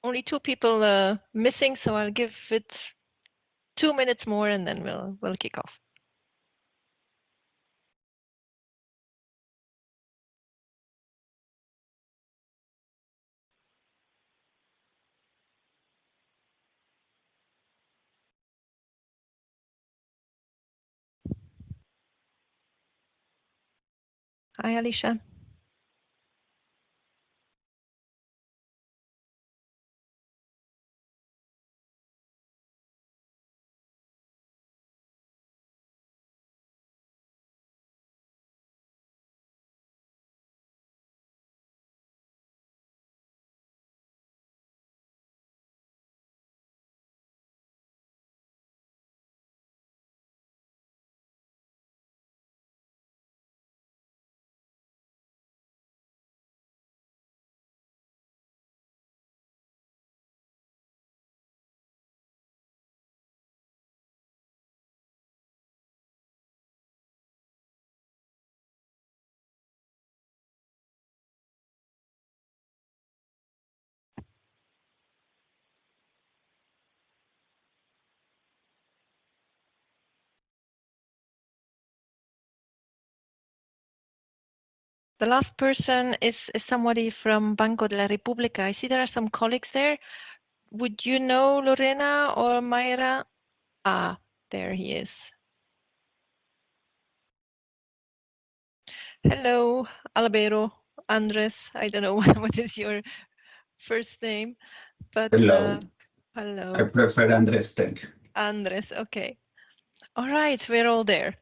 Only 2 people missing, so I'll give it 2 minutes more and then we'll kick off. Hi, Alicia. The last person is somebody from Banco de la República. I see there are some colleagues there. Would you know Lorena or Mayra? Ah, there he is. Hello, Albero, Andres. I don't know what is your first name, but Hello. Hello. I prefer Andres, thank you. Andres, okay. All right, we're all there.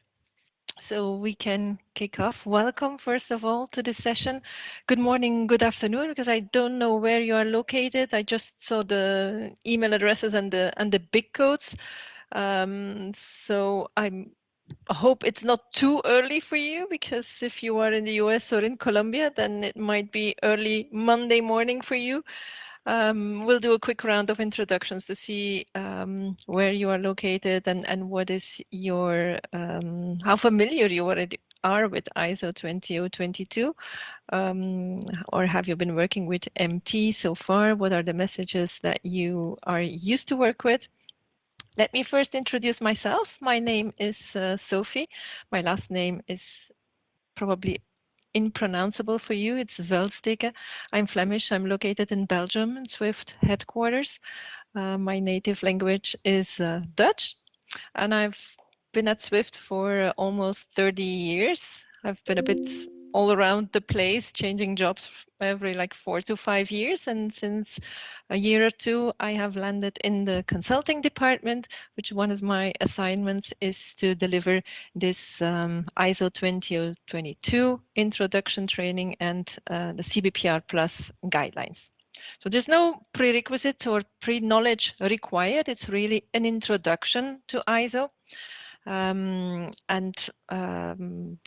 So we can kick off. Welcome, first of all, to this session. Good morning, good afternoon, because I don't know where you are located. I just saw the email addresses and the big codes. So I hope it's not too early for you, because if you are in the US or in Colombia, then it might be early Monday morning for you. We'll do a quick round of introductions to see where you are located and what is your, how familiar you already are with ISO 20022, or have you been working with MT so far? What are the messages that you are used to work with? Let me first introduce myself. My name is Sophie. My last name is probably impronounceable for you. It's Veldsteke. I'm Flemish. I'm located in Belgium, in Swift headquarters. My native language is Dutch, and I've been at Swift for almost 30 years. I've been a bit all around the place, changing jobs every like 4 to 5 years. And since a year or two, I have landed in the consulting department, which one of my assignments is to deliver this ISO 20022 introduction training and the CBPRplus guidelines. So there's no prerequisite or pre-knowledge required. It's really an introduction to ISO.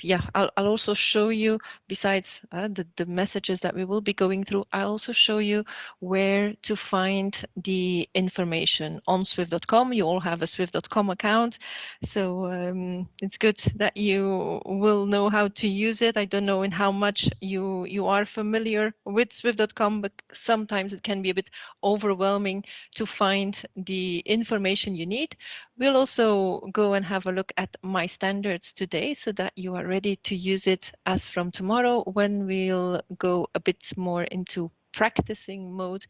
Yeah, I'll also show you, besides the messages that we will be going through, I'll also show you where to find the information on Swift.com. You all have a Swift.com account, so it's good that you will know how to use it. I don't know in how much you are familiar with Swift.com, but sometimes it can be a bit overwhelming to find the information you need. We'll also go and have a look at my standards today so that you are ready to use it as from tomorrow, when we'll go a bit more into practicing mode,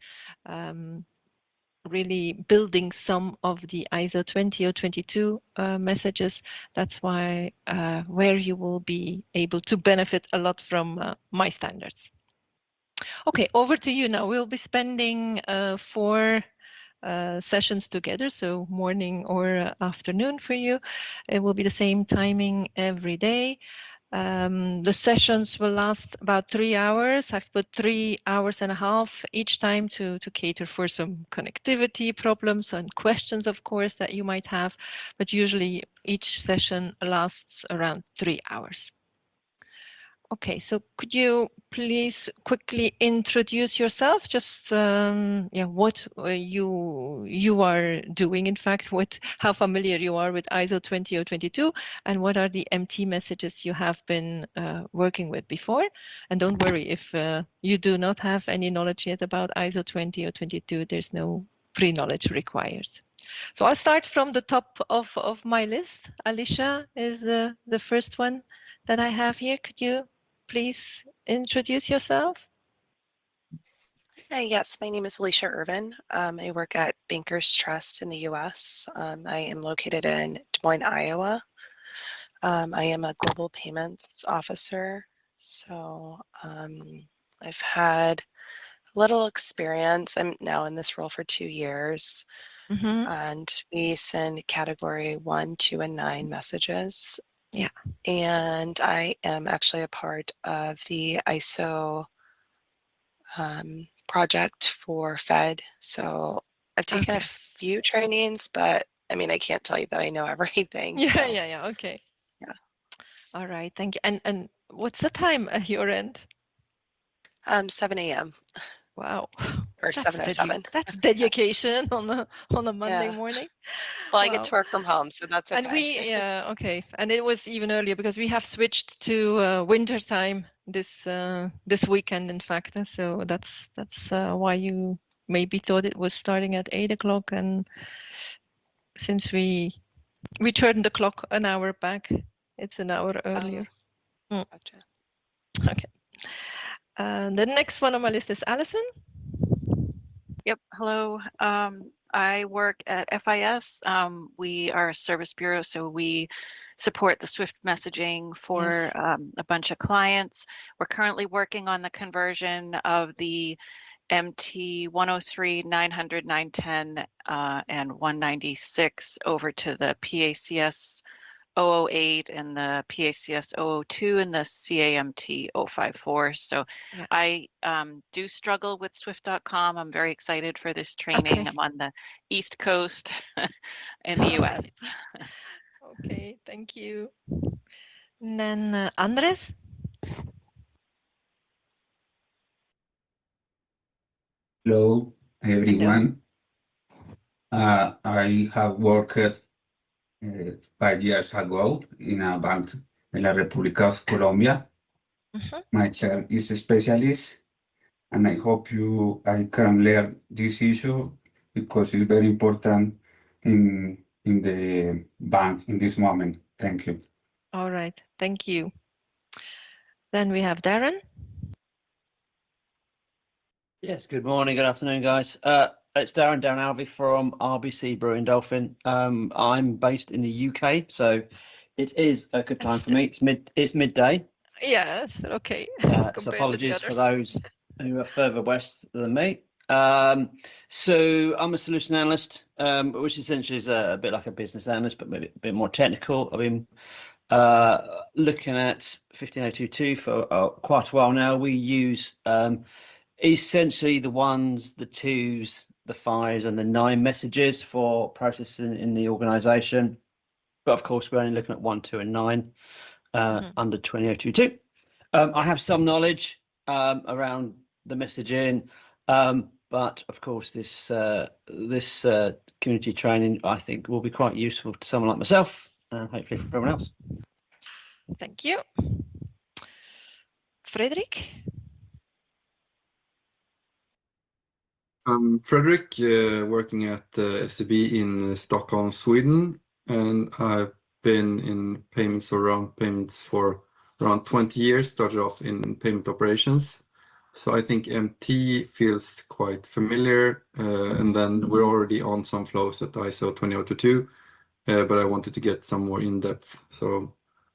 really building some of the ISO 20022 messages. That's why where you will be able to benefit a lot from my standards. Okay, over to you now. We'll be spending 4 sessions together, so morning or afternoon for you. It will be the same timing every day. The sessions will last about 3 hours. I've put 3 hours and a half each time to cater for some connectivity problems and questions, of course, that you might have, but usually each session lasts around 3 hours. Okay, so could you please quickly introduce yourself? Just yeah, what you are doing, in fact, how familiar you are with ISO 20022, and what are the MT messages you have been working with before. And don't worry if you do not have any knowledge yet about ISO 20022. There's no pre-knowledge required. So I'll start from the top of my list. Alicia is the first one that I have here. Could you please introduce yourself? Hi, yes, my name is Alicia Irvin. I work at Bankers Trust in the U.S. I am located in Des Moines, Iowa. I am a global payments officer, so I've had little experience. I'm now in this role for 2 years, and we send category 1, 2, and 9 messages. Yeah. And I am actually a part of the ISO project for Fed. So I've taken a few trainings, but I mean, I can't tell you that I know everything. Yeah, so. yeah. Okay. Yeah. All right. Thank you. And what's the time at your end? 7 a.m. Wow. Or 7:07. That's dedication on a Monday morning. Well, I get to work from home, so that's okay. And okay. And it was even earlier because we have switched to winter time this weekend, in fact. So that's why you maybe thought it was starting at 8 o'clock. And since we turned the clock an hour back, it's an hour earlier. Gotcha. Okay. The next one on my list is Alison. Yep. Hello. I work at FIS. We are a service bureau, so we support the Swift messaging for a bunch of clients. We're currently working on the conversion of the MT 103, 900, 910, and 196 over to the PACS 008 and the PACS 002 and the CAMT 054. So yeah. I do struggle with Swift.com. I'm very excited for this training. Okay. I'm on the East Coast in the US. Okay, thank you. And then Andres. Hello, everyone. Hello. I have worked 5 years ago in a bank in la República of Colombia. My chair is a specialist, and I hope I can learn this issue because it's very important in the bank in this moment. Thank you. All right, thank you. Then we have Darren. Yes, good morning, good afternoon, guys. It's Darren Alvey from RBC Brewing Dolphin. I'm based in the UK, so it is a good time for me. It's midday. Yes, okay. So apologies for those who are further west than me. So I'm a solution analyst, which essentially is a bit like a business analyst, but maybe a bit more technical. I've been looking at 15022 for quite a while now. We use essentially the 1s, the 2s, the 5s, and the 9 messages for processing in the organization. But of course, we're only looking at 1, 2, and 9 under 20022. I have some knowledge around the messaging, but of course, this community training I think will be quite useful to someone like myself, and hopefully for everyone else. Thank you, Fredrik. I'm Fredrik, working at SEB in Stockholm, Sweden, and I've been in payments for around 20 years, started off in payment operations. So I think MT feels quite familiar, and then we're already on some flows at ISO 20022, but I wanted to get some more in depth. So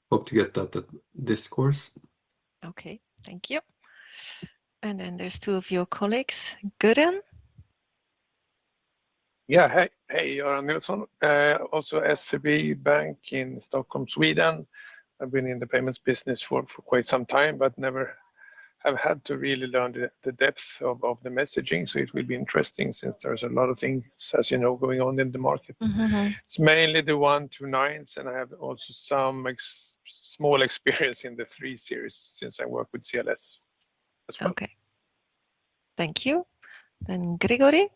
hope to get that at this course. Okay, thank you. And then there's 2 of your colleagues, Göran. Yeah, hey, Göran Nilsson, also SEB Bank in Stockholm, Sweden. I've been in the payments business for quite some time, but never have had to really learn the depth of the messaging. So it will be interesting since there's a lot of things, as you know, going on in the market. It's mainly the 1 to 9s, and I have also some small experience in the 3 series since I work with CLS as well. Okay. Thank you. Then Gregory.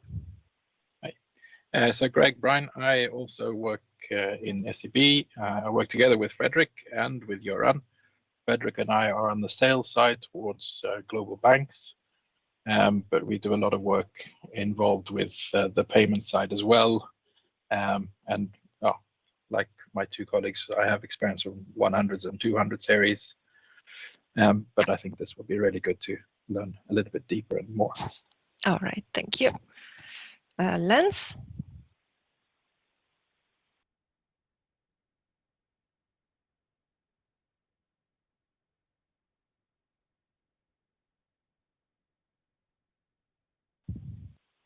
Hi. So Greg Bryan, I also work in SEB. I work together with Frederick and with Göran. Frederick and I are on the sales side towards global banks, but we do a lot of work involved with the payment side as well. And like my two colleagues, I have experience from 100s and 200 series, but I think this will be really good to learn a little bit deeper and more. All right, thank you. Lance.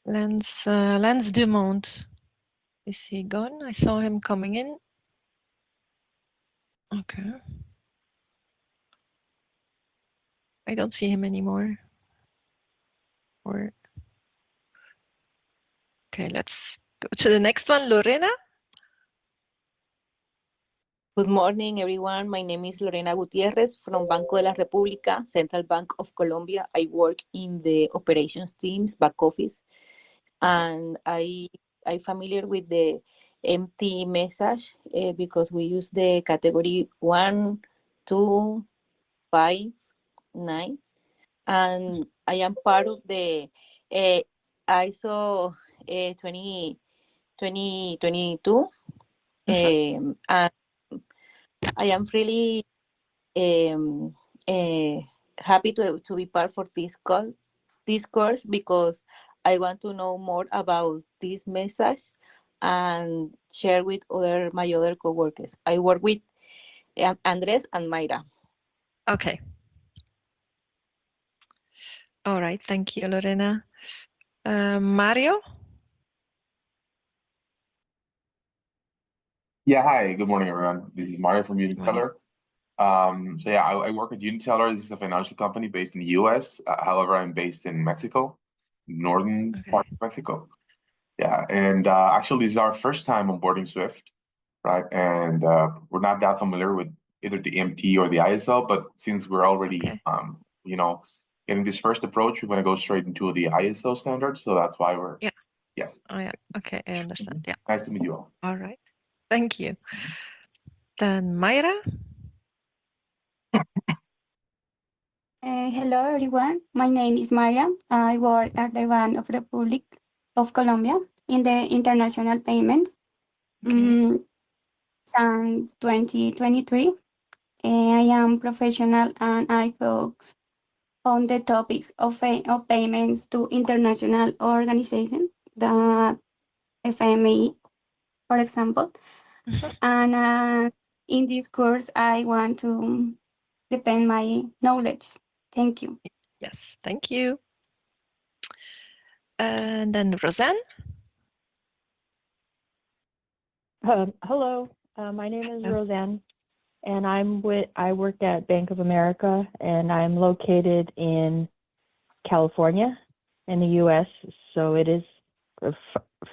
Lance Dumont. Is he gone? I saw him coming in. Okay. I don't see him anymore. Okay, let's go to the next one. Lorena. Good morning, everyone. My name is Lorena Gutierrez from Banco de la República, Central Bank of Colombia. I work in the operations teams, back office, and I'm familiar with the MT message because we use the category 1, 2, 5, 9, and I am part of the ISO 2022, and I am really happy to be part for this course because I want to know more about this message and share with my other coworkers. I work with Andres and Mayra. Okay. All right, thank you, Lorena. Mario. Yeah, hi, good morning, everyone. This is Mario from Uniteller. So yeah, I work at Uniteller. This is a financial company based in the US. However, I'm based in Mexico, northern part of Mexico. Yeah, and actually, this is our first time onboarding Swift, right? And we're not that familiar with either the MT or the ISO, but since we're already, you know, getting this first approach, we're going to go straight into the ISO standard. So that's why we're, yeah. Oh, yeah. Okay, I understand. Yeah. Nice to meet you all. All right. Thank you. Then Mayra. Hello, everyone. My name is Maria. I work at the Bank of the Republic of Colombia in the international payments since 2023. I am professional and I focus on the topics of payments to international organizations, the FME, for example. And in this course, I want to deepen my knowledge. Thank you. Yes, thank you. And then Roseanne. Hello, my name is Roseanne, and I work at Bank of America, and I'm located in California, in the U.S. So it is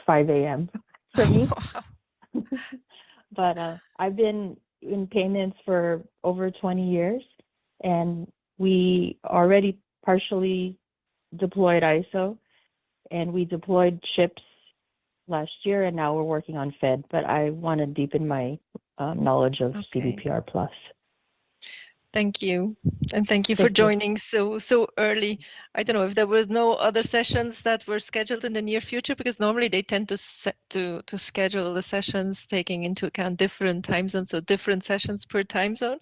5 a.m. for me. But I've been in payments for over 20 years, and we already partially deployed ISO, and we deployed chips last year, and now we're working on Fed. But I want to deepen my knowledge of CBPRplus. Thank you, and thank you for joining so early. I don't know if there was no other sessions that were scheduled in the near future, because normally they tend to schedule the sessions taking into account different time zones, so different sessions per time zone.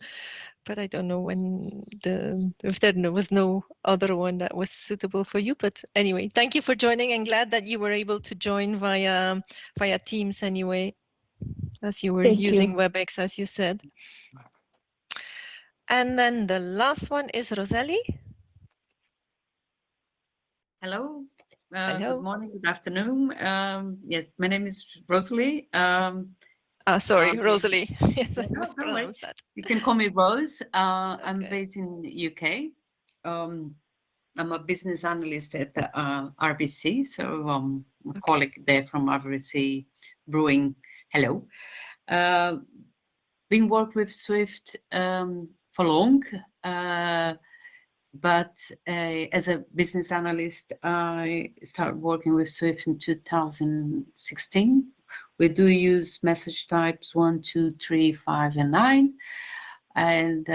But I don't know if there was no other one that was suitable for you. But anyway, thank you for joining, and glad that you were able to join via Teams anyway, as you were using WebEx, as you said. And then the last one is Roseli. Hello. Hello. Good morning, good afternoon. Yes, my name is Rosalie. Sorry, Rosalie. Yes, I mispronounced that. You can call me Rose. I'm based in the UK. I'm a business analyst at the RBC, so a colleague there from RBC Brewing. Hello. Been working with Swift for long, but as a business analyst, I started working with Swift in 2016. We do use message types 1, 2, 3, 5, and 9. And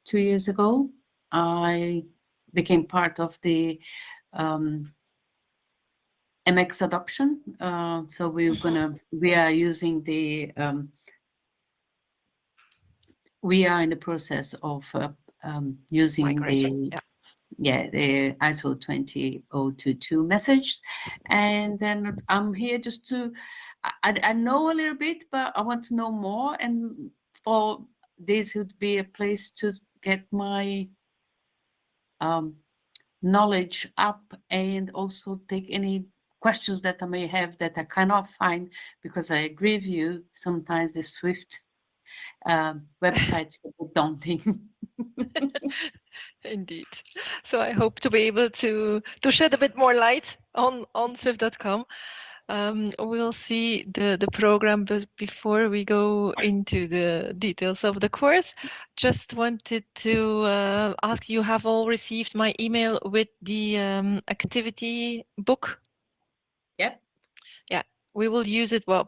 2 years ago, I became part of the MX adoption. So we are using the we are in the process of using migrating, the ISO 20022 message. And then I'm here just to, I know a little bit, but I want to know more. And for this would be a place to get my knowledge up and also take any questions that I may have that I cannot find, because I agree with you, sometimes the Swift websites are daunting. Indeed. So I hope to be able to shed a bit more light on Swift.com. We'll see the program, but before we go into the details of the course, just wanted to ask, you have all received my email with the activity book? Yep. Yeah, we will use it, well,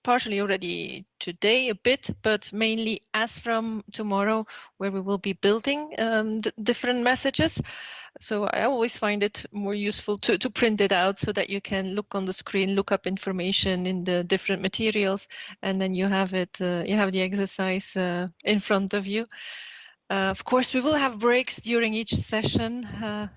partially already today a bit, but mainly as from tomorrow, where we will be building the different messages. So I always find it more useful to print it out so that you can look on the screen, look up information in the different materials, and then you have it, you have the exercise in front of you. Of course, we will have breaks during each session.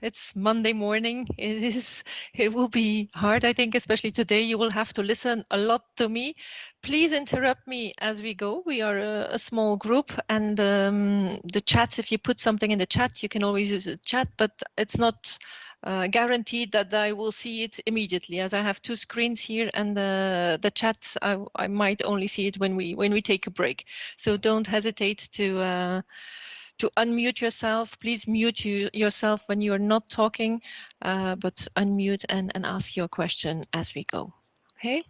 It's Monday morning. It will be hard, I think, especially today. You will have to listen a lot to me. Please interrupt me as we go. We are a small group, and the chats, if you put something in the chat, you can always use the chat, but it's not guaranteed that I will see it immediately, as I have two screens here, and the chat, I might only see it when we take a break. So don't hesitate to unmute yourself. Please mute yourself when you're not talking, but unmute and ask your question as we go. Okay.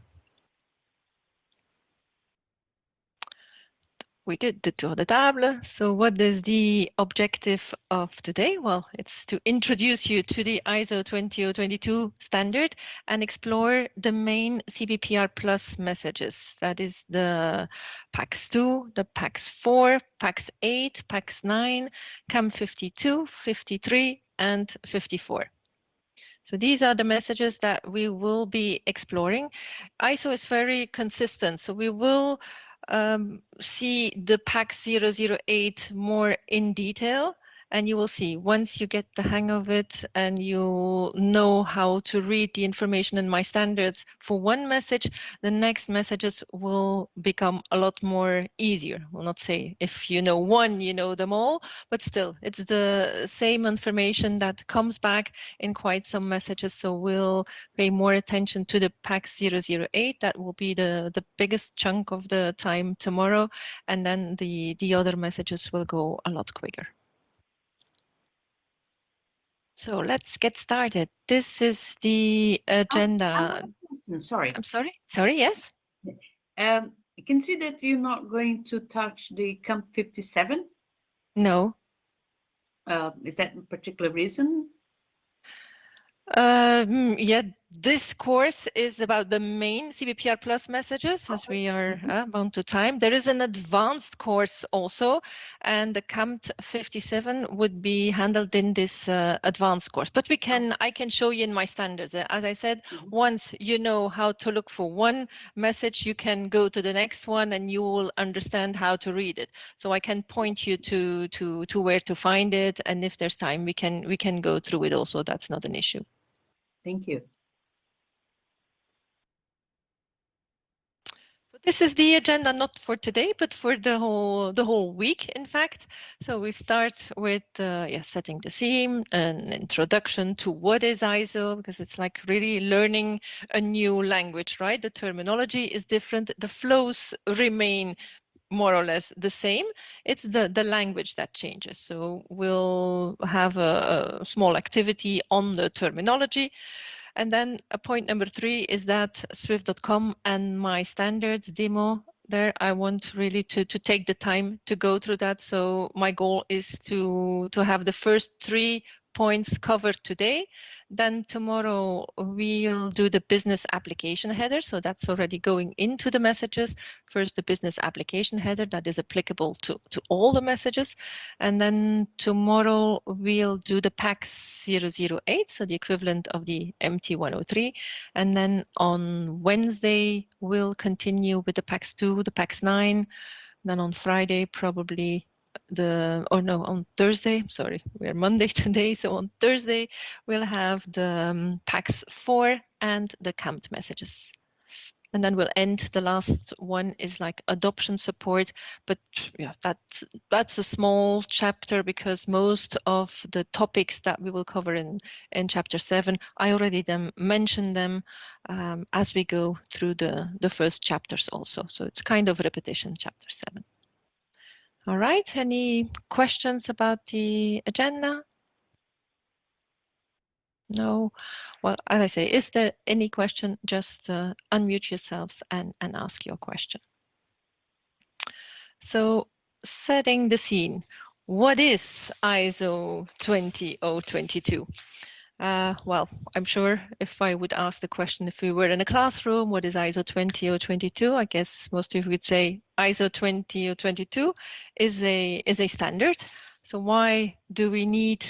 We did the tour de table. So what is the objective of today? Well, it's to introduce you to the ISO 20022 standard and explore the main CBPRplus messages. That is the PAX 2, the PAX 4, PAX 8, PAX 9, CAM 52, 53, and 54. So these are the messages that we will be exploring. ISO is very consistent, so we will see the PAX 008 more in detail, and you will see once you get the hang of it and you know how to read the information in my standards for one message, the next messages will become a lot more easier. We'll not say if you know one, you know them all, but still it's the same information that comes back in quite some messages. So we'll pay more attention to the PAX 008. That will be the biggest chunk of the time tomorrow, and then the other messages will go a lot quicker. So let's get started. This is the agenda. Sorry. I'm sorry. Sorry, yes? You can see that you're not going to touch the CAM 57? No. Is that a particular reason? Yeah, this course is about the main CBPRplus messages, as we are bound to time. There is an advanced course also, and the CAM 57 would be handled in this advanced course. But I can show you in my standards. As I said, once you know how to look for one message, you can go to the next one, and you will understand how to read it. So I can point you to where to find it, and if there's time, we can go through it also. That's not an issue. Thank you. This is the agenda, not for today, but for the whole week, in fact. So we start with setting the theme, an introduction to what is ISO, because it's like really learning a new language, right? The terminology is different, the flows remain more or less the same. It's the language that changes. So we'll have a small activity on the terminology. And then point number 3 is that Swift.com and my standards demo there, I want really to take the time to go through that. So my goal is to have the first 3 points covered today. Then tomorrow we'll do the business application header. So that's already going into the messages. First, the business application header that is applicable to all the messages. And then tomorrow we'll do the PAX 008, so the equivalent of the MT103. And then on Wednesday, we'll continue with the PAX 2, the PAX 9. Then on Friday, probably on Thursday, sorry, we're Monday today. So on Thursday, we'll have the PAX 4 and the camped messages. And then we'll end. The last one is like adoption support, but yeah, that's a small chapter because most of the topics that we will cover in chapter 7, I already mentioned them as we go through the first chapters also. So it's kind of repetition, chapter 7. All right, any questions about the agenda? No. Well, as I say, is there any question? Just unmute yourselves and ask your question. So setting the scene, what is ISO 20022? Well, I'm sure if I would ask the question, if we were in a classroom, what is ISO 20022? I guess most of you would say ISO 20022 is a standard. So why do we need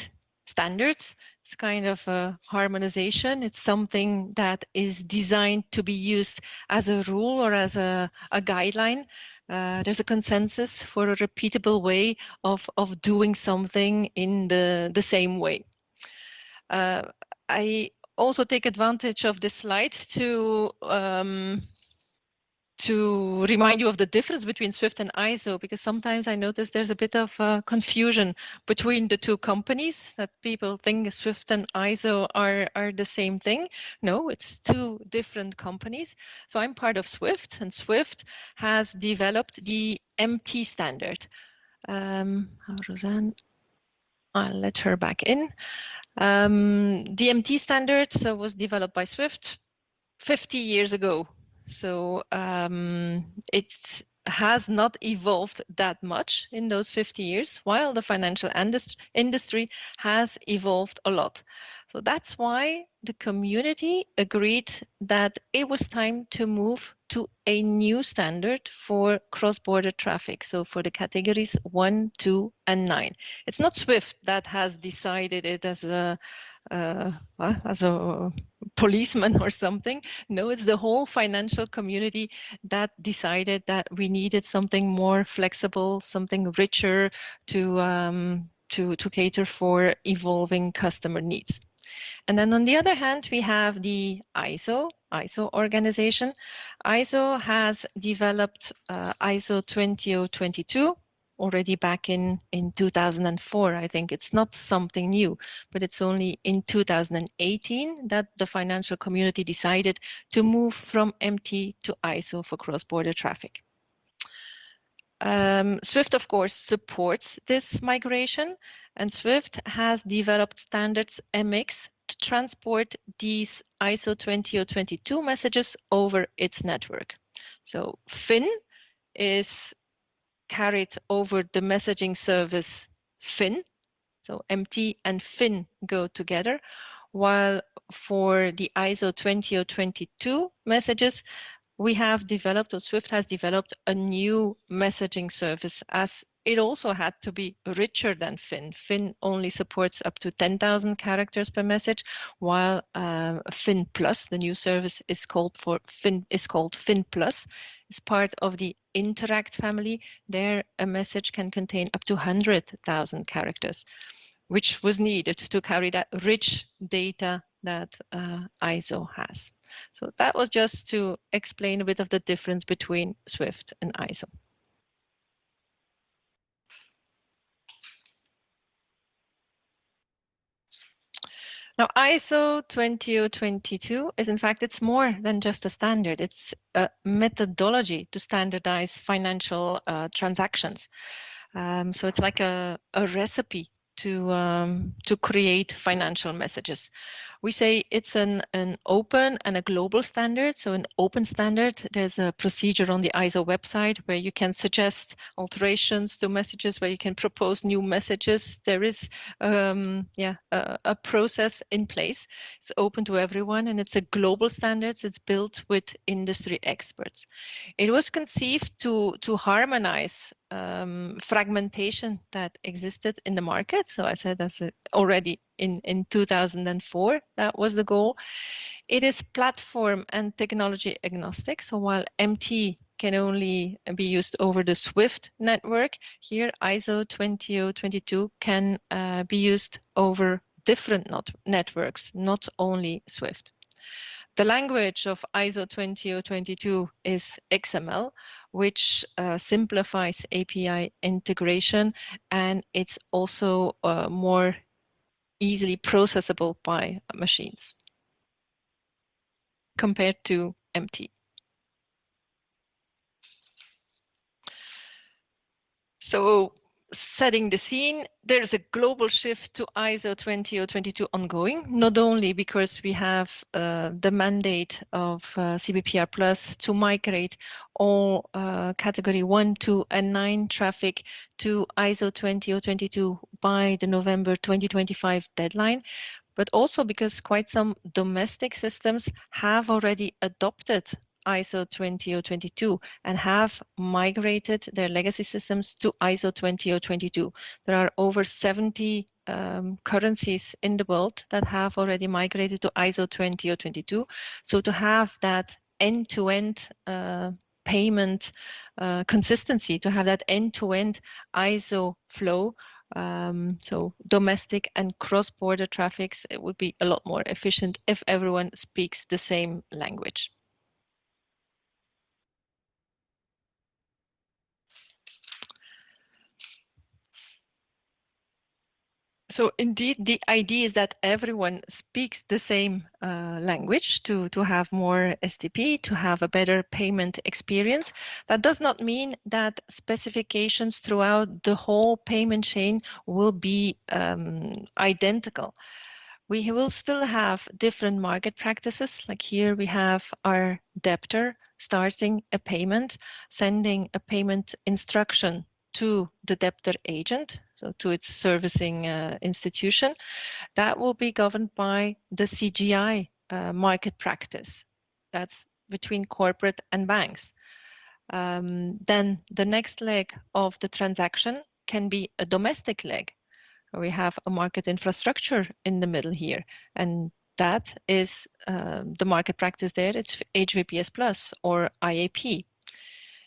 standards? It's kind of a harmonization. It's something that is designed to be used as a rule or as a guideline. There's a consensus for a repeatable way of doing something in the same way. I also take advantage of this slide to remind you of the difference between Swift and ISO, because sometimes I notice there's a bit of confusion between the two companies, that people think Swift and ISO are the same thing. No, it's 2 different companies. So I'm part of Swift, and Swift has developed the MT standard. Roseanne, I'll let her back in. The MT standard was developed by Swift 50 years ago. So it has not evolved that much in those 50 years, while the financial industry has evolved a lot. So that's why the community agreed that it was time to move to a new standard for cross-border traffic. So for the categories 1, 2, and 9. It's not Swift that has decided it as a policeman or something. No, it's the whole financial community that decided that we needed something more flexible, something richer to cater for evolving customer needs. And then on the other hand, we have the ISO organization. ISO has developed ISO 20022 already back in 2004. I think it's not something new, but it's only in 2018 that the financial community decided to move from MT to ISO for cross-border traffic. Swift, of course, supports this migration, and Swift has developed standards MX to transport these ISO 20022 messages over its network. So FIN is carried over the messaging service FIN. So MT and FIN go together, while for the ISO 20022 messages, we have developed, or Swift has developed, a new messaging service, as it also had to be richer than FIN. FIN only supports up to 10,000 characters per message, while FIN Plus, the new service, is called FIN Plus. It's part of the Interact family. There, a message can contain up to 100,000 characters, which was needed to carry that rich data that ISO has. So that was just to explain a bit of the difference between Swift and ISO. Now, ISO 20022 is, in fact, it's more than just a standard. It's a methodology to standardize financial transactions. So it's like a recipe to create financial messages. We say it's an open and a global standard. So an open standard, there's a procedure on the ISO website where you can suggest alterations to messages, where you can propose new messages. There is a process in place. It's open to everyone, and it's a global standard. It's built with industry experts. It was conceived to harmonize fragmentation that existed in the market. So I said that's already in 2004, that was the goal. It is platform and technology agnostic. So while MT can only be used over the SWIFT network, here ISO 20022 can be used over different networks, not only SWIFT. The language of ISO 20022 is XML, which simplifies API integration, and it's also more easily processable by machines compared to MT. So setting the scene, there's a global shift to ISO 20022 ongoing, not only because we have the mandate of CBPRplus to migrate all category 1, 2, and 9 traffic to ISO 20022 by the November 2025 deadline, but also because quite some domestic systems have already adopted ISO 20022 and have migrated their legacy systems to ISO 20022. There are over 70 currencies in the world that have already migrated to ISO 20022. So to have that end-to-end payment consistency, to have that end-to-end ISO flow, so domestic and cross-border traffics, it would be a lot more efficient if everyone speaks the same language. So indeed, the idea is that everyone speaks the same language to have more STP, to have a better payment experience. That does not mean that specifications throughout the whole payment chain will be identical. We will still have different market practices. Like here we have our debtor starting a payment, sending a payment instruction to the debtor agent, so to its servicing institution. That will be governed by the CGI market practice. That's between corporate and banks. Then the next leg of the transaction can be a domestic leg. We have a market infrastructure in the middle here, and that is the market practice there. It's HVPS Plus or IAP.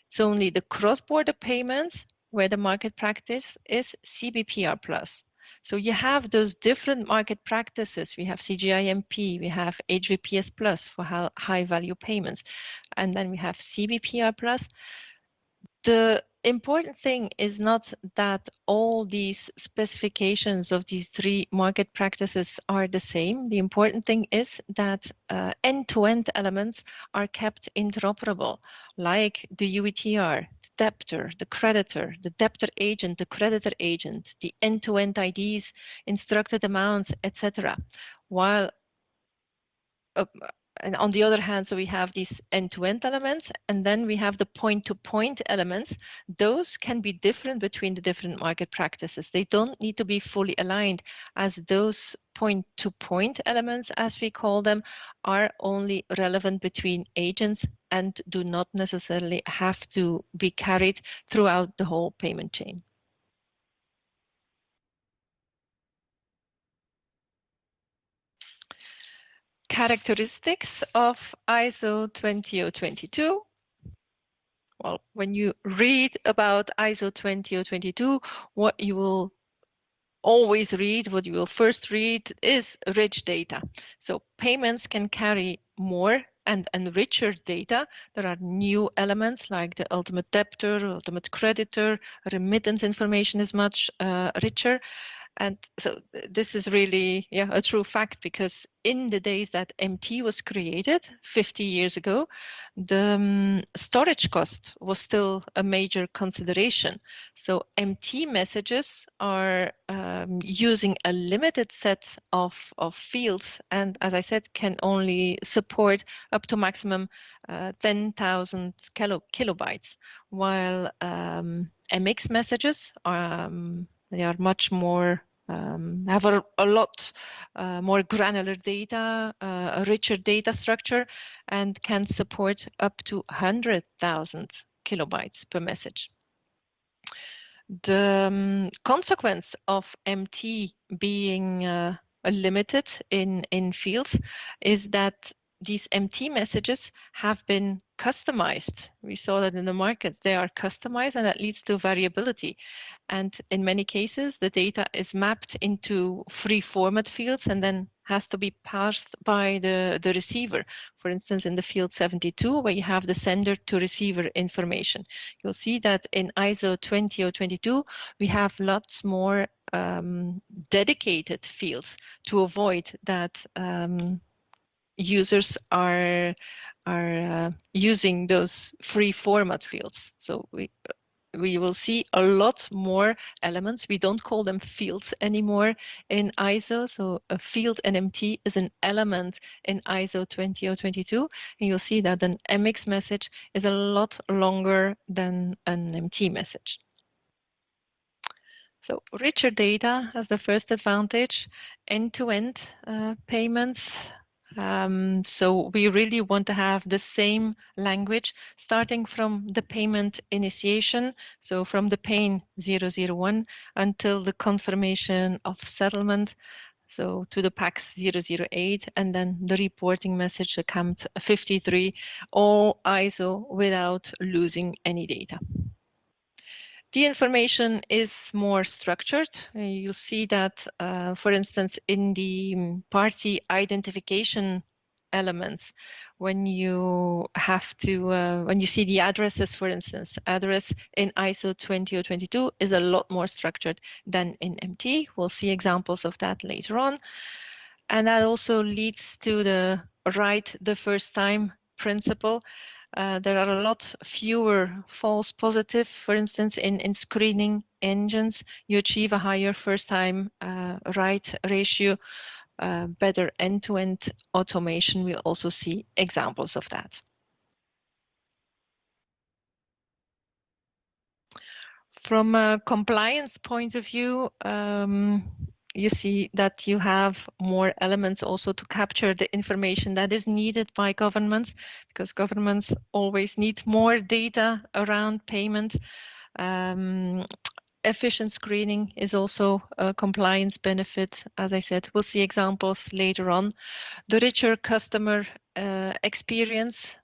It's only the cross-border payments where the market practice is CBPRplus. So you have those different market practices. We have CGIMP, we have HVPS Plus for high-value payments, and then we have CBPRplus. The important thing is not that all these specifications of these three market practices are the same. The important thing is that end-to-end elements are kept interoperable, like the UETR, the debtor, the creditor, the debtor agent, the creditor agent, the end-to-end IDs, instructed amounts, etc. While and on the other hand, so we have these end-to-end elements, and then we have the point-to-point elements. Those can be different between the different market practices. They don't need to be fully aligned, as those point-to-point elements, as we call them, are only relevant between agents and do not necessarily have to be carried throughout the whole payment chain. Characteristics of ISO 20022. Well, when you read about ISO 20022, what you will always read, what you will first read is rich data. So payments can carry more and richer data. There are new elements like the ultimate debtor, ultimate creditor, remittance information is much richer. And so this is really, a true fact, because in the days that MT was created 50 years ago, the storage cost was still a major consideration. So MT messages are using a limited set of fields, and as I said, can only support up to maximum 10,000 kilobytes, while MX messages are they are much more, have a lot more granular data, a richer data structure, and can support up to 100,000 kilobytes per message. The consequence of MT being limited in fields is that these MT messages have been customized. We saw that in the market, they are customized, and that leads to variability. And in many cases, the data is mapped into free format fields and then has to be parsed by the receiver. For instance, in the field 72, where you have the sender to receiver information. You'll see that in ISO 20022, we have lots more dedicated fields to avoid that users are using those free format fields. So we will see a lot more elements. We don't call them fields anymore in ISO. So a field NMT is an element in ISO 20022. And you'll see that an MX message is a lot longer than an MT message. So richer data as the first advantage, end-to-end payments. So we really want to have the same language starting from the payment initiation, so from the pain 001 until the confirmation of settlement, so to the PAX 008, and then the reporting message account 53, all ISO without losing any data. The information is more structured. You'll see that, for instance, in the party identification elements, when you have to, when you see the addresses, for instance, address in ISO 20022 is a lot more structured than in MT. We'll see examples of that later on. And that also leads to the right the first time principle. There are a lot fewer false positive, for instance, in screening engines. You achieve a higher first time right ratio, better end-to-end automation. We'll also see examples of that. From a compliance point of view, you see that you have more elements also to capture the information that is needed by governments, because governments always need more data around payment. Efficient screening is also a compliance benefit. As I said, we'll see examples later on. The richer customer experience,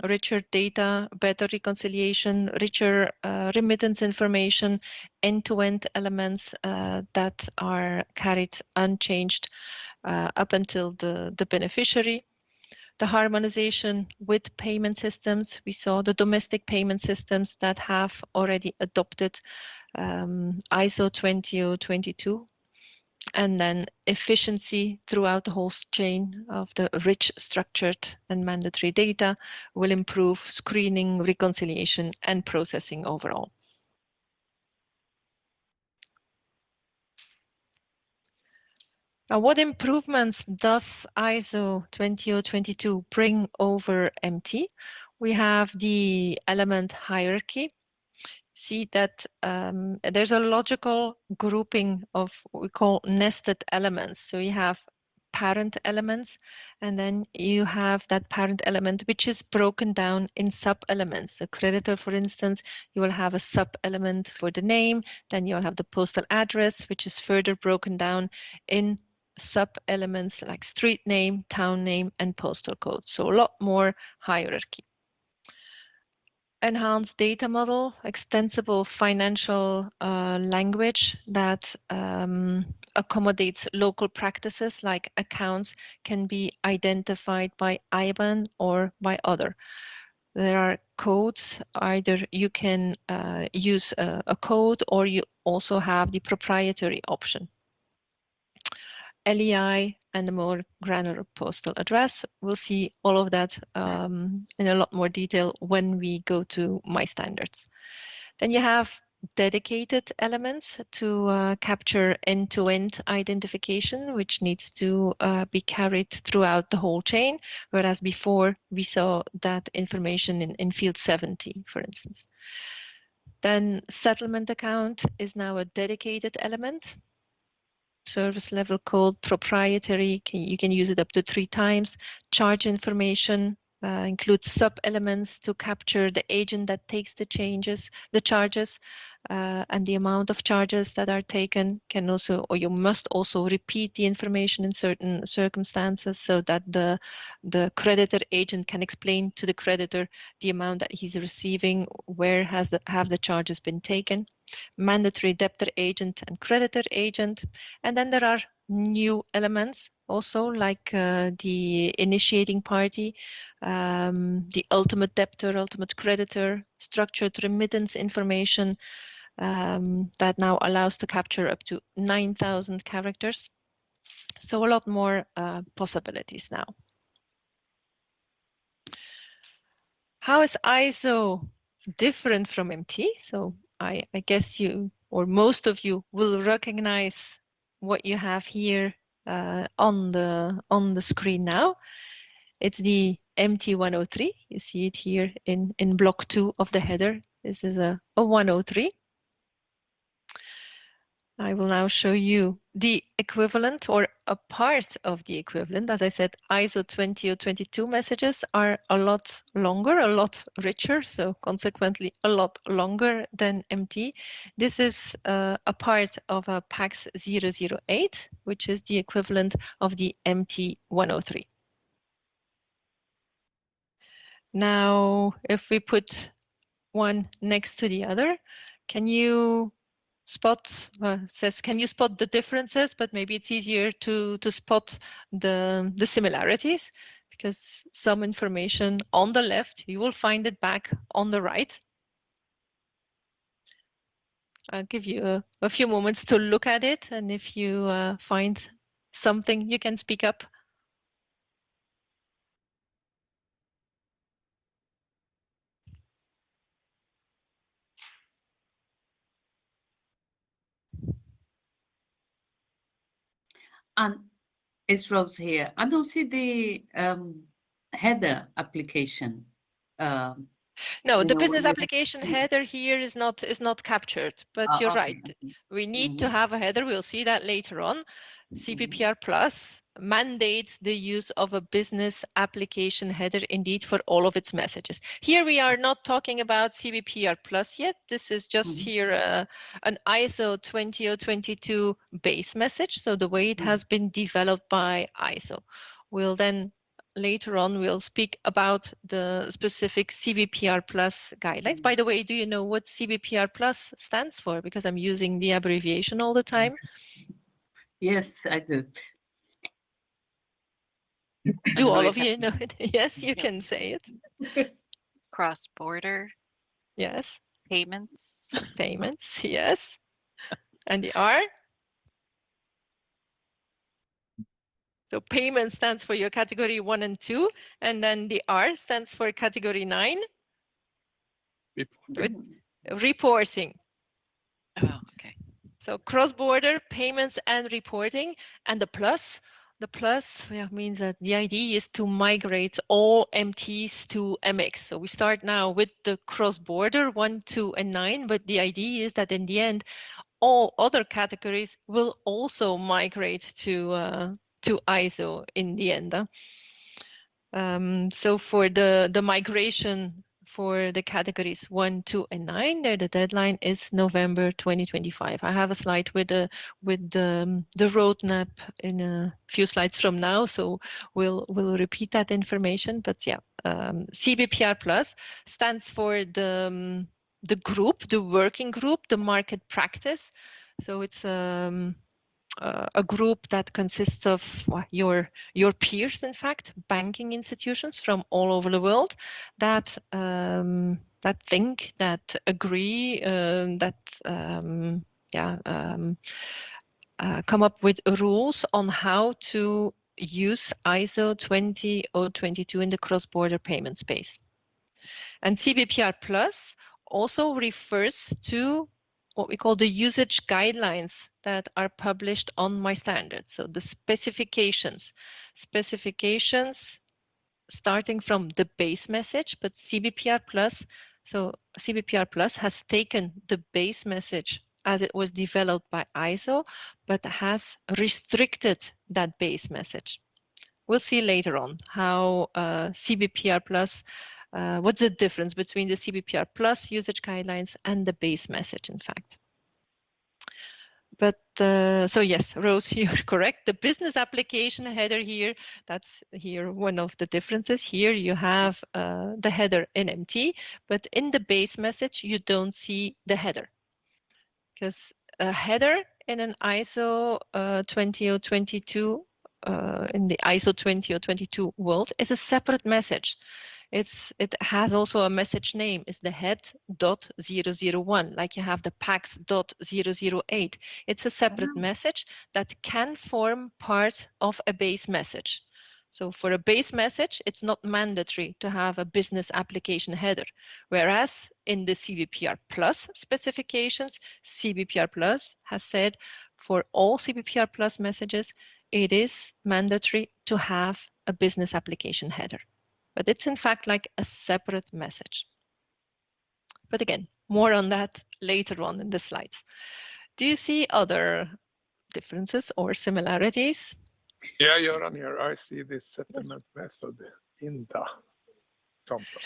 richer data, better reconciliation, richer remittance information, end-to-end elements that are carried unchanged up until the beneficiary. The harmonization with payment systems. We saw the domestic payment systems that have already adopted ISO 20022. And then efficiency throughout the whole chain of the rich, structured, and mandatory data will improve screening, reconciliation, and processing overall. Now, what improvements does ISO 20022 bring over MT? We have the element hierarchy. See that there's a logical grouping of what we call nested elements. So you have parent elements, and then you have that parent element which is broken down in sub-elements. The creditor, for instance, you will have a sub-element for the name, then you'll have the postal address, which is further broken down in sub-elements like street name, town name, and postal code. So a lot more hierarchy. Enhanced data model, extensible financial language that accommodates local practices like accounts can be identified by IBAN or by other. There are codes. Either you can use a code, or you also have the proprietary option. LEI and the more granular postal address. We'll see all of that in a lot more detail when we go to My Standards. Then you have dedicated elements to capture end-to-end identification, which needs to be carried throughout the whole chain, whereas before we saw that information in field 70, for instance. Then settlement account is now a dedicated element. Service level code, proprietary, you can use it up to 3 times. Charge information includes sub-elements to capture the agent that takes the charges, and the amount of charges that are taken. Can also, or you must also repeat the information in certain circumstances so that the creditor agent can explain to the creditor the amount that he's receiving, where have the charges been taken. Mandatory debtor agent and creditor agent. And then there are new elements also, like the initiating party, the ultimate debtor, ultimate creditor, structured remittance information that now allows to capture up to 9,000 characters. So a lot more possibilities now. How is ISO different from MT? So I guess you, or most of you, will recognize what you have here on the screen now. It's the MT103. You see it here in block 2 of the header. This is a 103. I will now show you the equivalent, or a part of the equivalent. As I said, ISO 20022 messages are a lot longer, a lot richer, so consequently a lot longer than MT. This is a part of a PAX 008, which is the equivalent of the MT103. Now, if we put one next to the other, can you spot, says, can you spot the differences? But maybe it's easier to spot the similarities, because some information on the left, you will find it back on the right. I'll give you a few moments to look at it, and if you find something, you can speak up. And it's Rose here. I don't see the header application. No, the business application header here is not captured, but you're right. We need to have a header. We'll see that later on. CBPRplus mandates the use of a business application header indeed for all of its messages. Here we are not talking about CBPRplus yet. This is just here an ISO 20022 base message. So the way it has been developed by ISO. We'll then later on we'll speak about the specific CBPRplus guidelines. By the way, do you know what CBPRplus stands for? Because I'm using the abbreviation all the time. Yes, I do. Do all of you know it? Yes, you can say it. Cross-border. Yes. Payments. Payments, yes. And the R? So payment stands for your category 1 and 2, and then the R stands for category 9. Reporting. Oh, okay. So cross-border payments and reporting, and the plus means that the idea is to migrate all MTs to MX. So we start now with the cross-border 1, 2, and 9, but the idea is that in the end, all other categories will also migrate to ISO in the end. So for the migration for the categories 1, 2, and 9, there the deadline is November 2025. I have a slide with the roadmap in a few slides from now, so we'll repeat that information. But yeah, CBPRplus stands for the group, the working group, the market practice. So it's a group that consists of your peers, in fact, banking institutions from all over the world that that think, that agree, come up with rules on how to use ISO 20022 in the cross-border payment space. And CBPRplus also refers to what we call the usage guidelines that are published on my standards. So the specifications starting from the base message, but CBPRplus has taken the base message as it was developed by ISO, but has restricted that base message. We'll see later on how CBPRplus, what's the difference between the CBPRplus usage guidelines and the base message, in fact. But so yes, Rose, you're correct. The business application header here, that's here one of the differences. Here you have the header NMT, but in the base message, you don't see the header. Because a header in an ISO 20022, in the ISO 20022 world, is a separate message. It has also a message name, is the head.001, like you have the pax.008. It's a separate message that can form part of a base message. So for a base message, it's not mandatory to have a business application header. Whereas in the CBPRplus specifications, CBPRplus has said for all CBPRplus messages, it is mandatory to have a business application header. But it's in fact like a separate message. But again, more on that later on in the slides. Do you see other differences or similarities? Yeah, Göran, here I see this settlement method in the example.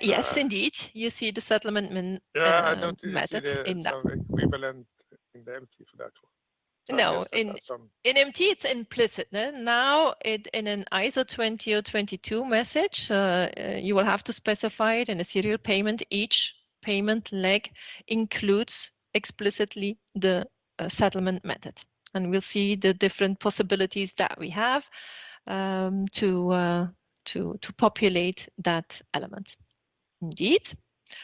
Yes, indeed. You see the settlement I don't method see in that. equivalent in the MT for that one. So no, in MT it's implicit. Now in an ISO 20022 message, you will have to specify it in a serial payment. Each payment leg includes explicitly the settlement method. And we'll see the different possibilities that we have to populate that element. Indeed.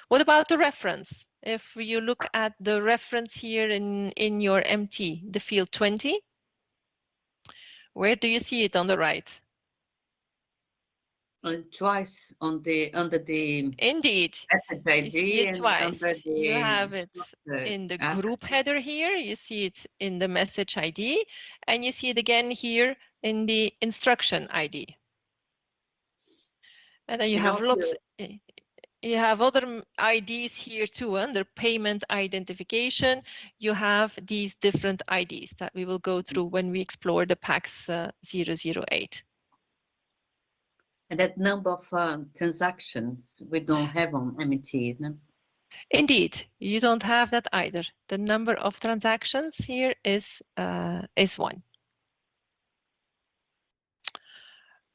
What about the reference? If you look at the reference here in your MT, the field 20, where do you see it on the right? Twice on the under the indeed message ID, you see it twice. You have it structure. in the group header here, you see it in the message ID, and you see it again here in the instruction ID. And then you have lots. You have other IDs here too. Under payment identification, you have these different IDs that we will go through when we explore the PAX 008. And that number of transactions we don't have on MT, isn't it? Indeed, you don't have that either. The number of transactions here is 1.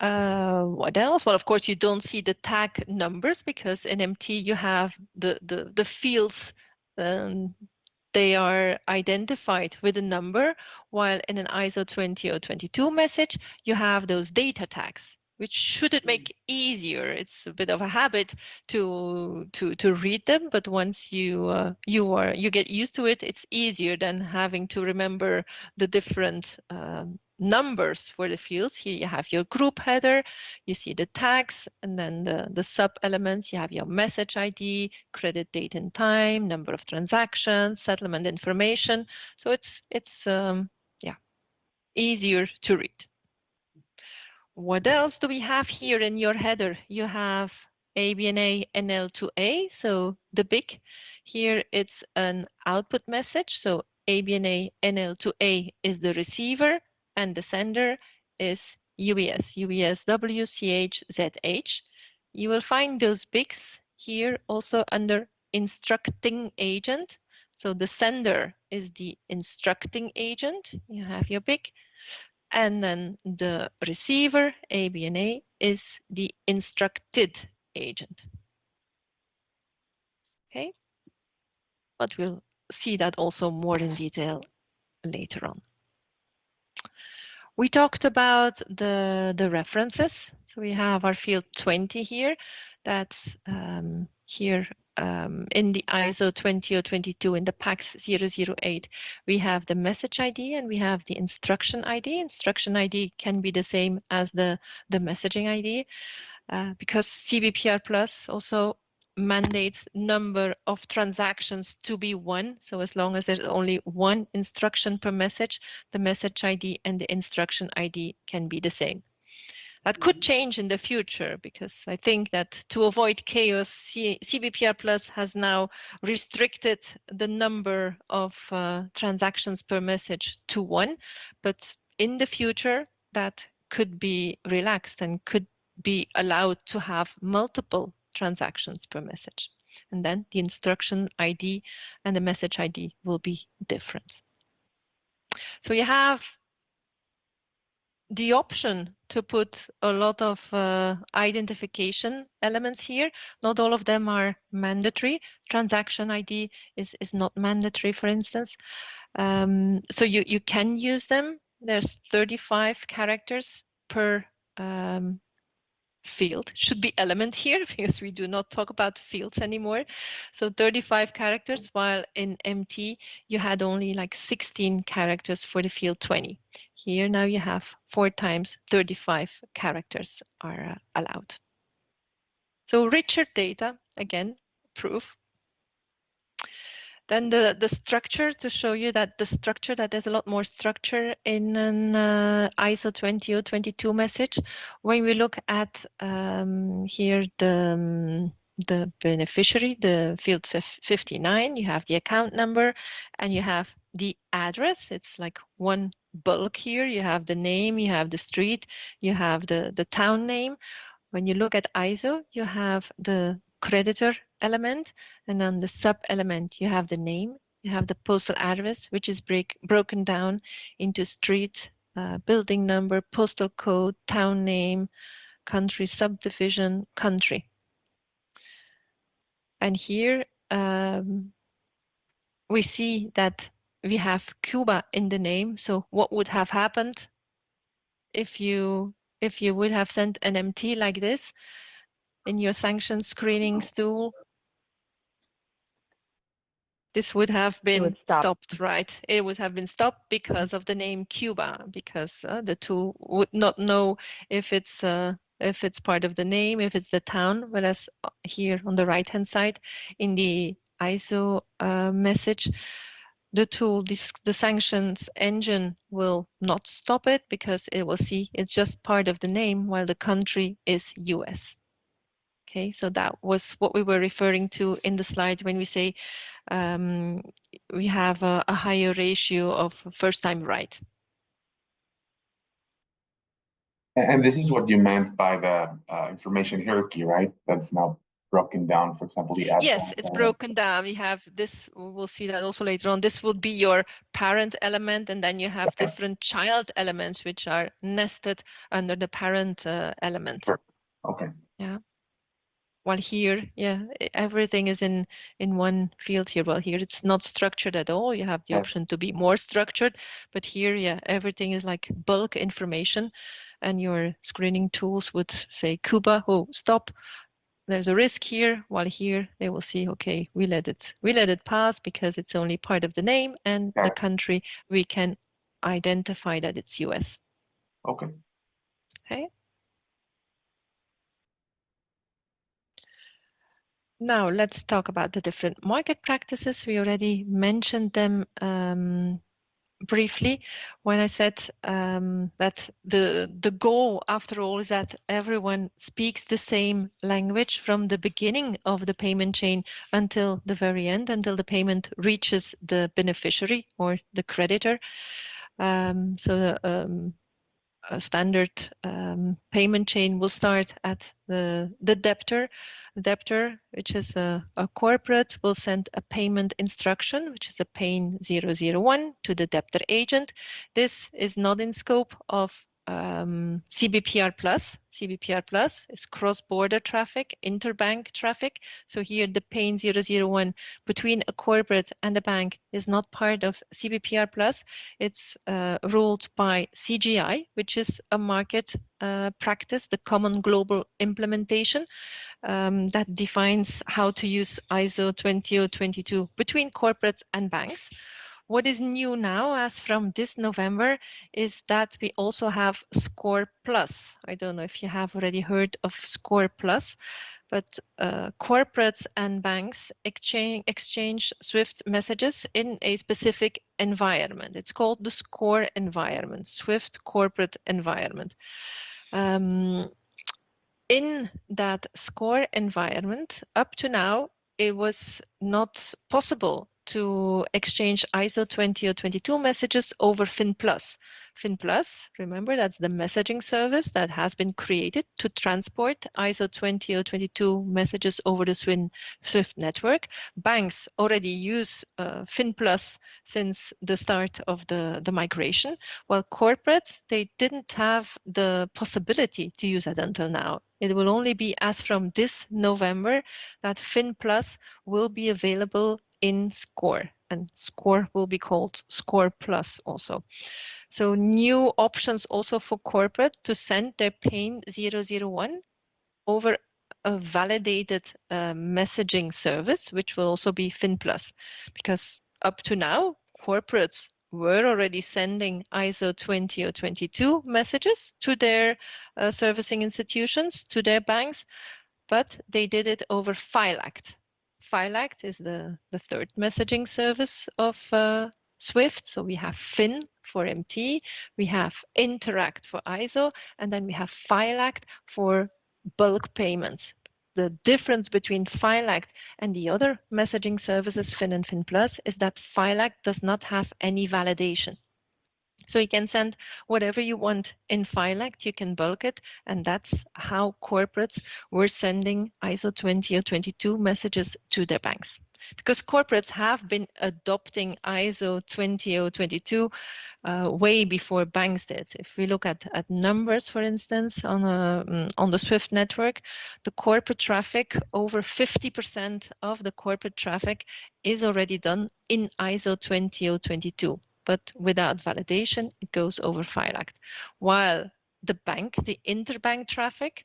What else? Well, of course, you don't see the tag numbers because in MT you have the fields. They are identified with a number, while in an ISO 20022 message, you have those data tags, which should it make easier. It's a bit of a habit to read them, but once you get used to it, it's easier than having to remember the different numbers for the fields. Here you have your group header, you see the tags, and then the sub elements. You have your message ID, credit date and time, number of transactions, settlement information. So it's easier to read. What else do we have here in your header? You have ABNA NL2A, so the big. Here it's an output message, so ABNA NL2A is the receiver, and the sender is UBS, WCHZH. You will find those bigs here also under instructing agent. So the sender is the instructing agent. You have your big. And then the receiver, ABNA, is the instructed agent. Okay, but we'll see that also more in detail later on. We talked about the references. So we have our field 20 here. That's here in the ISO 20022 in the PAX 008. We have the message ID and we have the instruction ID. Instruction ID can be the same as the messaging ID because CBPRplus also mandates number of transactions to be one. So as long as there's only one instruction per message, the message ID and the instruction ID can be the same. That could change in the future because I think that to avoid chaos, CBPRplus has now restricted the number of transactions per message to one, but in the future that could be relaxed and could be allowed to have multiple transactions per message. And then the instruction ID and the message ID will be different. So you have the option to put a lot of identification elements here. Not all of them are mandatory. Transaction ID is not mandatory, for instance. So you can use them. There's 35 characters per field. Should be element here because we do not talk about fields anymore. So 35 characters, while in MT you had only like 16 characters for the field 20. Here now you have 4 times 35 characters are allowed. So richer data, again, proof. Then the structure, to show you that the structure, that there's a lot more structure in an ISO 20022 message. When we look at here the beneficiary, the field 59, you have the account number and you have the address. It's like one bulk here. You have the name, you have the street, you have the town name. When you look at ISO, you have the creditor element, and then the sub element, you have the name, you have the postal address, which is broken down into street, building number, postal code, town name, country, subdivision, country. And here we see that we have Cuba in the name. So what would have happened if you would have sent an MT like this in your sanction screening tool? This would have been stopped, right? It would have been stopped because of the name Cuba, because the tool would not know if it's part of the name, if it's the town. Whereas here on the right-hand side, in the ISO message, the tool, the sanctions engine will not stop it because it will see it's just part of the name, while the country is US. Okay, so that was what we were referring to in the slide when we say we have a higher ratio of first time right. And this is what you meant by the information hierarchy, right? That's now broken down, for example, the address. Yes, it's broken down. You have this, we'll see that also later on. This would be your parent element, and then you have different child elements which are nested under the parent element. Sure. Okay. Yeah. While here, yeah, everything is in one field here. Well, here it's not structured at all. You have the option to be more structured, but here, yeah, everything is like bulk information, and your screening tools would say, Cuba, oh, stop. There's a risk here. While here, they will see, okay, we let it pass because it's only part of the name and the country. We can identify that it's US. Okay. Okay. Now let's talk about the different market practices. We already mentioned them briefly when I said that the goal, after all, is that everyone speaks the same language from the beginning of the payment chain until the very end, until the payment reaches the beneficiary or the creditor. A standard payment chain will start at the debtor. The debtor, which is a corporate, will send a payment instruction, which is a PAIN 001, to the debtor agent. This is not in scope of CBPRplus. CBPRplus is cross-border traffic, interbank traffic. So here the pane 001 between a corporate and a bank is not part of CBPRplus. It's ruled by CGI, which is a market practice, the common global implementation that defines how to use ISO 20022 between corporates and banks. What is new now, as from this November, is that we also have Score Plus. I don't know if you have already heard of Score Plus, but corporates and banks exchange SWIFT messages in a specific environment. It's called the Score environment, SWIFT corporate environment. In that Score environment, up to now, it was not possible to exchange ISO 20022 messages over FinPlus. FinPlus, remember, that's the messaging service that has been created to transport ISO 20022 messages over the SWIFT network. Banks already use FinPlus since the start of the migration, while corporates, they didn't have the possibility to use it until now. It will only be as from this November that FinPlus will be available in Score, and Score will be called Score Plus also. So new options also for corporate to send their pane 001 over a validated messaging service, which will also be FinPlus, because up to now, corporates were already sending ISO 20022 messages to their servicing institutions, to their banks, but they did it over FileAct. FileAct is the third messaging service of SWIFT. So we have Fin for MT, we have Interact for ISO, and then we have FileAct for bulk payments. The difference between FileAct and the other messaging services, Fin and FinPlus, is that FileAct does not have any validation. So you can send whatever you want in FileAct, you can bulk it, and that's how corporates were sending ISO 20022 messages to their banks. Because corporates have been adopting ISO 20022 way before banks did. If we look at numbers, for instance, on the SWIFT network, the corporate traffic, over 50% of the corporate traffic is already done in ISO 20022. But without validation, it goes over FileAct. While the bank, the interbank traffic,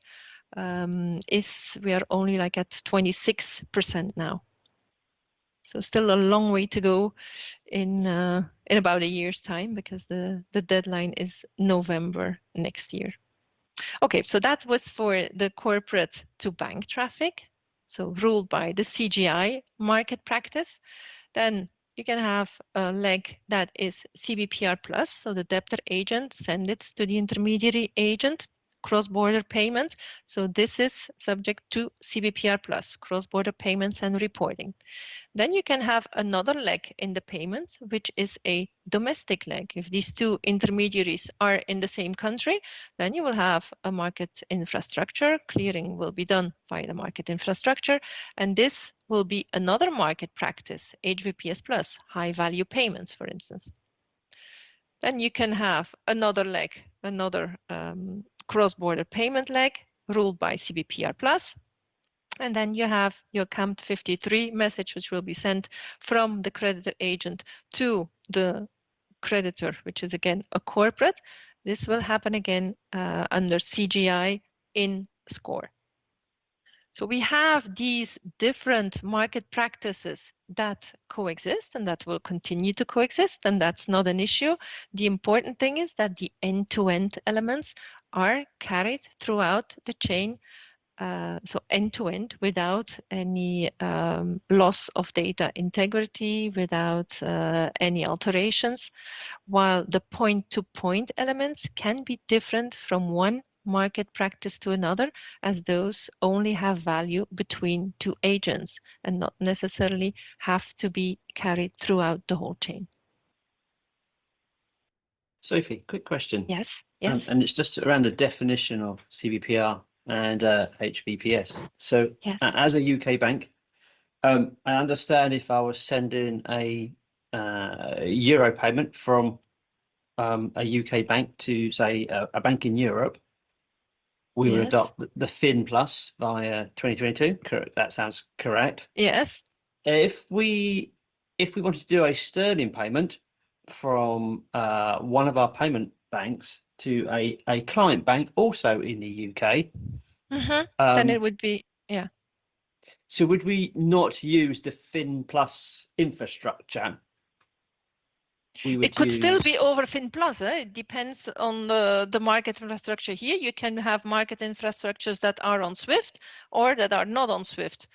we are only like at 26% now. So still a long way to go in about a year's time, because the deadline is November next year. Okay, so that was for the corporate to bank traffic, so ruled by the CGI market practice. Then you can have a leg that is CBPRplus, so the debtor agent send it to the intermediary agent, cross-border payment. So this is subject to CBPRplus, cross-border payments and reporting. Then you can have another leg in the payment, which is a domestic leg. If these two intermediaries are in the same country, then you will have a market infrastructure. Clearing will be done by the market infrastructure, and this will be another market practice, HVPS plus, high value payments, for instance. Then you can have another leg, another cross-border payment leg ruled by CBPRplus. And then you have your CAMT 53 message, which will be sent from the creditor agent to the creditor, which is again a corporate. This will happen again under CGI in Score. So we have these different market practices that coexist and that will continue to coexist, and that's not an issue. The important thing is that the end-to-end elements are carried throughout the chain, so end-to-end, without any loss of data integrity, without any alterations, while the point-to-point elements can be different from one market practice to another, as those only have value between two agents and not necessarily have to be carried throughout the whole chain. Sophie, quick question. Yes, yes. And it's just around the definition of CBPR and HVPS. So yes. As a UK bank, I understand if I was sending a euro payment from a UK bank to, say, a bank in Europe, we would Yes. adopt the FinPlus via 2022. Correct. That sounds correct. Yes. If we wanted to do a sterling payment from one of our payment banks to a client bank also in the UK, then it would be, yeah. So would we not use the FinPlus infrastructure? It could still be over FinPlus. It depends on the market infrastructure here. You can have market infrastructures that are on SWIFT or that are not on SWIFT.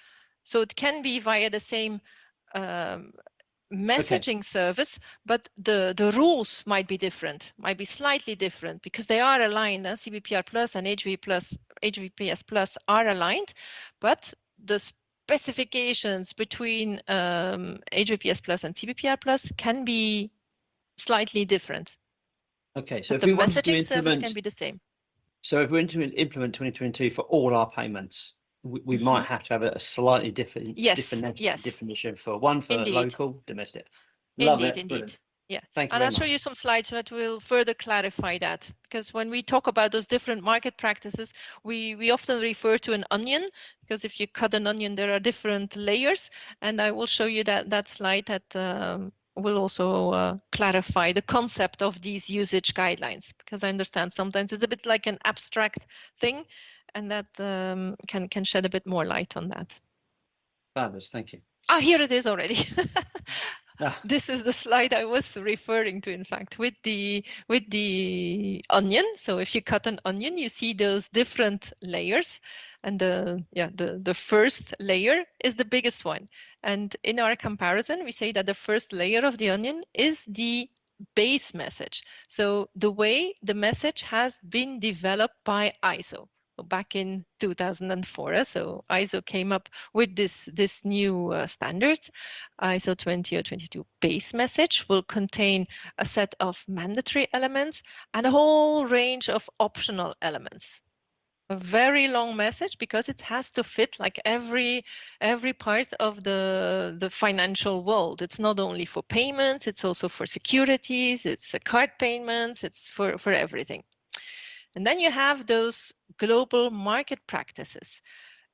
So it can be via the same messaging service, but the rules might be different, might be slightly different because they are aligned. CBPRplus and HVPS+ are aligned, but the specifications between HVPS+ and CBPRplus can be slightly different. Okay, so but if the we wanted to messaging service implement, can be the same. so if we want to implement 2022 for all our payments, we might have to have a slightly different definition for one for Indeed. local, domestic. Love Indeed, it. indeed. Brilliant. Yeah, Thank you and very I'll show much. you some slides that will further clarify that, because when we talk about those different market practices, we often refer to an onion, because if you cut an onion, there are different layers, and I will show you that slide that will also clarify the concept of these usage guidelines, because I understand sometimes it's a bit like an abstract thing, and that can shed a bit more light on that. Fabulous, thank you. Ah, here it is already. Ah. This is the slide I was referring to, in fact, with the onion. So if you cut an onion, you see those different layers, and the first layer is the biggest one. And in our comparison, we say that the first layer of the onion is the base message. So the way the message has been developed by ISO. Back in 2004, so ISO came up with this new standard. ISO 20022 base message will contain a set of mandatory elements and a whole range of optional elements. A very long message because it has to fit like every part of the financial world. It's not only for payments, it's also for securities, it's card payments, it's for everything. And then you have those global market practices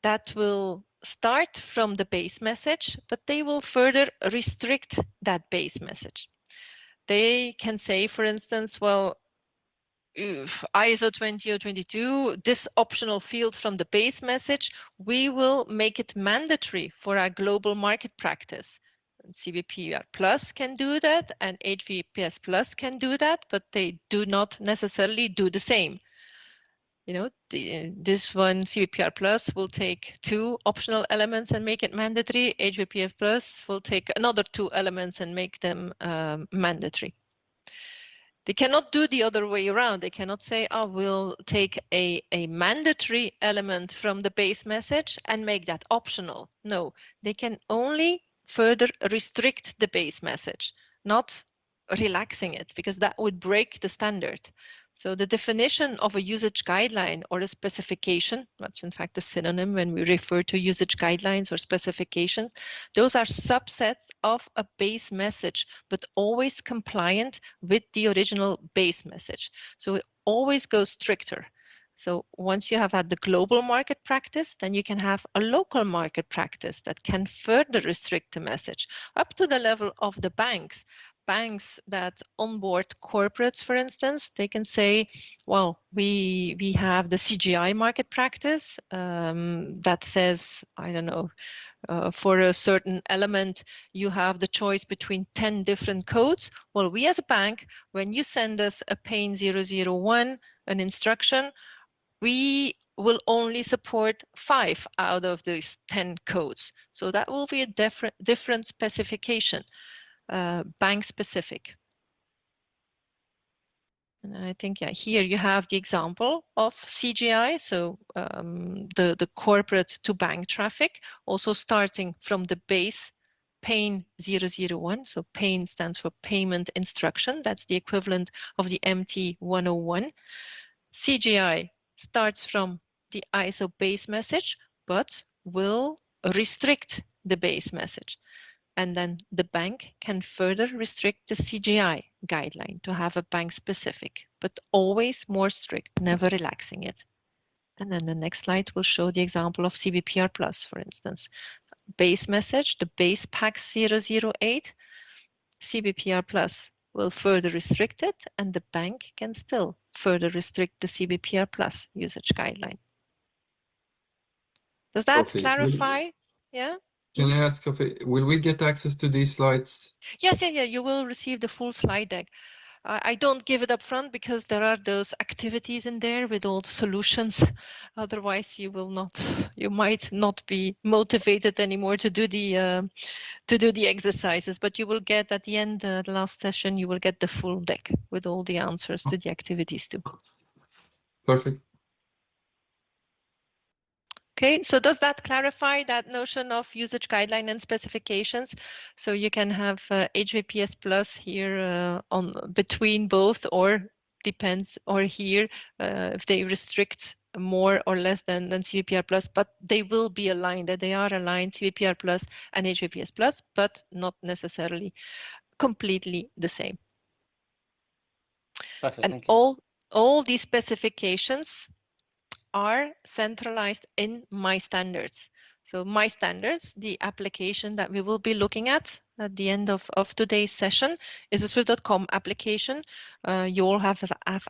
that will start from the base message, but they will further restrict that base message. They can say, for instance, well, ISO 20022, this optional field from the base message, we will make it mandatory for our global market practice. CBPRplus can do that and HVPS+ can do that, but they do not necessarily do the same. You know, this one, CBPRplus, will take 2 optional elements and make it mandatory. HVPS+ will take another 2 elements and make them mandatory. They cannot do the other way around. They cannot say, oh, we'll take a mandatory element from the base message and make that optional. No, they can only further restrict the base message, not relaxing it, because that would break the standard. So the definition of a usage guideline or a specification, that's in fact a synonym when we refer to usage guidelines or specifications, those are subsets of a base message, but always compliant with the original base message. So it always goes stricter. So once you have had the global market practice, then you can have a local market practice that can further restrict the message up to the level of the banks. Banks that onboard corporates, for instance, they can say, well, we have the CGI market practice that says, I don't know, for a certain element, you have the choice between 10 different codes. Well, we as a bank, when you send us a PAIN 001, an instruction, we will only support 5 out of these 10 codes. So that will be a different specification. Bank specific. And I think, yeah, here you have the example of CGI, so the corporate to bank traffic, also starting from the base PAIN 001. So PAIN stands for payment instruction. That's the equivalent of the MT 101. CGI starts from the ISO base message, but will restrict the base message. And then the bank can further restrict the CGI guideline to have a bank specific, but always more strict, never relaxing it. And then the next slide will show the example of CBPRplus, for instance. Base message, the base PAX 008, CBPRplus will further restrict it, and the bank can still further restrict the CBPRplus usage guideline. Does that clarify? Yeah? Can I ask, will we get access to these slides? Yes, you will receive the full slide deck. I don't give it up front because there are those activities in there with all the solutions. Otherwise, you might not be motivated anymore to do the exercises. But you will get at the end, the last session, you will get the full deck with all the answers to the activities too. Perfect. Okay, so does that clarify that notion of usage guideline and specifications? So you can have HVPS plus here on between both, or depends, or here if they restrict more or less than CBPR plus, but they will be aligned. That they are aligned, CBPR plus and HVPS plus, but not necessarily completely the same. Perfect, and thank you. all these specifications are centralized in My Standards. So My Standards, the application that we will be looking at the end of today's session, is a Swift.com application. You all have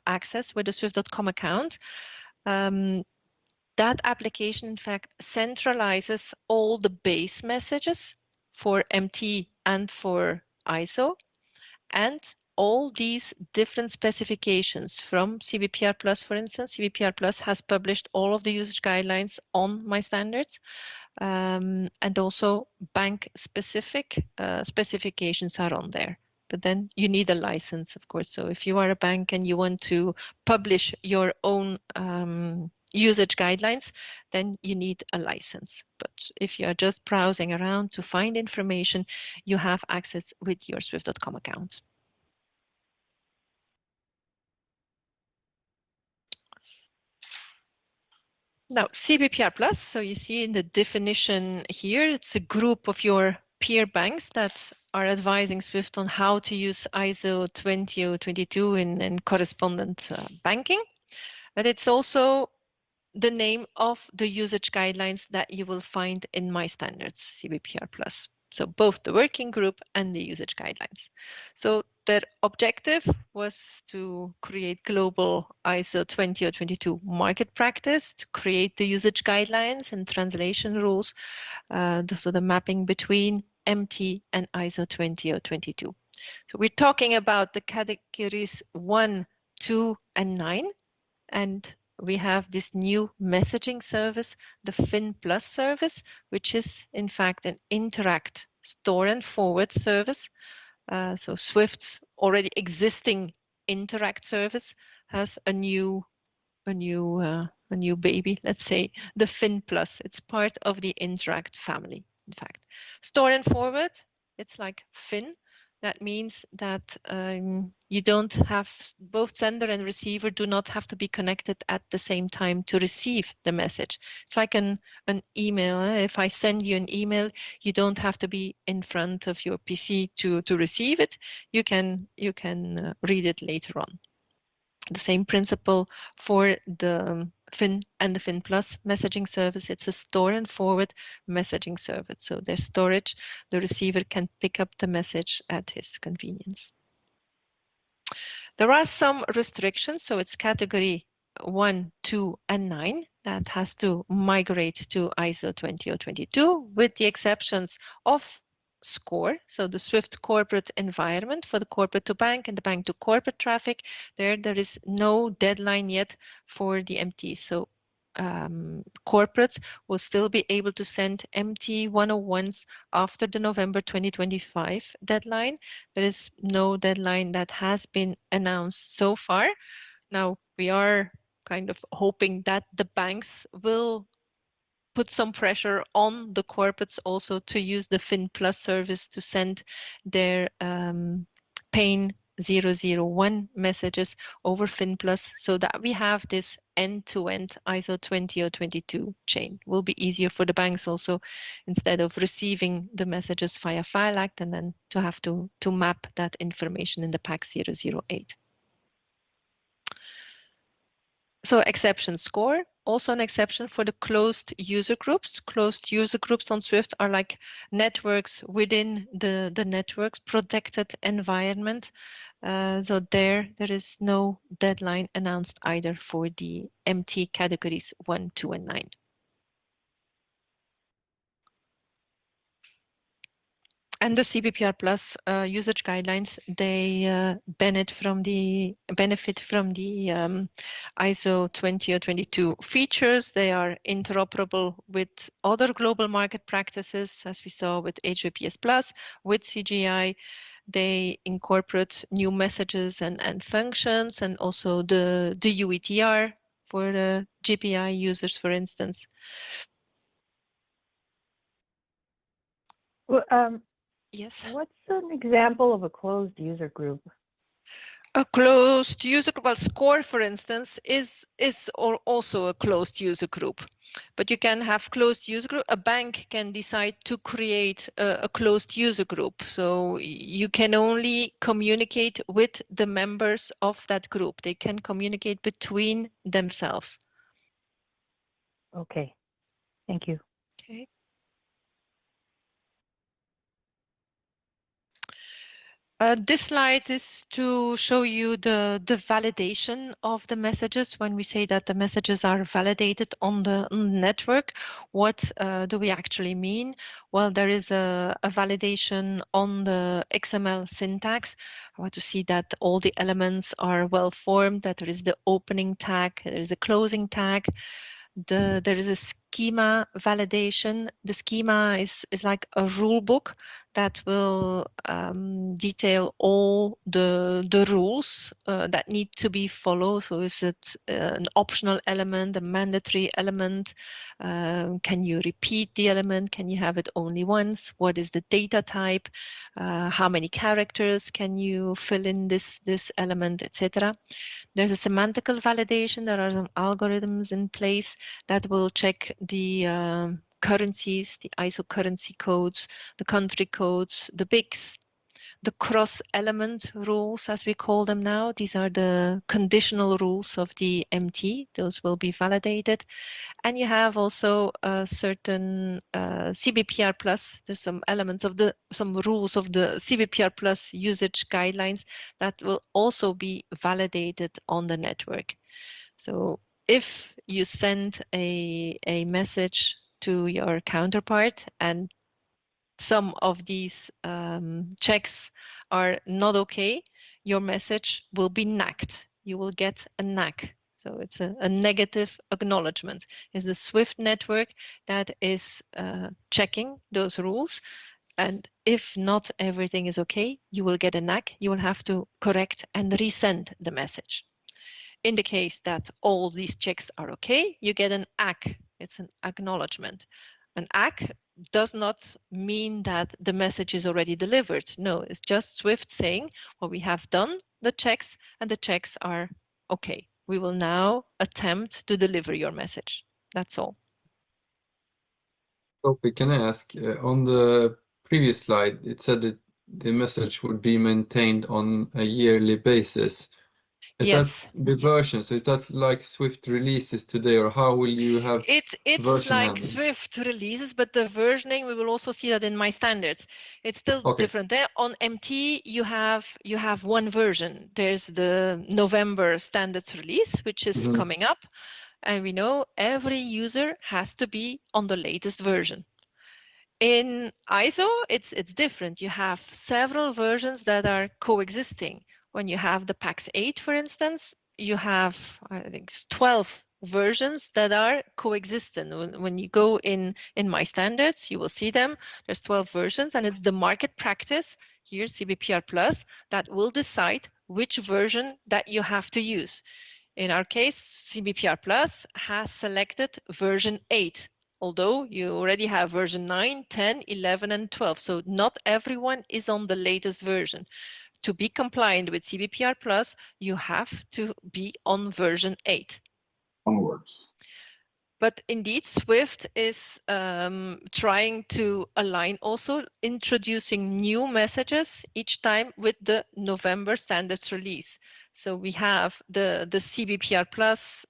access with a Swift.com account. That application, in fact, centralizes all the base messages for MT and for ISO, and all these different specifications from CBPRplus, for instance. CBPRplus has published all of the usage guidelines on My Standards, and also bank-specific specifications are on there. But then you need a license, of course. So if you are a bank and you want to publish your own usage guidelines, then you need a license. But if you are just browsing around to find information, you have access with your Swift.com account. Now, CBPRplus, so you see in the definition here, it's a group of your peer banks that are advising Swift on how to use ISO 20022 in correspondent banking. But it's also the name of the usage guidelines that you will find in My Standards, CBPRplus. So both the working group and the usage guidelines. So their objective was to create global ISO 20022 market practice, to create the usage guidelines and translation rules, so the mapping between MT and ISO 20022. So we're talking about the categories 1, 2, and 9, and we have this new messaging service, the FinPlus service, which is in fact an Interact store and forward service. So Swift's already existing Interact service has a new baby, let's say, the FinPlus. It's part of the Interact family, in fact. Store and forward, it's like Fin. That means that you don't have, both sender and receiver do not have to be connected at the same time to receive the message. It's like an email. If I send you an email, you don't have to be in front of your PC to receive it. You can read it later on. The same principle for the Fin and the FinPlus messaging service. It's a store and forward messaging service. So there's storage. The receiver can pick up the message at his convenience. There are some restrictions. So it's category 1, 2, and 9 that has to migrate to ISO 20022, with the exceptions of SCORE, so the Swift corporate environment for the corporate to bank and the bank to corporate traffic. There is no deadline yet for the MT. So corporates will still be able to send MT 101s after the November 2025 deadline. There is no deadline that has been announced so far. Now, we are kind of hoping that the banks will put some pressure on the corporates also to use the FinPlus service to send their PAIN 001 messages over FinPlus, so that we have this end-to-end ISO 20022 chain. Will be easier for the banks also, instead of receiving the messages via file act and then to have to map that information in the PAC 008. So exception score, also an exception for the closed user groups. Closed user groups on Swift are like networks within the network's protected environment. So there is no deadline announced either for the MT categories 1, 2, and 9. And the CBPRplus usage guidelines, they benefit from the ISO 20022 features. They are interoperable with other global market practices, as we saw with HBPS+, with CGI. They incorporate new messages and functions, and also the UETR for the GPI users, for instance. Well, yes. What's an example of a closed user group? A closed user group, well, SCORE, for instance, is also a closed user group. But you can have closed user group. A bank can decide to create a closed user group. So you can only communicate with the members of that group. They can communicate between themselves. Okay, thank you. Okay. This slide is to show you the validation of the messages. When we say that the messages are validated on the network, what do we actually mean? Well, there is a validation on the XML syntax. I want to see that all the elements are well formed, that there is the opening tag, there is a closing tag. There is a schema validation. The schema is like a rule book that will detail all the rules that need to be followed. So is it an optional element, a mandatory element? Can you repeat the element? Can you have it only once? What is the data type? How many characters can you fill in this element, etc. There's a semantical validation. There are some algorithms in place that will check the currencies, the ISO currency codes, the country codes, the BICs, the cross-element rules, as we call them now. These are the conditional rules of the MT. Those will be validated. And you have also a certain CBPRplus. There's some elements of some rules of the CBPRplus usage guidelines that will also be validated on the network. So if you send a message to your counterpart and some of these checks are not okay, your message will be nacked. You will get a nack. So it's a negative acknowledgement. It's the Swift network that is checking those rules. And if not everything is okay, you will get a nack. You will have to correct and resend the message. In the case that all these checks are okay, you get an ACK. It's an acknowledgement. An ACK does not mean that the message is already delivered. No, it's just Swift saying, well, we have done the checks and the checks are okay. We will now attempt to deliver your message. That's all. Okay, can I ask, on the previous slide, it said that the message would be maintained on a yearly basis. Is yes. that the version? So is that like Swift releases today, or how will you have it's like handling? Swift releases, but the versioning, we will also see that in my standards. It's still different. On MT, you have one version. There's the November standards release, which is coming up. And we know every user has to be on the latest version. In ISO, it's different. You have several versions that are coexisting. When you have the PAX 8, for instance, you have, I think, 12 versions that are coexistent. When you go in my standards, you will see them. There's 12 versions, and it's the market practice here, CBPRplus, that will decide which version that you have to use. In our case, CBPRplus has selected version 8. Although you already have version 9, 10, 11, and 12. So not everyone is on the latest version. to be compliant with CBPRplus, you have to be on version 8. Onwards. But indeed, Swift is trying to align, also introducing new messages each time with the November standards release. So we have the CBPRplus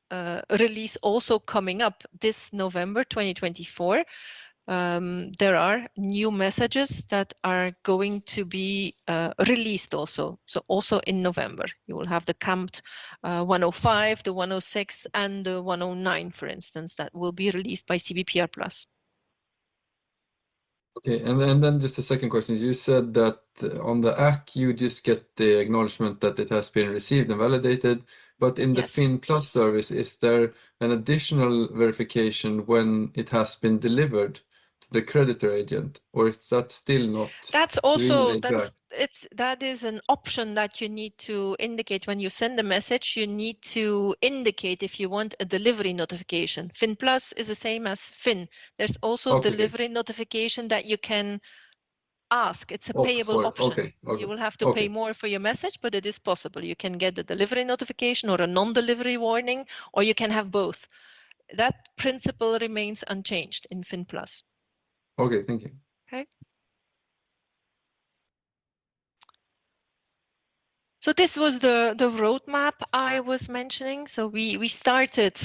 release also coming up this November 2024. There are new messages that are going to be released also. So also in November, you will have the CAMT 105, the 106, and the 109, for instance, that will be released by CBPRplus. Okay, and then just a second question. You said that on the AC you just get the acknowledgement that it has been received and validated, but in the FinPlus service, is there an additional verification when it has been delivered to the creditor agent, or is that still not? That's also really there? that is an option that you need to indicate when you send a message. You need to indicate if you want a delivery notification. FinPlus is the same as Fin. There's also delivery notification that you can ask. It's a payable option. You will have to pay more for your message, but it is possible. You can get a delivery notification or a non-delivery warning, or you can have both. That principle remains unchanged in FinPlus. Okay, thank you. Okay. So this was the roadmap I was mentioning. So we started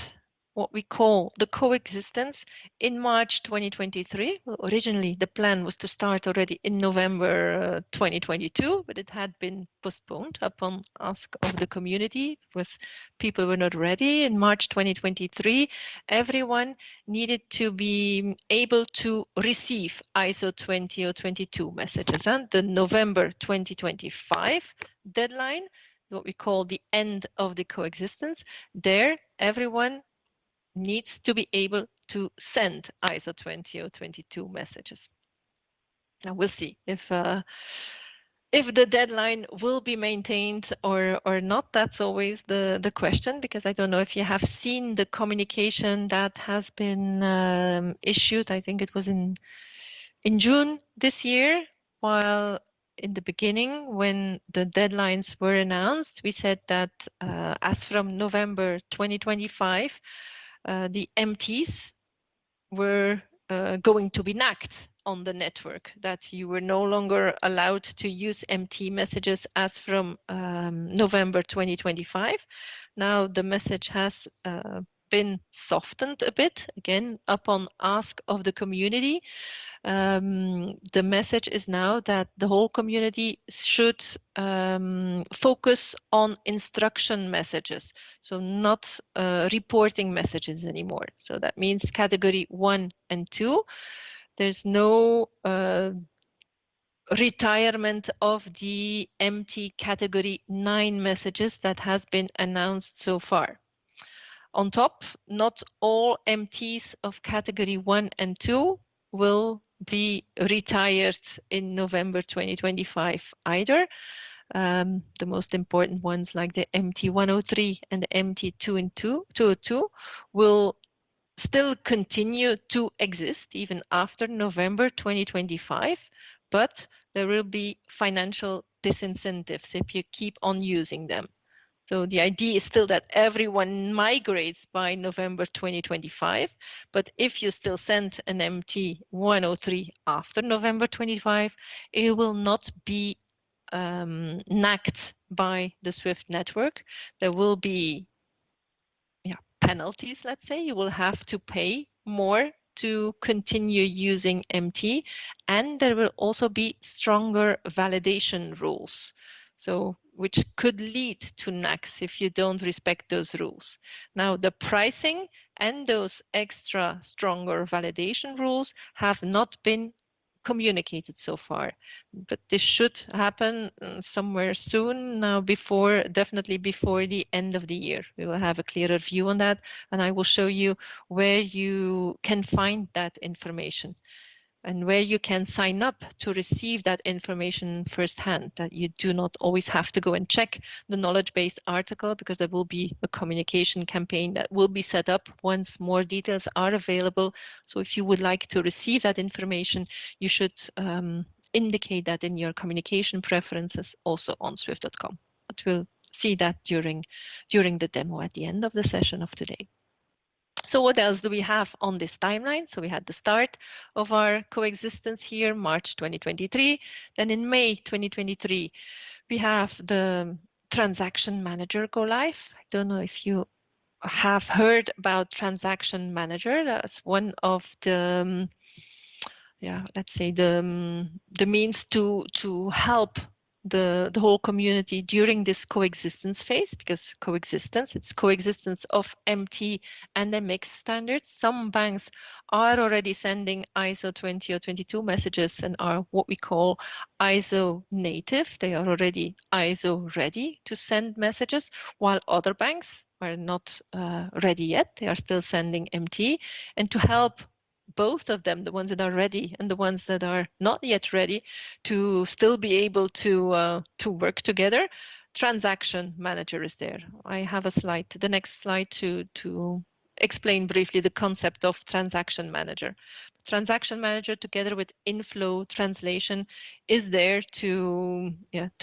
what we call the coexistence in March 2023. Well, originally, the plan was to start already in November 2022, but it had been postponed upon ask of the community because people were not ready. In March 2023, everyone needed to be able to receive ISO 20022 messages. And the November 2025 deadline, what we call the end of the coexistence, there everyone needs to be able to send ISO 20022 messages. Now we'll see if the deadline will be maintained or not. That's always the question, because I don't know if you have seen the communication that has been issued. I think it was in June this year, while in the beginning, when the deadlines were announced, we said that as from November 2025, the MTs were going to be nacked on the network, that you were no longer allowed to use MT messages as from November 2025. Now the message has been softened a bit, again, upon ask of the community. The message is now that the whole community should focus on instruction messages, so not reporting messages anymore. So that means category 1 and 2. There's no retirement of the MT category 9 messages that has been announced so far. On top, not all MTs of category 1 and 2 will be retired in November 2025 either. The most important ones, like the MT103 and the MT202 will still continue to exist even after November 2025, but there will be financial disincentives if you keep on using them. So the idea is still that everyone migrates by November 2025, but if you still send an MT103 after November 25, it will not be nacked by the SWIFT network. There will be penalties, let's say. You will have to pay more to continue using MT, and there will also be stronger validation rules, so which could lead to NACs if you don't respect those rules. Now, the pricing and those extra stronger validation rules have not been communicated so far, but this should happen somewhere soon now, definitely before the end of the year. We will have a clearer view on that, and I will show you where you can find that information and where you can sign up to receive that information firsthand, that you do not always have to go and check the knowledge base article, because there will be a communication campaign that will be set up once more details are available. So if you would like to receive that information, you should indicate that in your communication preferences also on swift.com. But we'll see that during the demo at the end of the session of today. So what else do we have on this timeline? So we had the start of our coexistence here, March 2023. Then in May 2023, we have the transaction manager go live. I don't know if you have heard about transaction manager. That's one of the let's say the means to help the whole community during this coexistence phase, because it's coexistence of MT and MX standards. Some banks are already sending ISO 20 or 22 messages and are what we call ISO native. They are already ISO ready to send messages, while other banks are not ready yet. They are still sending MT. And to help both of them, the ones that are ready and the ones that are not yet ready, to still be able to work together, transaction manager is there. I have a slide, the next slide, to explain briefly the concept of transaction manager. Transaction manager, together with inflow translation, is there to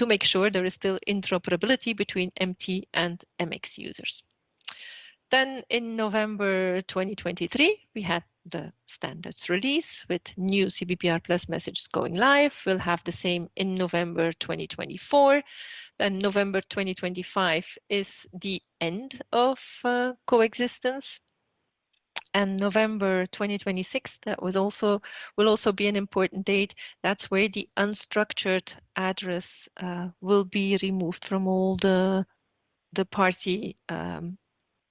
make sure there is still interoperability between MT and MX users. Then in November 2023, we had the standards release with new CBPRplus messages going live. We'll have the same in November 2024. Then November 2025 is the end of coexistence. And November 2026, that will also be an important date. That's where the unstructured address will be removed from all the party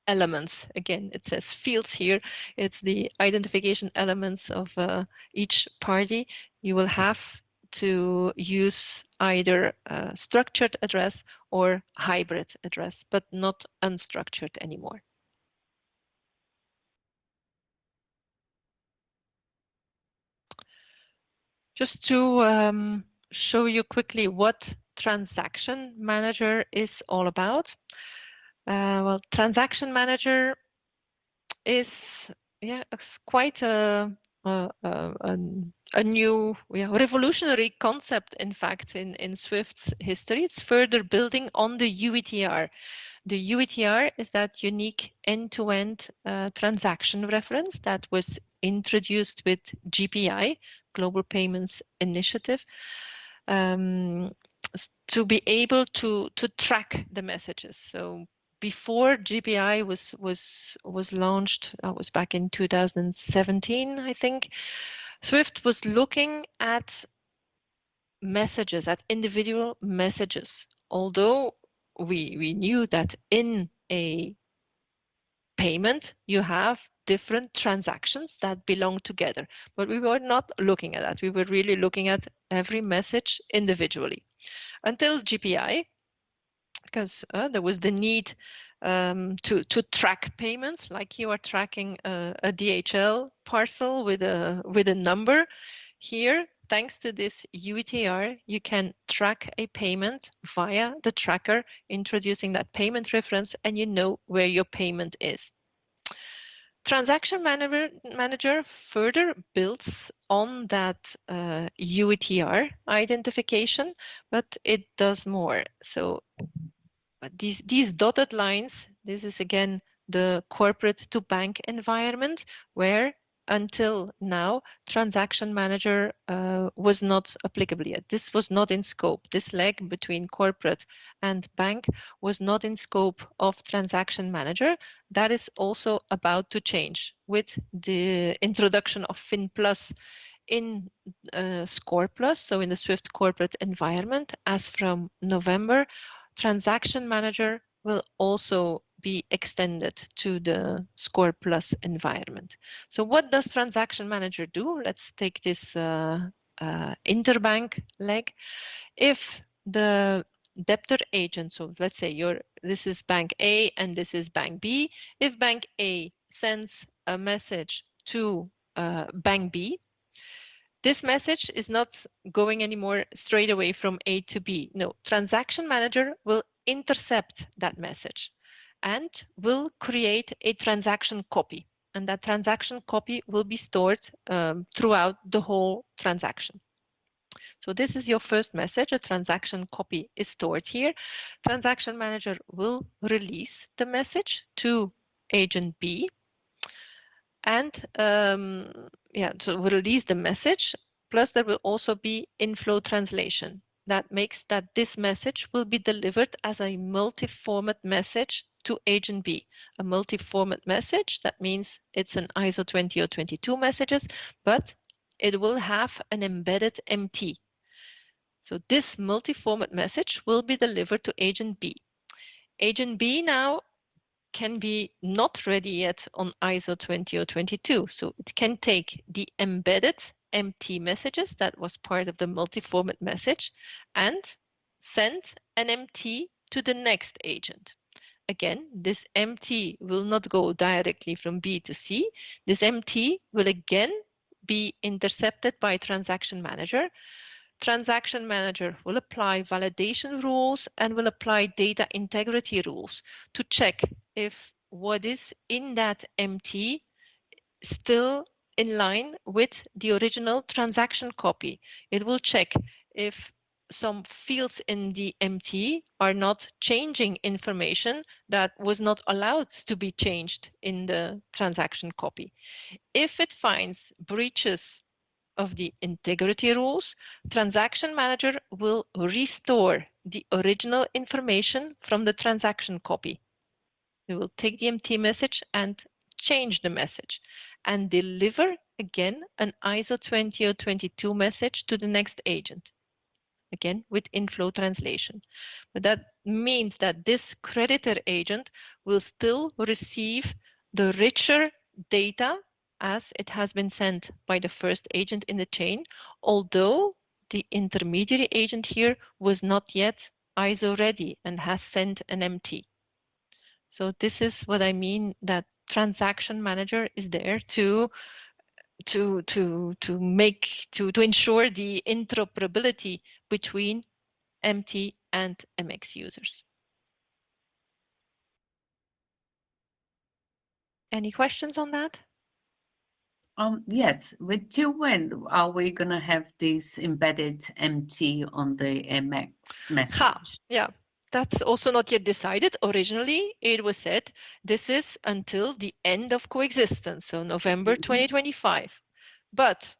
elements. Again, it says fields here. It's the identification elements of each party. You will have to use either a structured address or hybrid address, but not unstructured anymore. Just to show you quickly what Transaction Manager is all about. Well, Transaction Manager is quite a new revolutionary concept, in fact, in Swift's history. It's further building on the UETR. The UETR is that unique end-to-end transaction reference that was introduced with GPI, Global Payments Initiative, to be able to track the messages. So before GPI was launched, was back in 2017, I think, Swift was looking at messages, at individual messages, although we knew that in a payment you have different transactions that belong together, but we were not looking at that. We were really looking at every message individually until GPI, because there was the need to track payments, like you are tracking a DHL parcel with a number. Here, thanks to this UETR, you can track a payment via the tracker, introducing that payment reference, and you know where your payment is. Transaction Manager further builds on that UETR identification, but it does more. So these dotted lines, this is again the corporate to bank environment, where until now Transaction Manager was not applicable yet. This was not in scope. This leg between corporate and bank was not in scope of Transaction Manager. That is also about to change with the introduction of FinPlus in ScorePlus, so in the Swift corporate environment. As from November, Transaction Manager will also be extended to the ScorePlus environment. So what does Transaction Manager do? Let's take this interbank leg. If the debtor agent, so let's say this is Bank A and this is Bank B. If Bank A sends a message to Bank B, this message is not going anymore straight away from A to B. No, Transaction Manager will intercept that message and will create a transaction copy. And that transaction copy will be stored throughout the whole transaction. So this is your first message. A transaction copy is stored here. Transaction manager will release the message to agent B. And so we'll release the message. Plus there will also be inflow translation. That makes that this message will be delivered as a multi-format message to agent B. A multi-format message, that means it's an ISO 20022 messages, but it will have an embedded MT. So this multi-format message will be delivered to agent B. Agent B now can be not ready yet on ISO 20022. So it can take the embedded MT messages that was part of the multi-format message and send an MT to the next agent. Again, this MT will not go directly from B to C. This MT will again be intercepted by transaction manager. Transaction manager will apply validation rules and will apply data integrity rules to check if what is in that MT still in line with the original transaction copy. It will check if some fields in the MT are not changing information that was not allowed to be changed in the transaction copy. If it finds breaches of the integrity rules, transaction manager will restore the original information from the transaction copy. It will take the MT message and change the message and deliver again an ISO 20022 message to the next agent, again with inflow translation. But that means that this creditor agent will still receive the richer data as it has been sent by the first agent in the chain, although the intermediary agent here was not yet ISO ready and has sent an MT. So this is what I mean, that transaction manager is there to ensure the interoperability between MT and MX users. Any questions on that? Yes, but till when are we gonna have this embedded MT on the MX message? Yeah, that's also not yet decided. Originally, it was said this is until the end of coexistence, so November 2025. But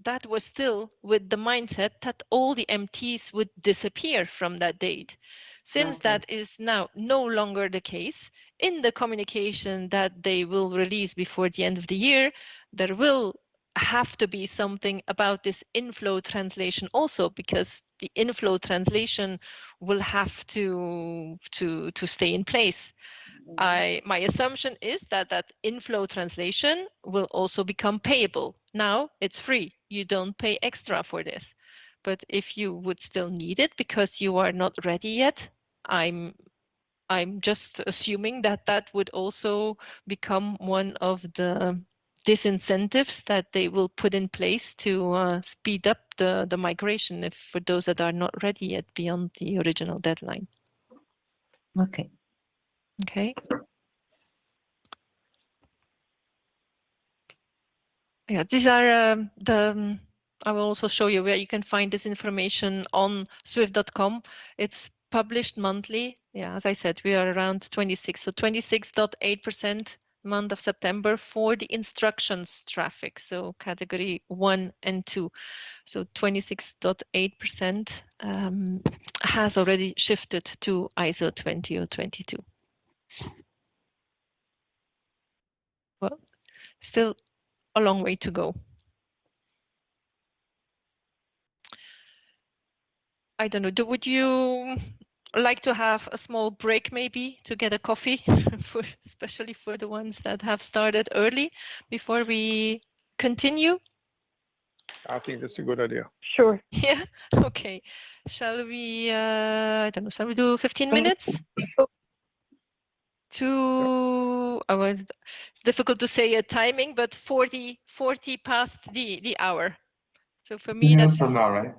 that was still with the mindset that all the MTs would disappear from that date. Since that is now no longer the case, in the communication that they will release before the end of the year, there will have to be something about this inflow translation also, because the inflow translation will have to stay in place. My assumption is that that inflow translation will also become payable. Now it's free. You don't pay extra for this. But if you would still need it because you are not ready yet, I'm just assuming that that would also become one of the disincentives that they will put in place to speed up the migration if for those that are not ready yet beyond the original deadline. Okay. Okay. Yeah, these are I will also show you where you can find this information on swift.com. It's published monthly. Yeah, as I said, we are around 26, so 26.8% month of September for the instructions traffic, so category 1 and 2. So 26.8% has already shifted to ISO 20022. Well, still a long way to go. I don't know, would you like to have a small break maybe to get a coffee, especially for the ones that have started early before we continue? I think that's a good idea. Sure. Yeah, okay. Shall we, I don't know, shall we do 15 minutes? It's difficult to say a timing, but 40 past the hour. So for me, that's from now, right?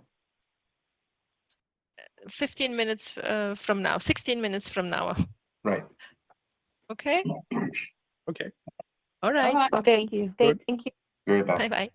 15 minutes from now, 16 minutes from now. Right. Okay. Okay. All right. Okay. Thank you. Thank you. Very bad. Bye-bye.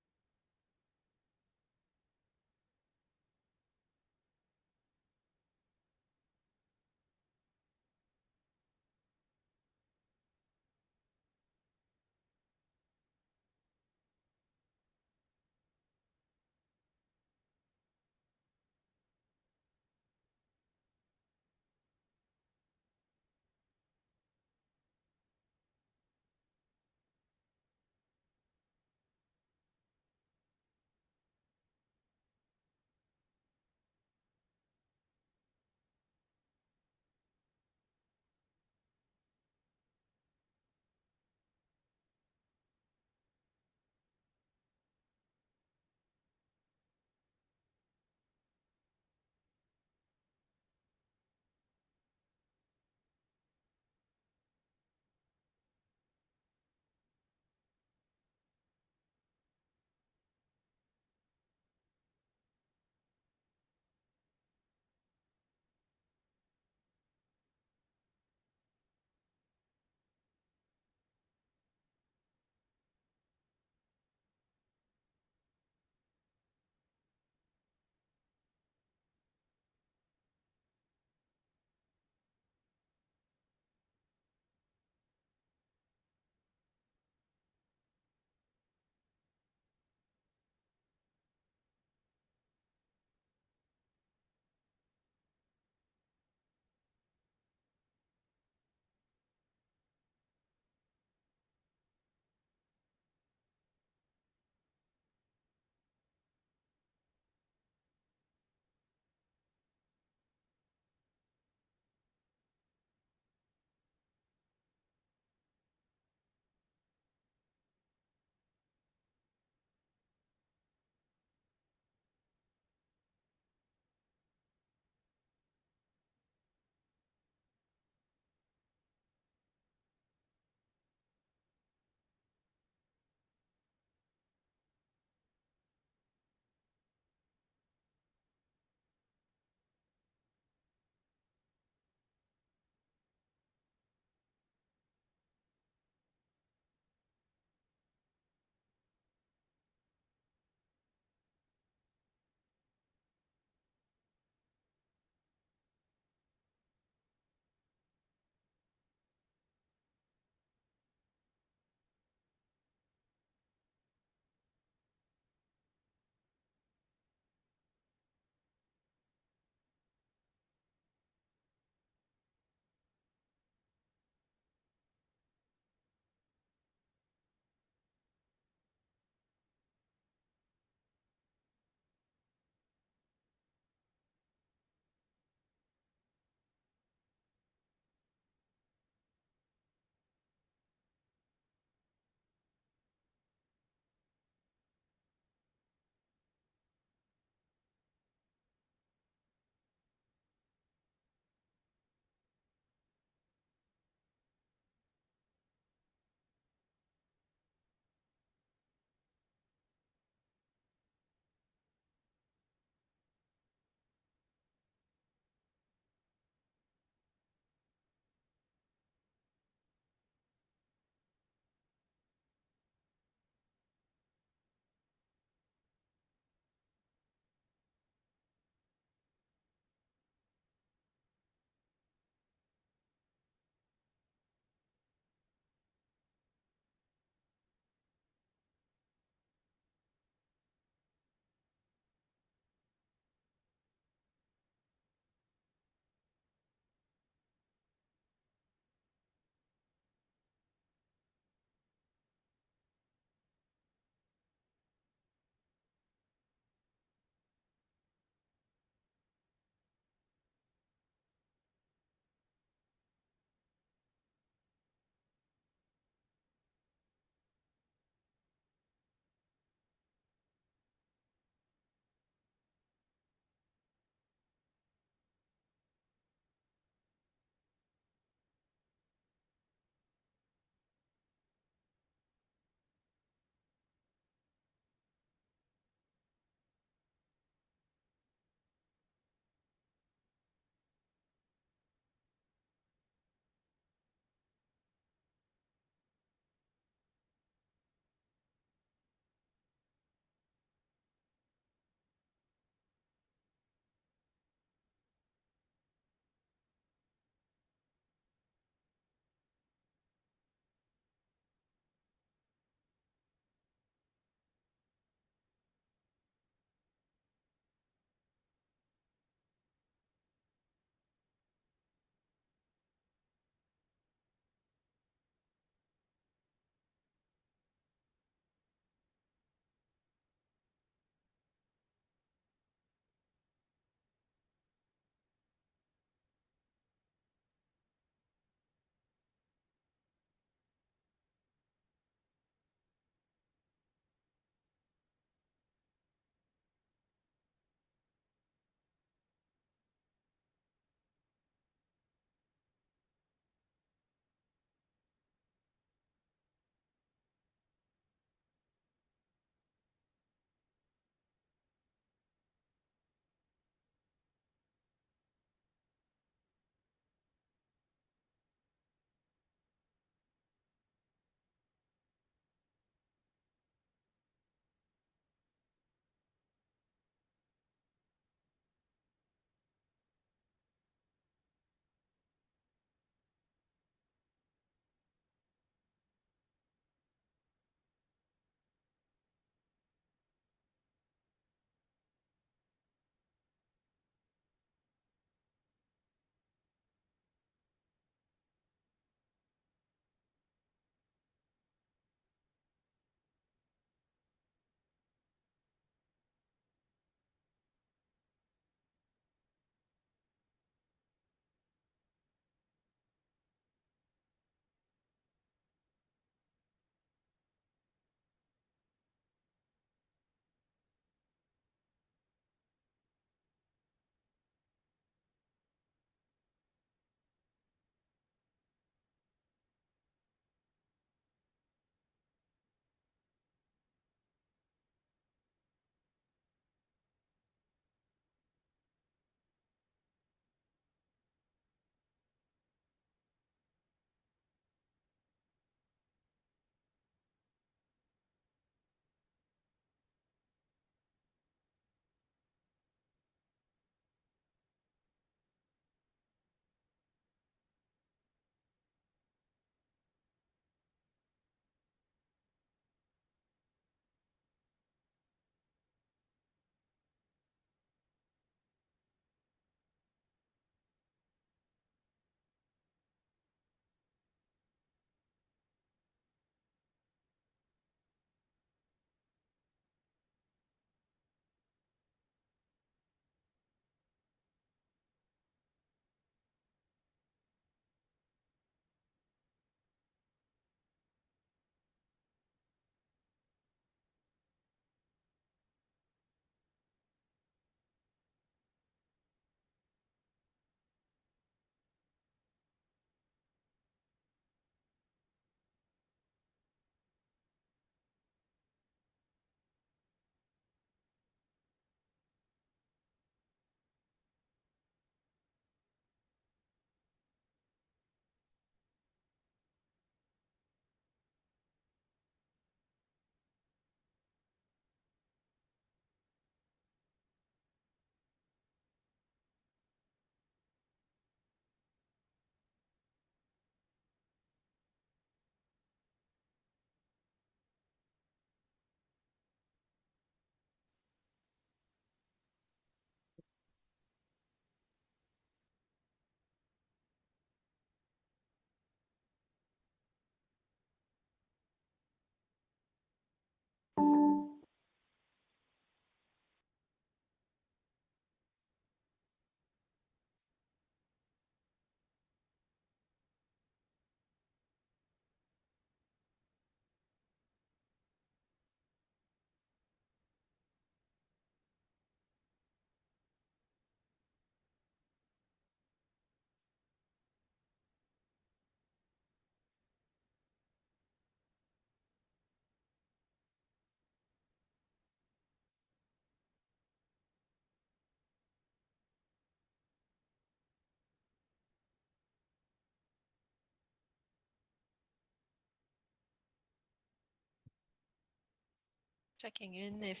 Checking in if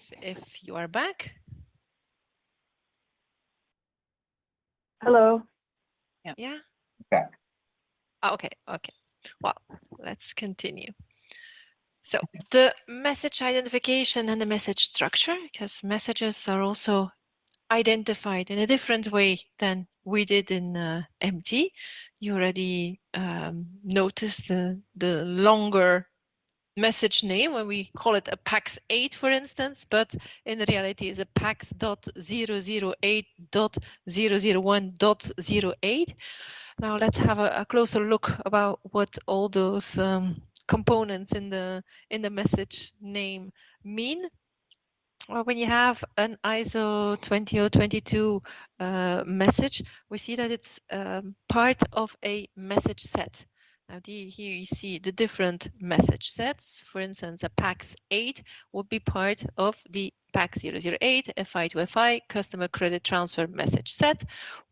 you are back. Hello. Yeah. Back. Okay. Well, let's continue. So the message identification and the message structure, because messages are also identified in a different way than we did in MT. You already noticed the longer message name when we call it a PAX8, for instance, but in reality is a PAX.008.001.08. Now let's have a closer look about what all those components in the message name mean. Well, when you have an ISO 20022 message, we see that it's part of a message set. Now here you see the different message sets. For instance, a PAX8 would be part of the PAX008 FI to FI customer credit transfer message set,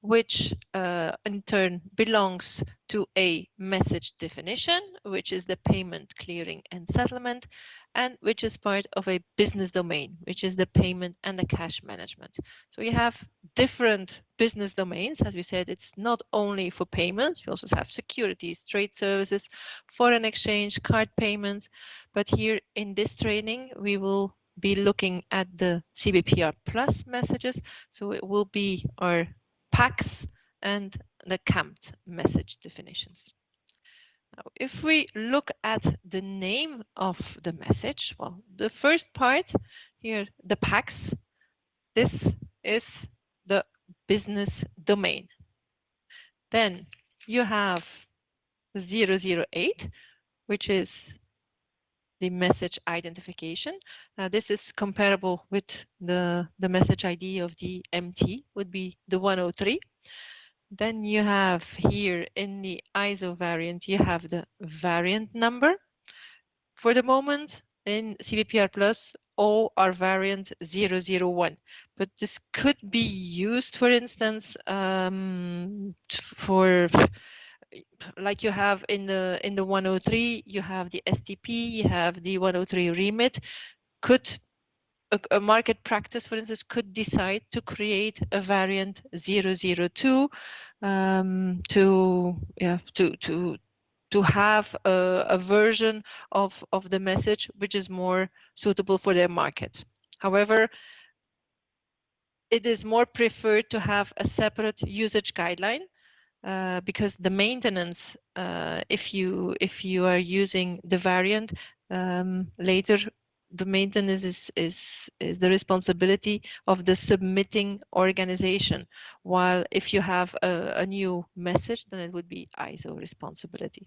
which in turn belongs to a message definition, which is the payment, clearing, and settlement, and which is part of a business domain, which is the payment and the cash management. So you have different business domains. As we said, it's not only for payments, we also have securities, trade services, foreign exchange, card payments. But here in this training, we will be looking at the CBPRplus messages. So it will be our PAX and the CAMT message definitions. Now, if we look at the name of the message, well, the first part here, the PAX, this is the business domain. Then you have 008, which is the message identification. This is comparable with the message ID of the MT, would be the 103. Then you have here in the ISO variant, you have the variant number. For the moment, in CBPRplus, all are variant 001, but this could be used, for instance, for like you have in the 103, you have the STP, you have the 103 remit. Could a market practice, for instance, could decide to create a variant 002 to have a version of the message which is more suitable for their market. However, it is more preferred to have a separate usage guideline because the maintenance, if you are using the variant later, the maintenance is the responsibility of the submitting organization, while if you have a new message, then it would be ISO responsibility.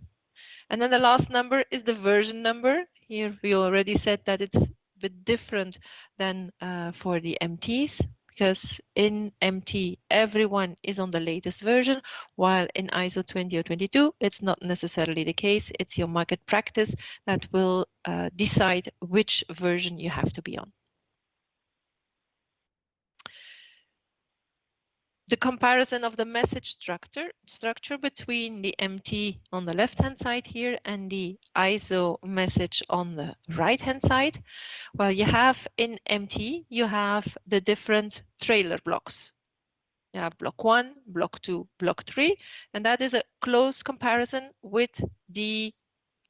And then the last number is the version number. Here we already said that it's a bit different than for the MTs, because in MT everyone is on the latest version, while in ISO 20022 it's not necessarily the case. It's your market practice that will decide which version you have to be on. The comparison of the message structure between the MT on the left-hand side here and the ISO message on the right-hand side. Well, you have in MT, you have the different trailer blocks. You have block 1, block 2, block 3, and that is a close comparison with the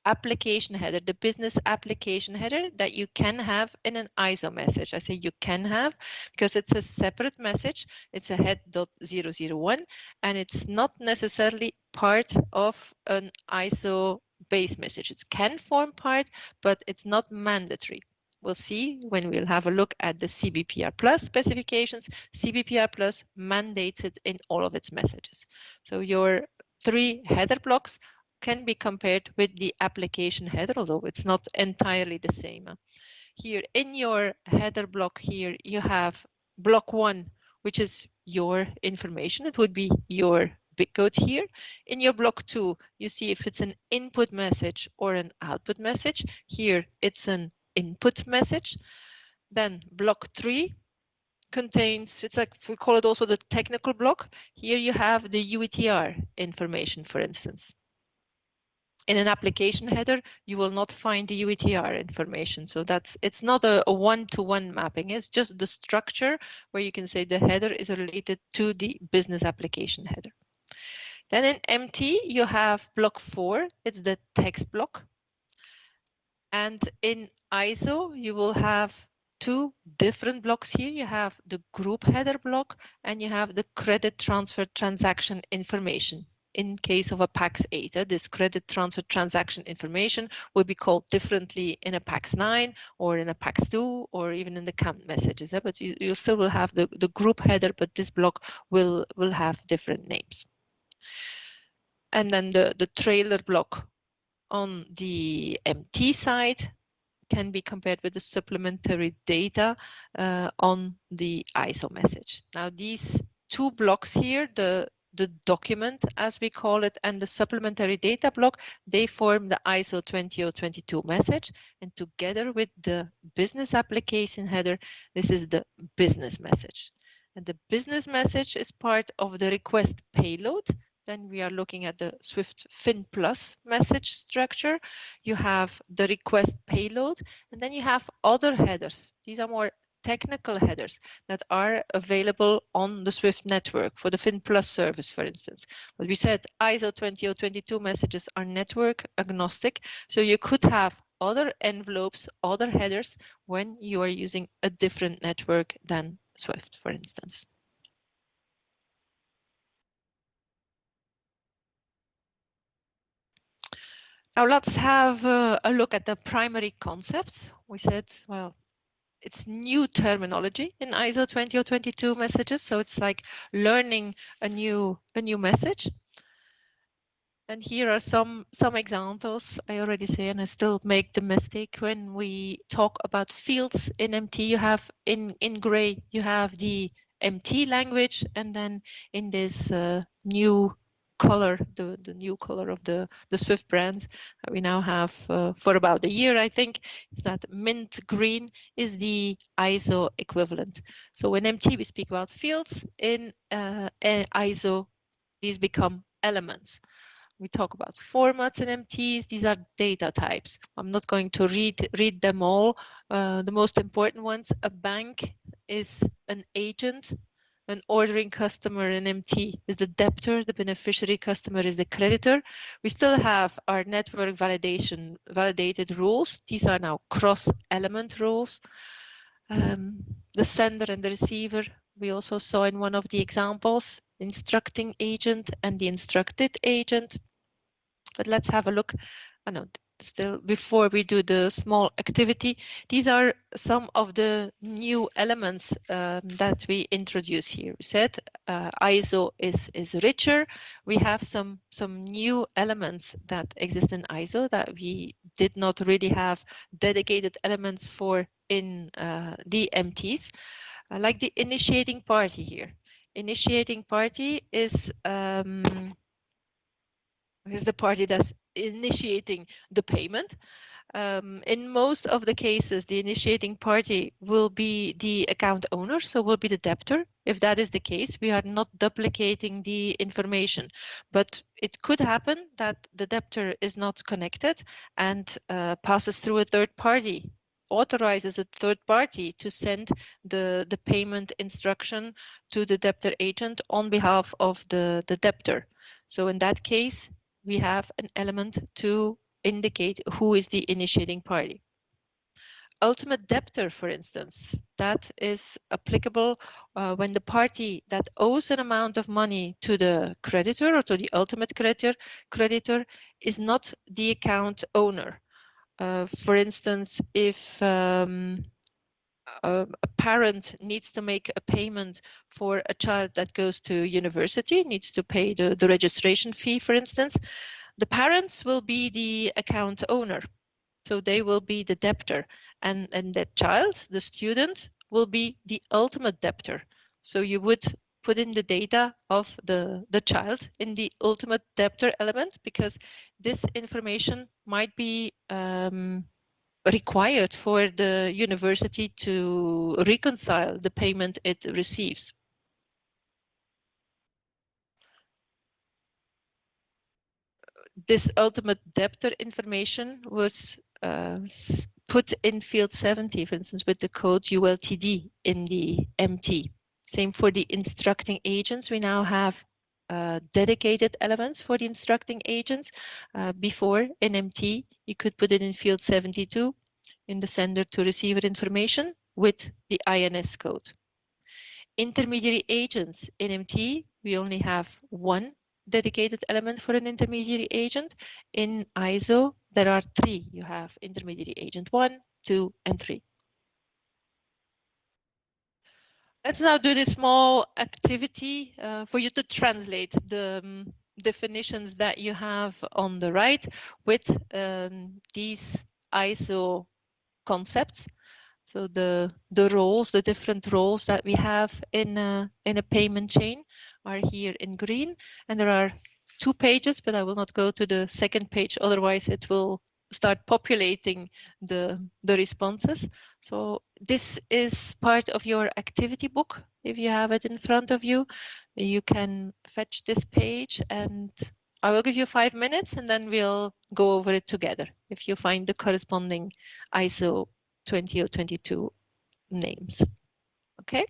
application header, the business application header that you can have in an ISO message. I say you can have because it's a separate message. It's a head.001 and it's not necessarily part of an ISO base message. It can form part, but it's not mandatory. We'll see when we'll have a look at the CBPRplus specifications. CBPRplus mandates it in all of its messages. So your 3 header blocks can be compared with the application header, although it's not entirely the same. Here in your header block here, you have block 1, which is your information. It would be your big code here. In your block 2, you see if it's an input message or an output message. Here it's an input message. Then block 3 contains, it's like, we call it also the technical block. Here you have the UETR information, for instance. In an application header, you will not find the UETR information. So it's not a one-to-one mapping. It's just the structure where you can say the header is related to the business application header. Then in MT, you have block 4. It's the text block. And in ISO, you will have 2 different blocks here. You have the group header block and you have the credit transfer transaction information. In case of a PAX 8, this credit transfer transaction information will be called differently in a PAX 9 or in a PAX 2 or even in the count messages. But you still will have the group header, but this block will have different names. And then the trailer block on the MT side can be compared with the supplementary data on the ISO message. Now these 2 blocks here, the document as we call it and the supplementary data block, they form the ISO 20022 message, and together with the business application header, this is the business message. And the business message is part of the request payload. Then we are looking at the Swift FinPlus message structure. You have the request payload, and then you have other headers. These are more technical headers that are available on the Swift network for the FinPlus service, for instance. But we said ISO 20022 messages are network agnostic, so you could have other envelopes, other headers when you are using a different network than Swift, for instance. Now let's have a look at the primary concepts. We said, well, it's new terminology in ISO 20022 messages, so it's like learning a new message. And here are some examples. I already say, and I still make the mistake when we talk about fields in MT. You have in gray, you have the MT language, and then in this new color, the new color of the Swift brand we now have for about a year, I think, is that mint green is the ISO equivalent. So in MT we speak about fields, in ISO these become elements. We talk about formats and MTs. These are data types. I'm not going to read them all. The most important ones: a bank is an agent, an ordering customer, an MT is the debtor, the beneficiary customer is the creditor. We still have our network validated rules. These are now cross-element rules. The sender and the receiver, we also saw in one of the examples, instructing agent and the instructed agent. But let's have a look. I know still before we do the small activity, these are some of the new elements that we introduce here. We said ISO is richer. We have some new elements that exist in ISO that we did not really have dedicated elements for in the MTs, like the initiating party here. Initiating party is the party that's initiating the payment. In most of the cases, the initiating party will be the account owner, so will be the debtor. If that is the case, we are not duplicating the information, but it could happen that the debtor is not connected and passes through a third party, authorizes a third party to send the payment instruction to the debtor agent on behalf of the debtor. So in that case, we have an element to indicate who is the initiating party. Ultimate debtor, for instance, that is applicable when the party that owes an amount of money to the creditor or to the ultimate creditor is not the account owner. For instance, if a parent needs to make a payment for a child that goes to university, needs to pay the registration fee, for instance, the parents will be the account owner. So they will be the debtor, and the child, the student, will be the ultimate debtor. So you would put in the data of the child in the ultimate debtor element, because this information might be required for the university to reconcile the payment it receives. this ultimate debtor information was put in field 70, for instance, with the code ULTD in the MT. Same for the instructing agents. We now have dedicated elements for the instructing agents. Before in MT, you could put it in field 72 in the sender to receiver information with the INS code. Intermediary agents in MT, we only have one dedicated element for an intermediary agent. In ISO, there are three. You have intermediary agent 1, 2, and 3. Let's now do this small activity for you to translate the definitions that you have on the right with these ISO concepts. So the roles, the different roles that we have in a payment chain are here in green, and there are 2 pages, but I will not go to the second page, otherwise it will start populating the responses. So this is part of your activity book. If you have it in front of you, you can fetch this page, and I will give you 5 minutes, and then we'll go over it together if you find the corresponding ISO 2022 names. Okay.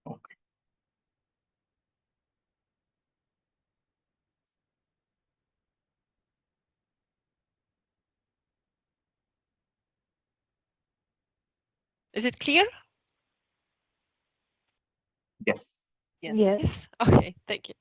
Okay. Is it clear? Yes. Yes. Yes. Okay. Thank you.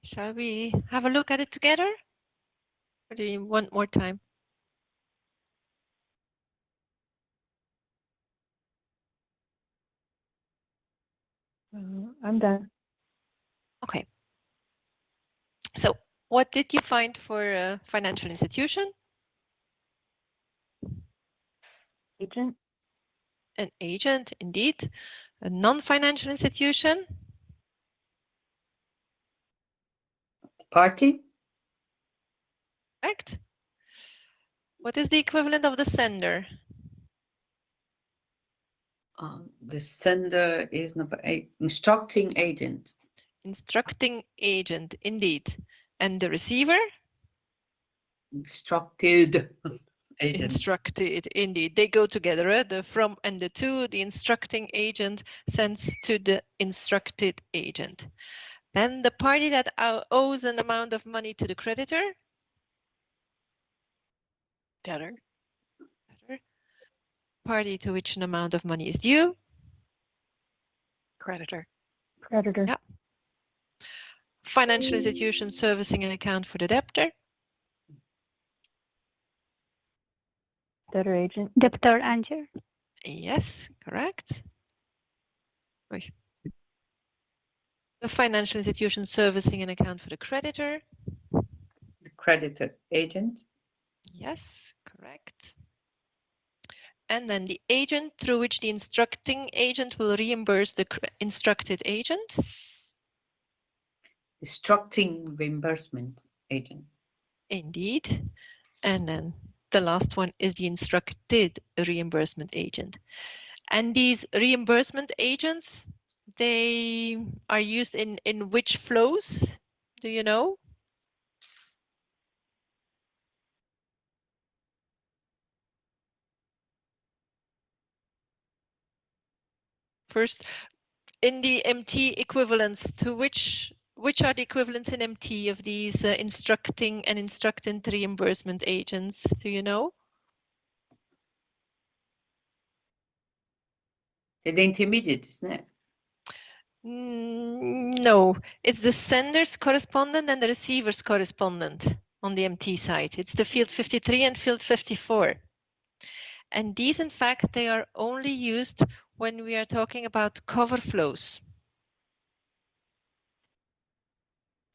Shall we have a look at it together? Or do you want more time? I'm done. Okay. So what did you find for a financial institution? Agent. An agent, indeed. A non-financial institution? Party. Correct. What is the equivalent of the sender? The sender is number 8, instructing agent. Instructing agent, indeed. And the receiver? Instructed agent. Instructed, indeed. They go together, the from and the to. The instructing agent sends to the instructed agent. Then the party that owes an amount of money to the creditor? Debtor. Party to which an amount of money is due? Creditor. Creditor. Yeah. Financial institution servicing an account for the debtor? Debtor agent. Debtor answer. Yes, correct. The financial institution servicing an account for the creditor? The creditor agent. Yes, correct. And then the agent through which the instructing agent will reimburse the instructed agent? Instructing reimbursement agent. Indeed. And then the last one is the instructed reimbursement agent. And these reimbursement agents, they are used in which flows? Do you know? First, in the MT equivalents, to which are the equivalents in MT of these instructing and instructant reimbursement agents? Do you know? The intermediate, isn't it? No, it's the sender's correspondent and the receiver's correspondent on the MT side. It's the field 53 and field 54. And these, in fact, they are only used when we are talking about cover flows.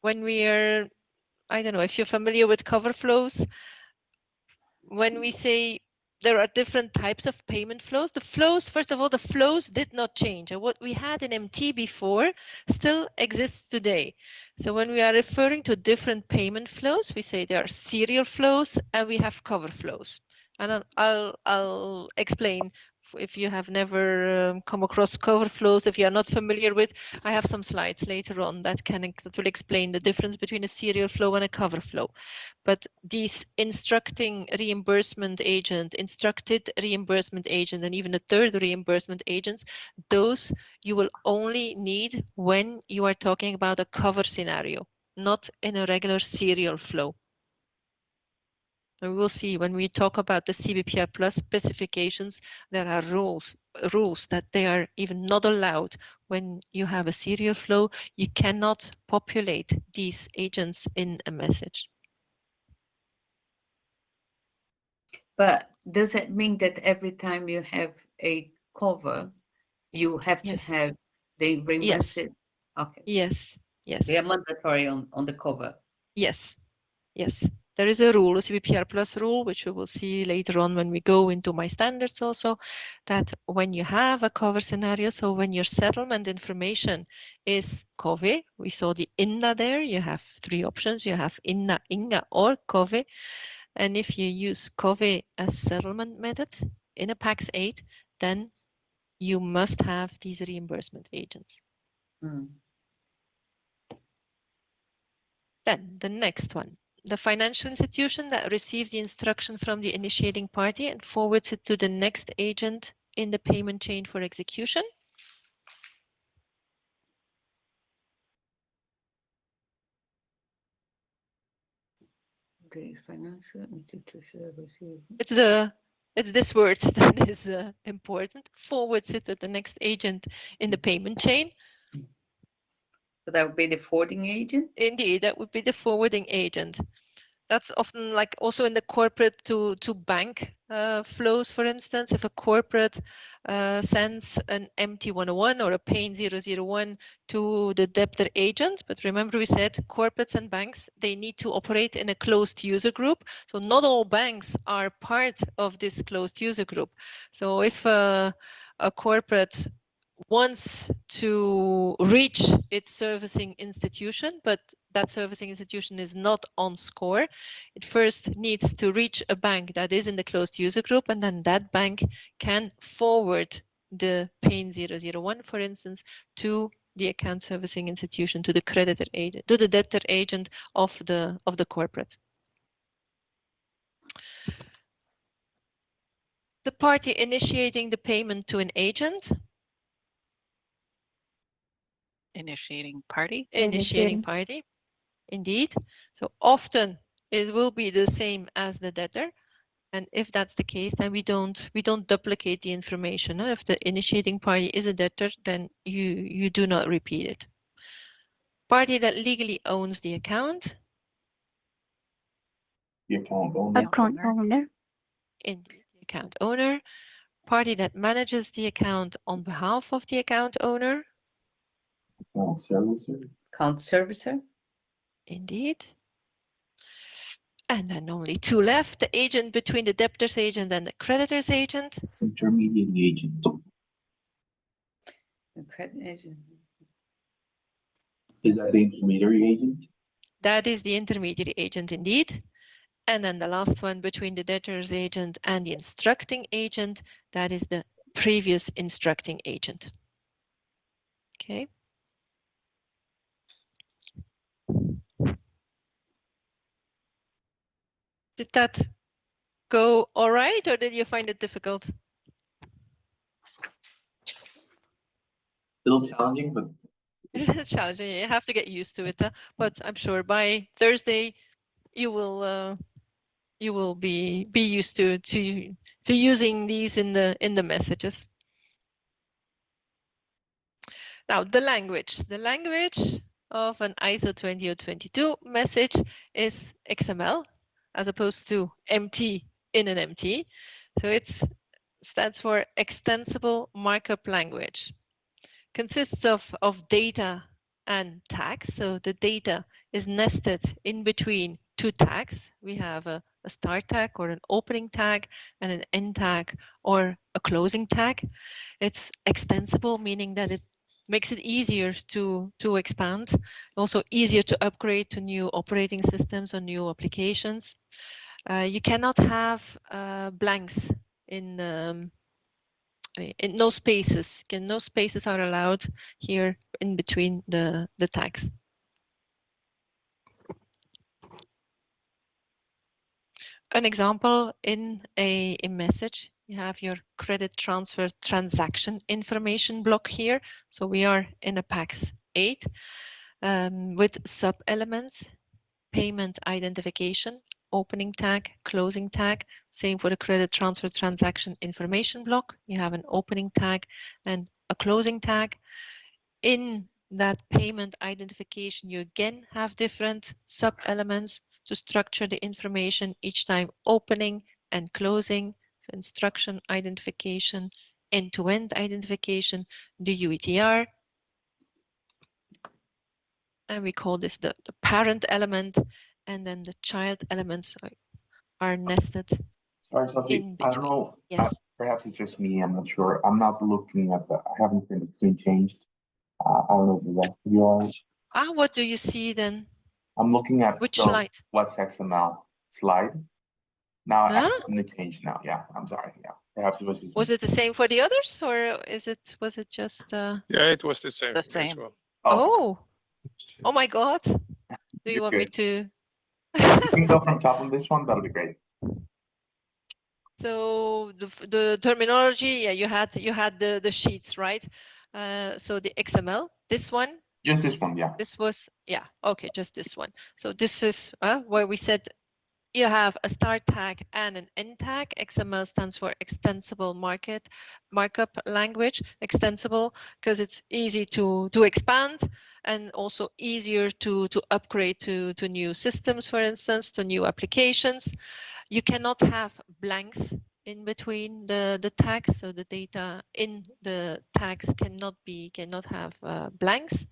When we are, I don't know if you're familiar with cover flows, when we say there are different types of payment flows, the flows, first of all, the flows did not change. And what we had in MT before still exists today. So when we are referring to different payment flows, we say there are serial flows and we have cover flows. And I'll explain if you have never come across cover flows, if you are not familiar with, I have some slides later on that will explain the difference between a serial flow and a cover flow. But these instructing reimbursement agent, instructed reimbursement agent, and even a third reimbursement agents, those you will only need when you are talking about a cover scenario, not in a regular serial flow. And we will see when we talk about the CBPRplus specifications, there are rules that they are even not allowed when you have a serial flow. You cannot populate these agents in a message. But does it mean that every time you have a cover, you have to have the reimbursed? Yes. Okay. Yes. Yes. They are mandatory on the cover. Yes. Yes. There is a rule, a CBPRplus rule, which we will see later on when we go into my standards also, that when you have a cover scenario, so when your settlement information is COVE, we saw the INDA there, you have three options. You have INDA, INGA, or COVE. And if you use COVE as settlement method in a PAX 8, then you must have these reimbursement agents. Then the next one, the financial institution that receives the instruction from the initiating party and forwards it to the next agent in the payment chain for execution. The financial institution receives. It's this word that is important. Forwards it to the next agent in the payment chain. So that would be the forwarding agent? Indeed, that would be the forwarding agent. That's often like also in the corporate to bank flows, for instance, if a corporate sends an MT101 or a PAIN 001 to the debtor agent. But remember, we said corporates and banks, they need to operate in a closed user group. So not all banks are part of this closed user group. So if a corporate wants to reach its servicing institution, but that servicing institution is not on SCORE, it first needs to reach a bank that is in the closed user group, and then that bank can forward the PAIN 001, for instance, to the account servicing institution, to the creditor agent, to the debtor agent of the corporate. The party initiating the payment to an agent. Initiating party. Initiating party, indeed. So often it will be the same as the debtor, and if that's the case, then we don't duplicate the information. If the initiating party is a debtor, then you do not repeat it. Party that legally owns the account. The account owner. Account owner. Indeed, the account owner. Party that manages the account on behalf of the account owner. Account servicer. Account servicer. Indeed. And then only two left, the agent between the debtor's agent and the creditor's agent. Intermediate agent. The credit agent. Is that the intermediary agent? That is the intermediary agent indeed. And then the last one between the debtor's agent and the instructing agent, that is the previous instructing agent. Okay. Did that go all right, or did you find it difficult? A little challenging, but It's challenging. You have to get used to it, but I'm sure by Thursday you will be used to using these in the messages. Now the language of an ISO 20022 message is XML as opposed to MT in an MT. So it stands for Extensible Markup Language. Consists of data and tags. So the data is nested in between two tags. We have a start tag or an opening tag and an end tag or a closing tag. It's extensible, meaning that it makes it easier to expand, also easier to upgrade to new operating systems or new applications. You cannot have blanks in no spaces. No spaces are allowed here in between the tags. An example in a message, you have your credit transfer transaction information block here. So we are in a PAX 8 with sub-elements, payment identification, opening tag, closing tag. Same for the credit transfer transaction information block. You have an opening tag and a closing tag. In that payment identification, you again have different sub-elements to structure the information, each time opening and closing. So instruction identification, end-to-end identification, the UETR. And we call this the parent element, and then the child elements are nested. Sorry, Sophie, I don't know. Yes. Perhaps it's just me. I'm not sure. I'm not looking at I haven't seen the screen changed. I don't know if the rest of you are. What do you see then? I'm looking at which slide? What's XML slide. Now I've seen the change now. Yeah, I'm sorry. Yeah, perhaps it was just. Was it the same for the others, or was it just? Yeah, it was the same. As well. Oh, oh my God! Do you want me to? You can go from top on this one. That'll be great. So the terminology, yeah, you had the sheets, right? So the XML, this one. Just this one, yeah. This was, yeah, okay, just this one. So this is where we said you have a start tag and an end tag. XML stands for extensible markup language. Extensible because it's easy to expand and also easier to upgrade to new systems, for instance, to new applications. You cannot have blanks in between the tags, so the data in the tags cannot have blanks.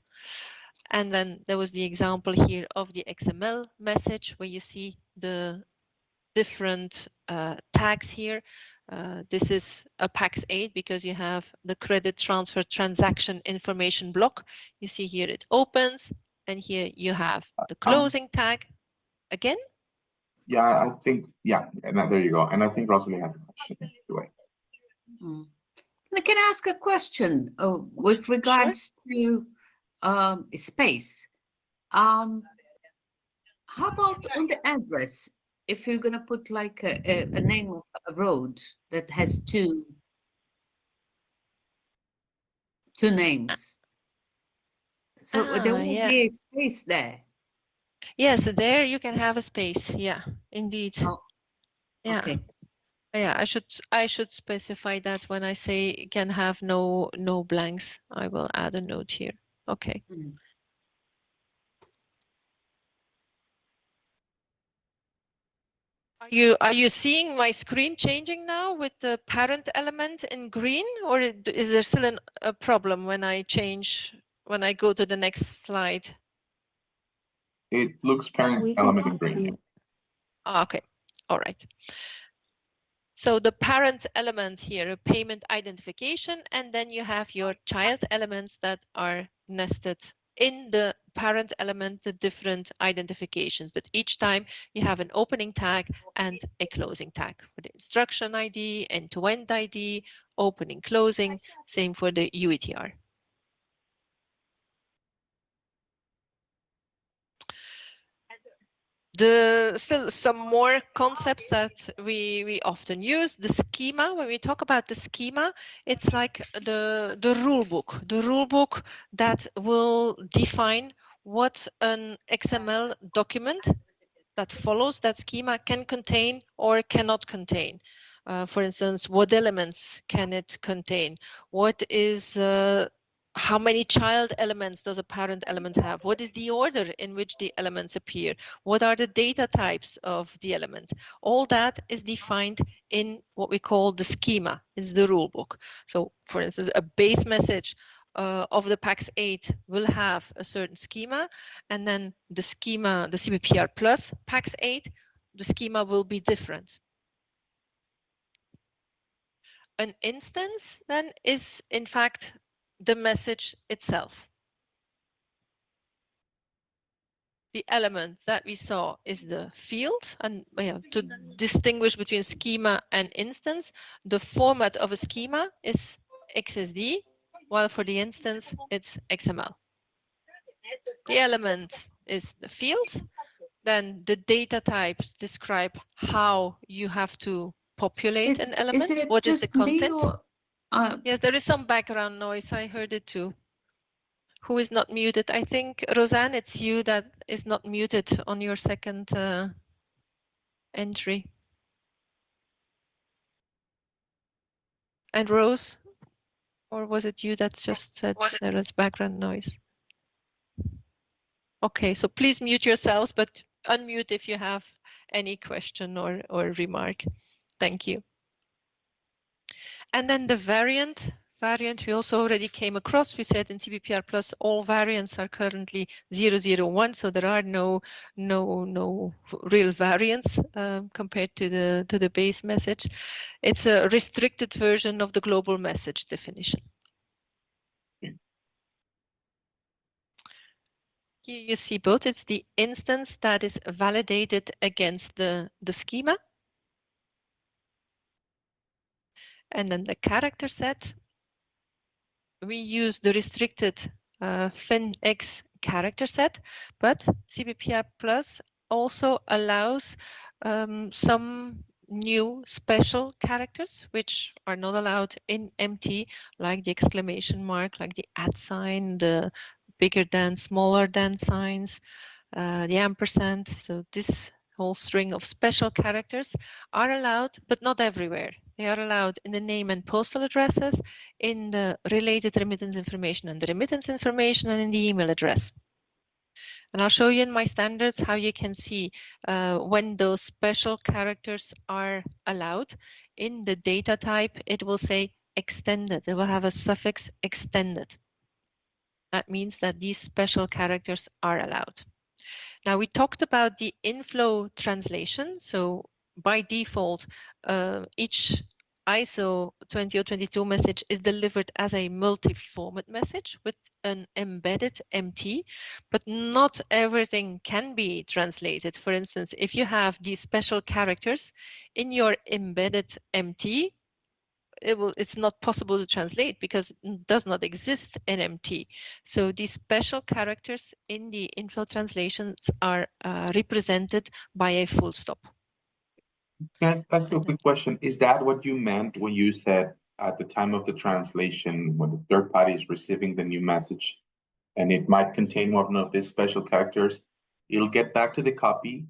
And then there was the example here of the XML message where you see the different tags here. This is a PAX8 because you have the credit transfer transaction information block. You see here it opens, and here you have the closing tag. Again? Yeah, I think, yeah, and there you go. And I think Rosalie has a question. Anyway. Can I ask a question with regards to space? How about on the address? If you're gonna put like a name of a road that has two names, so there will be a space there. Yes, there you can have a space. Yeah, indeed. Oh, yeah. Okay. Yeah, I should specify that when I say can have no blanks. I will add a note here. Okay. Are you seeing my screen changing now with the parent element in green, or is there still a problem when I go to the next slide? It looks parent element in green. Okay, all right. So the parent element here, a payment identification, and then you have your child elements that are nested in the parent element, the different identifications. But each time you have an opening tag and a closing tag for the instruction ID, end-to-end ID, opening, closing, same for the UETR. Still some more concepts that we often use. The schema, when we talk about the schema, it's like the rule book that will define what an XML document that follows that schema can contain or cannot contain. For instance, what elements can it contain? What is how many child elements does a parent element have? What is the order in which the elements appear? What are the data types of the element? All that is defined in what we call the schema, is the rule book. So for instance, a base message of the PAX8 will have a certain schema, and then the schema, the CBPRplus PAX8, the schema will be different. An instance then is in fact the message itself. The element that we saw is the field, and to distinguish between schema and instance, the format of a schema is XSD, while for the instance it's XML. The element is the field, then the data types describe how you have to populate an element. What is the content? Yes, there is some background noise. I heard it too. Who is not muted? I think, Roseanne, it's you that is not muted on your second entry. And Rose? Or was it you that just said there is background noise? Okay, so please mute yourselves, but unmute if you have any question or remark. Thank you. And then the variant we also already came across. We said in CBPRplus all variants are currently 001, so there are no real variants compared to the base message. It's a restricted version of the global message definition. Here you see both. It's the instance that is validated against the schema. And then the character set. We use the restricted FINX character set, but CBPRplus also allows some new special characters which are not allowed in MT, like the exclamation mark, like the @ sign, the bigger than, smaller than signs, the ampersand. So this whole string of special characters are allowed, but not everywhere. They are allowed in the name and postal addresses, in the related remittance information and the remittance information, and in the email address. And I'll show you in my standards how you can see when those special characters are allowed. In the data type, it will say extended. It will have a suffix extended. That means that these special characters are allowed. Now, we talked about the inflow translation. So by default, each ISO 20022 message is delivered as a multi-format message with an embedded MT, but not everything can be translated. For instance, if you have these special characters in your embedded MT, it's not possible to translate because it does not exist in MT. So these special characters in the inflow translations are represented by a full stop. Can I ask you a quick question? Is that what you meant when you said at the time of the translation, when the third party is receiving the new message and it might contain one of these special characters, it'll get back to the copy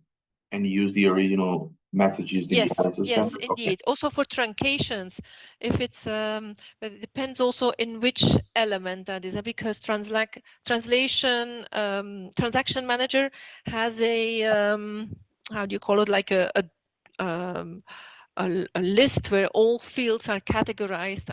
and use the original messages in the ISO Yes, standard? indeed. Okay. Also for truncations, if it's, but it depends also in which element that is, because translation, transaction manager has a, how do you call it, like a list where all fields are categorized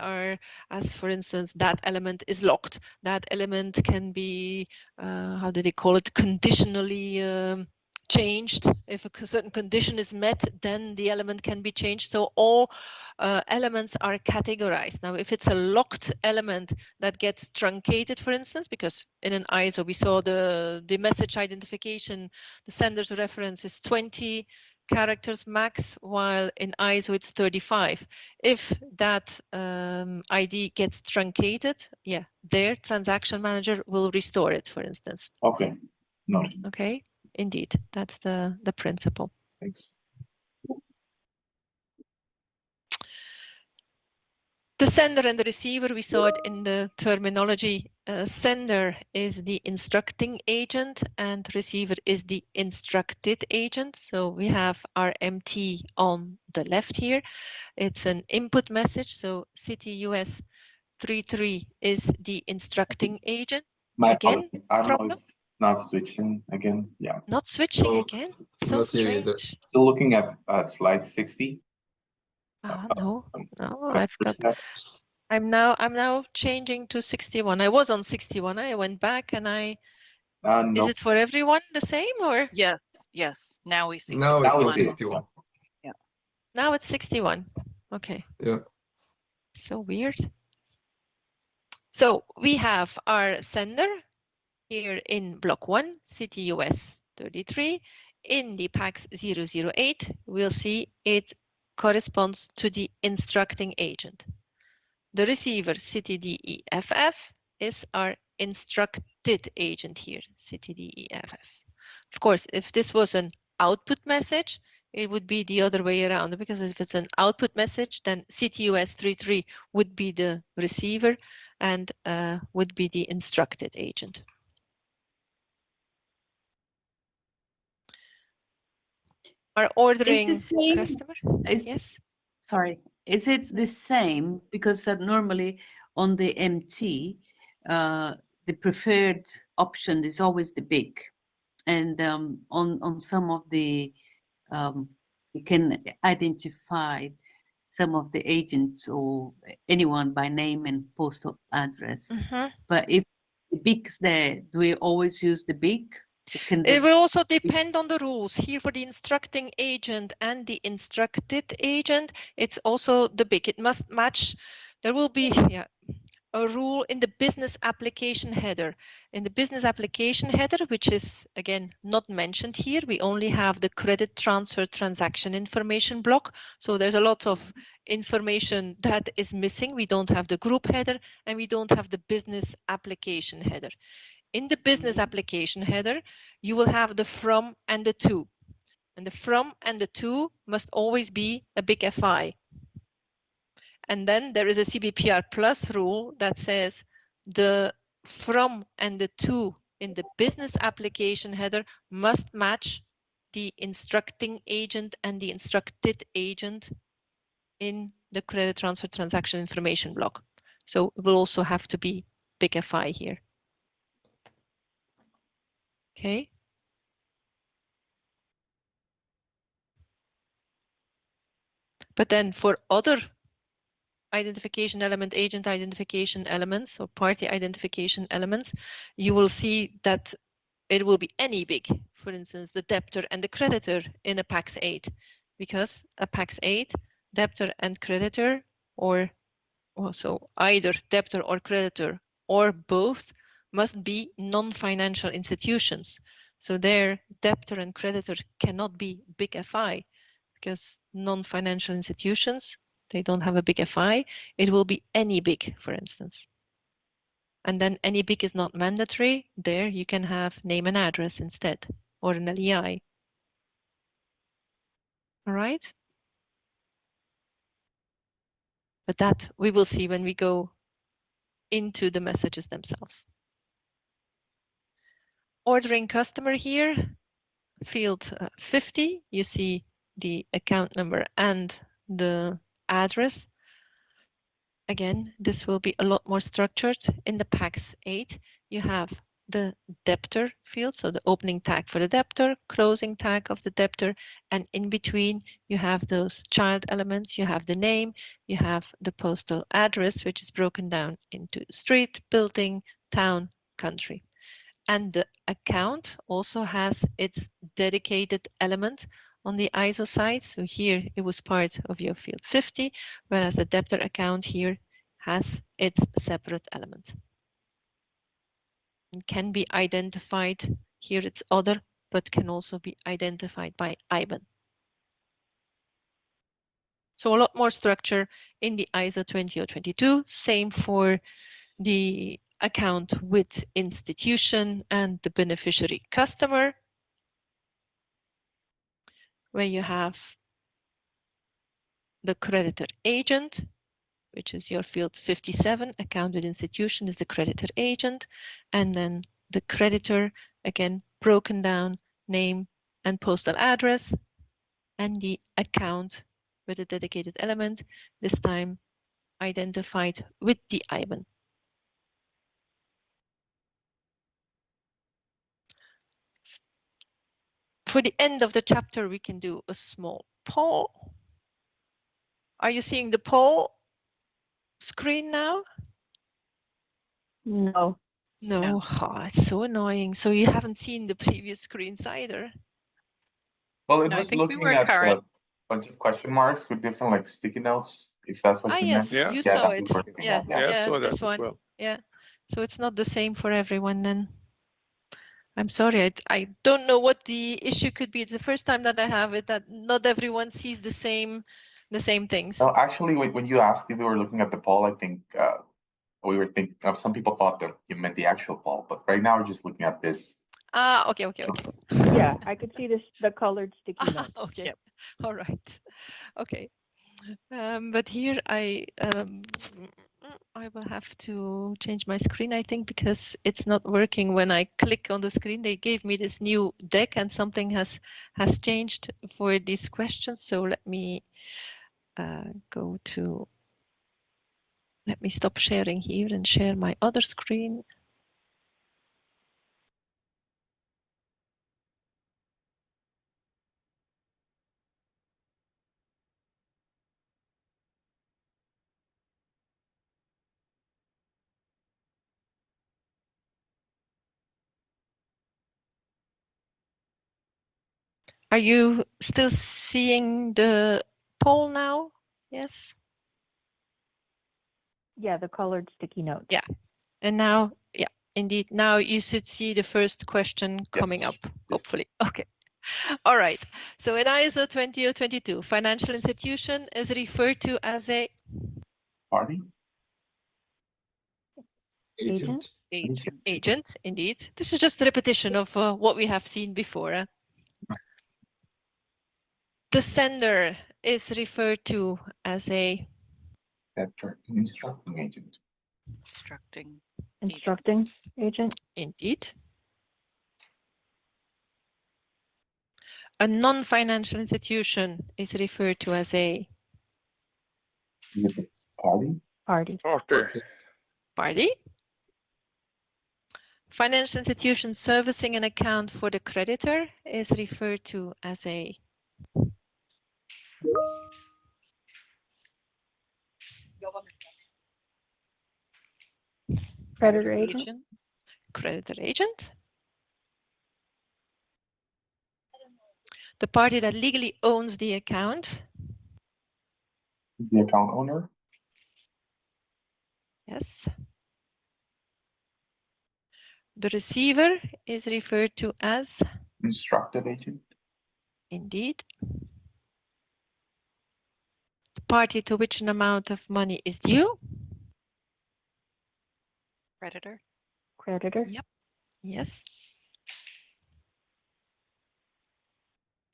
as, for instance, that element is locked. That element can be, how do they call it, conditionally changed. If a certain condition is met, then the element can be changed. So all elements are categorized. Now, if it's a locked element that gets truncated, for instance, because in an ISO we saw the message identification, the sender's reference is 20 characters max, while in ISO it's 35. If that ID gets truncated, yeah, their transaction manager will restore it, for instance. Okay, noted. Okay, indeed, that's the principle. Thanks. The sender and the receiver, we saw it in the terminology. Sender is the instructing agent and receiver is the instructed agent. So we have our MT on the left here. It's an input message. So City US 33 is the instructing agent. Again, I don't know if not switching again. Yeah. Not switching again. So strange. Still looking at slide 60. No, I've got. I'm now changing to 61. I was on 61. I went back and I. No. Is it for everyone the same or? Yes. Now we see. Now 61. it's 61. Yeah. Now it's 61. Okay. Yeah. So weird. So we have our sender here in block 1, City US 33. In the PAX 008, we'll see it corresponds to the instructing agent. The receiver, City DEFF, is our instructed agent here, City DEFF. Of course, if this was an output message, it would be the other way around, because if it's an output message, then CTUS 33 would be the receiver and would be the instructed agent. Our ordering customer? Yes. Sorry, is it the same? Because normally on the MT, the preferred option is always the big, and on some of the you can identify some of the agents or anyone by name and postal address. But if the big's there, do we always use the big? It will also depend on the rules. Here for the instructing agent and the instructed agent, it's also the big. It must match. There will be a rule in the business application header. In the business application header, which is, again, not mentioned here, we only have the credit transfer transaction information block. So there's a lot of information that is missing. We don't have the group header and we don't have the business application header. In the business application header, you will have the from and the to. And the from and the to must always be a big FI. And then there is a CBPRplus rule that says the from and the to in the business application header must match the instructing agent and the instructed agent in the credit transfer transaction information block. So it will also have to be big FI here. Okay. But then for other identification element, agent identification elements, or party identification elements, you will see that it will be any big, for instance, the debtor and the creditor in a PAX 8, because a PAX 8, debtor and creditor, or also either debtor or creditor, or both, must be non-financial institutions. So there, debtor and creditor cannot be big FI, because non-financial institutions, they don't have a big FI. It will be any big, for instance. And then any big is not mandatory. There you can have name and address instead, or an LEI. All right. But that we will see when we go into the messages themselves. Ordering customer here, field 50, you see the account number and the address. Again, this will be a lot more structured. In the PAX 8, you have the debtor field, so the opening tag for the debtor, closing tag of the debtor, and in between you have those child elements. You have the name, you have the postal address, which is broken down into street, building, town, country. And the account also has its dedicated element on the ISO side. So here it was part of your field 50, whereas the debtor account here has its separate element. It can be identified, here it's other, but can also be identified by IBAN. So a lot more structure in the ISO 20022, same for the account with institution and the beneficiary customer, where you have the creditor agent, which is your field 57, account with institution is the creditor agent, and then the creditor, again, broken down, name and postal address, and the account with a dedicated element, this time identified with the IBAN. For the end of the chapter, we can do a small poll. Are you seeing the poll screen now? No. No, oh, it's so annoying. So you haven't seen the previous screens either. Well, it No, I was think we looking were at current. a bunch of question marks with different like sticky notes, if that's what you meant. Yes, you Yeah, saw that's it. what we're looking Yeah, at, yeah. I saw that this as one. well. Yeah, so it's not the same for everyone then. I'm sorry, I don't know what the issue could be. It's the first time that I have it, that not everyone sees the same things. No, actually, when you asked if we were looking at the poll, I think we were thinking of, some people thought that you meant the actual poll, but right now we're just looking at this. Ah, okay. Yeah, I could see this, the colored sticky note. Okay, Yep. all right, okay. But here I will have to change my screen, I think, because it's not working when I click on the screen. They gave me this new deck and something has changed for these questions. So let me let me stop sharing here and share my other screen. Are you still seeing the poll now? Yes. Yeah, the colored sticky note. Yeah. And now, yeah, indeed. Now you should see the first question coming up, hopefully. Okay. All right. So in ISO 20022, financial institution is referred to as a Party? Agent? Agent, indeed. This is just a repetition of what we have seen before. The sender is referred to as a Instructing agent. Instructing agent? Indeed. A non-financial institution is referred to as a Party. Party. party. Financial institution servicing an account for the creditor is referred to as a Creditor agent. Creditor agent. The party that legally owns the account Is the account owner. Yes. The receiver is referred to as Instructed agent. indeed. The party to which an amount of money is due. Creditor. Creditor. Yep. Yes.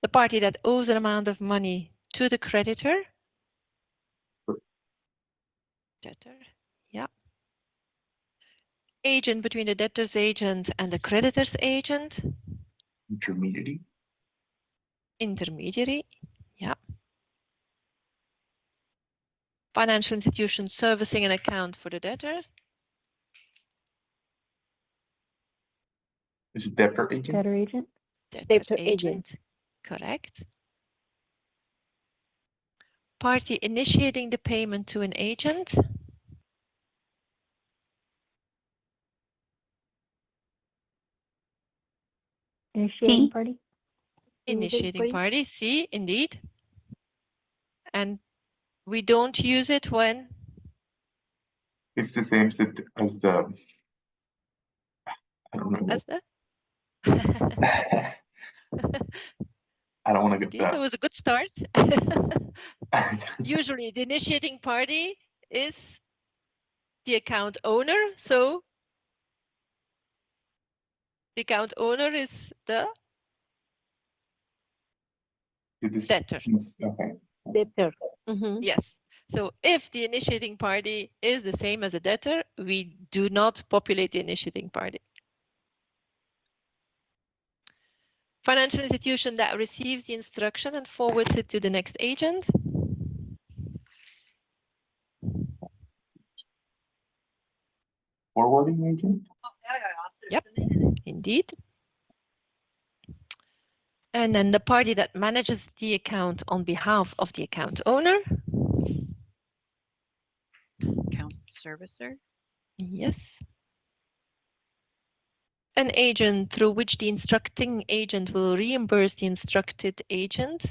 The party that owes an amount of money to the creditor. Debtor. Yep. Agent between the debtor's agent and the creditor's agent. Intermediary. Intermediary. Yeah. Financial institution servicing an account for the debtor. Is it debtor agent? Debtor agent. Debtor agent. Correct. Party initiating the payment to an agent. Initiating party. Initiating party, C, indeed. And we don't use it when? It's the same as the. I don't know. As the? I don't want to get Indeed, that that. was a good start. Usually the initiating party is the account owner. So the account owner is the debtor. Okay. Debtor. Yes. So if the initiating party is the same as a debtor, we do not populate the initiating party. Financial institution that receives the instruction and forwards it to the next agent. Forwarding agent? Yep, indeed. And then the party that manages the account on behalf of the account owner. Account servicer. Yes. An agent through which the instructing agent will reimburse the instructed agent.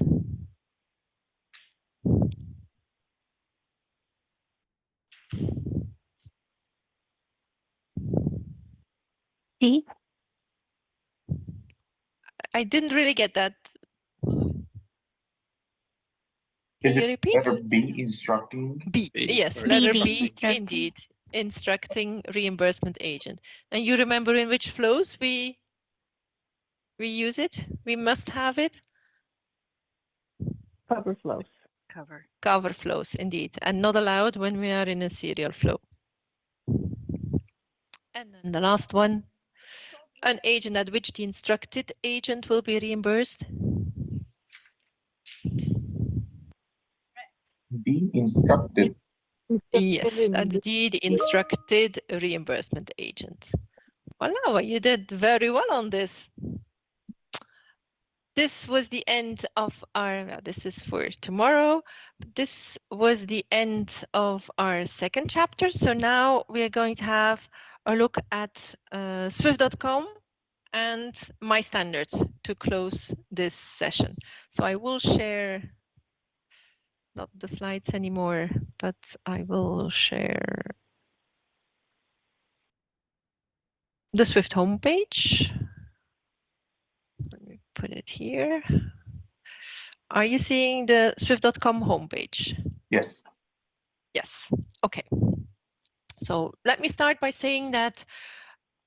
D. I didn't really get that. Is Can you it repeat? letter B instructing? B. Yes, letter B, indeed. Instructing reimbursement agent. And you remember in which flows we use it? We must have it? Cover flows. Cover flows, indeed. And not allowed when we are in a serial flow. And then the last one, an agent at which the instructed agent will be reimbursed. B instructed. Yes, that's the instructed reimbursement agent. Wow, you did very well on this. This was the end of our, this is for tomorrow. This was the end of our second chapter. So now we are going to have a look at Swift.com and my standards to close this session. So I will share, not the slides anymore, but I will share the Swift homepage. Let me put it here. Are you seeing the Swift.com homepage? Yes. Yes. Okay. So let me start by saying that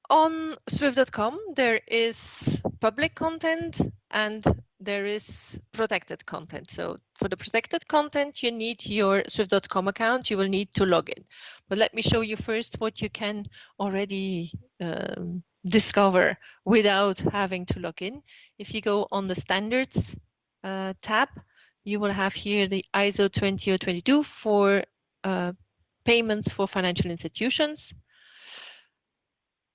on Swift.com there is public content and there is protected content. So for the protected content, you need your Swift.com account. You will need to log in. But let me show you first what you can already discover without having to log in. If you go on the standards tab, you will have here the ISO 20022 for payments for financial institutions.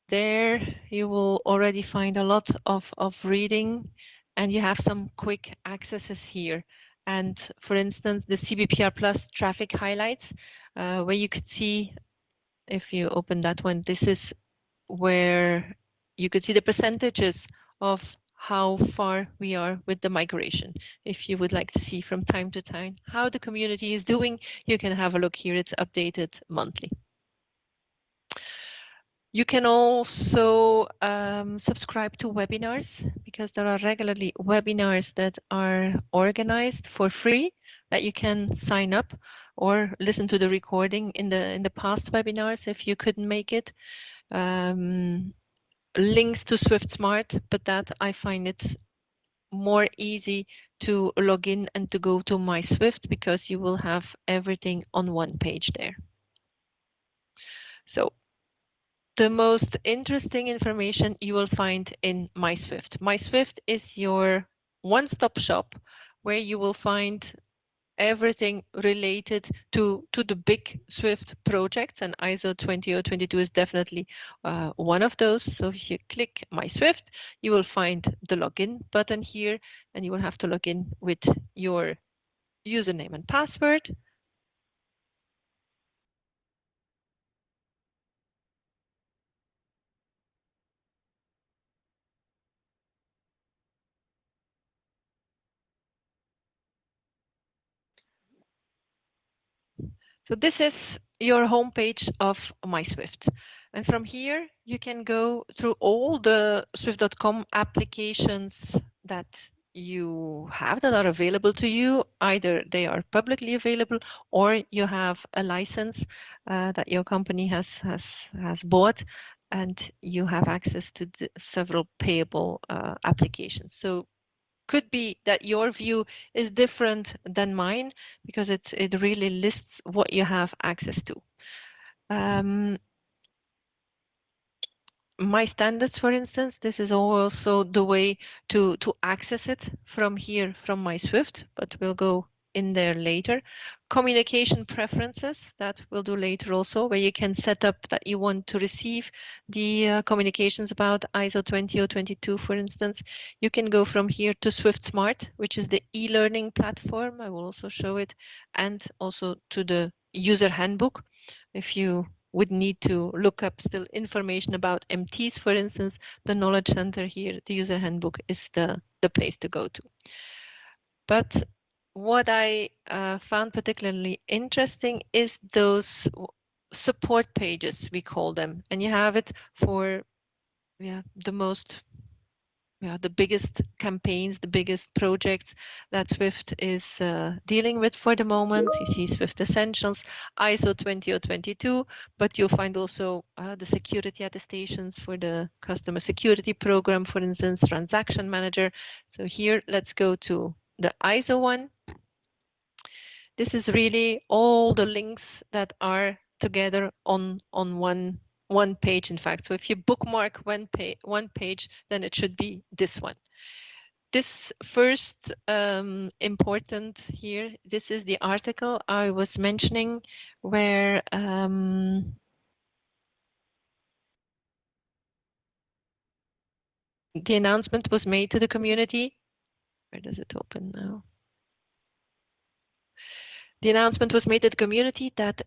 There you will already find a lot of reading, and you have some quick accesses here. And for instance, the CBPRplus traffic highlights, where you could see, if you open that one, this is where you could see the percentages of how far we are with the migration. If you would like to see from time to time how the community is doing, you can have a look here. It's updated monthly. You can also subscribe to webinars, because there are regularly webinars that are organized for free that you can sign up or listen to the recording in the past webinars if you couldn't make it. Links to Swift Smart, but that I find it more easy to log in and to go to my Swift, because you will have everything on one page there. So the most interesting information you will find in My Swift. My Swift is your one-stop shop where you will find everything related to the big Swift projects, and ISO 20022 is definitely one of those. So if you click My Swift, you will find the login button here, and you will have to log in with your username and password. So this is your homepage of My Swift. And from here, you can go through all the Swift.com applications that you have that are available to you. Either they are publicly available, or you have a license that your company has bought, and you have access to the several payable applications. So could be that your view is different than mine, because it really lists what you have access to. My standards, for instance, this is also the way to access it from here, from My Swift, but we'll go in there later. Communication preferences, that we'll do later also, where you can set up that you want to receive the communications about ISO 20022, for instance. You can go from here to Swift Smart, which is the e-learning platform. I will also show it, and also to the user handbook. If you would need to look up still information about MTs, for instance, the Knowledge Center here, the user handbook is the place to go to. But what I found particularly interesting is those support pages, we call them, and you have it for the biggest campaigns, the biggest projects that Swift is dealing with for the moment. You see Swift Essentials, ISO 20022, but you'll find also the security attestations for the customer security program, for instance, Transaction Manager. So here, let's go to the ISO one. This is really all the links that are together on one page, in fact. So if you bookmark one page, then it should be this one. This first important here, this is the article I was mentioning, where the announcement was made to the community. Where does it open now? The announcement was made to the community that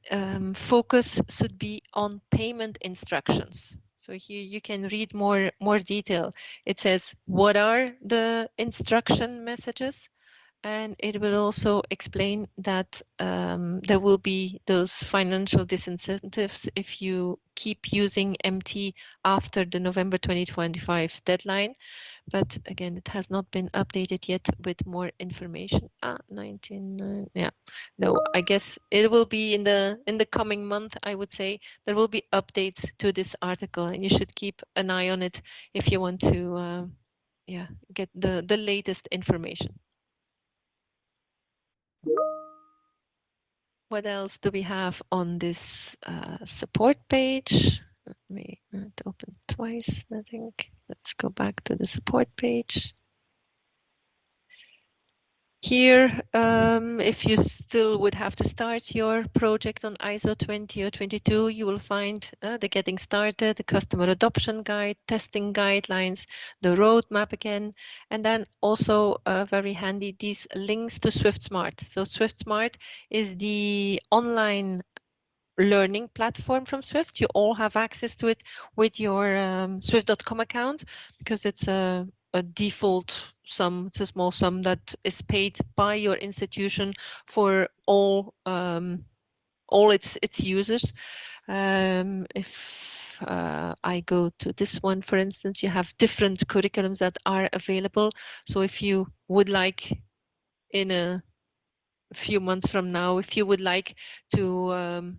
focus should be on payment instructions. So here you can read more detail. It says, what are the instruction messages? And it will also explain that there will be those financial disincentives if you keep using MT after the November 2025 deadline. But again, it has not been updated yet with more information. 19, yeah, no, I guess it will be in the coming month. I would say there will be updates to this article, and you should keep an eye on it if you want to get the latest information. What else do we have on this support page? Let me open it. twice, I think. Let's go back to the support page. Here, if you still would have to start your project on ISO 20 or 22, you will find the getting started, the customer adoption guide, testing guidelines, the roadmap again, and then also very handy these links to SwiftSmart. So SwiftSmart is the online learning platform from Swift. You all have access to it with your Swift.com account because it's a default sum, it's a small sum that is paid by your institution for all its users. If I go to this one, for instance, you have different curriculums that are available. So if you would like in a few months from now, if you would like to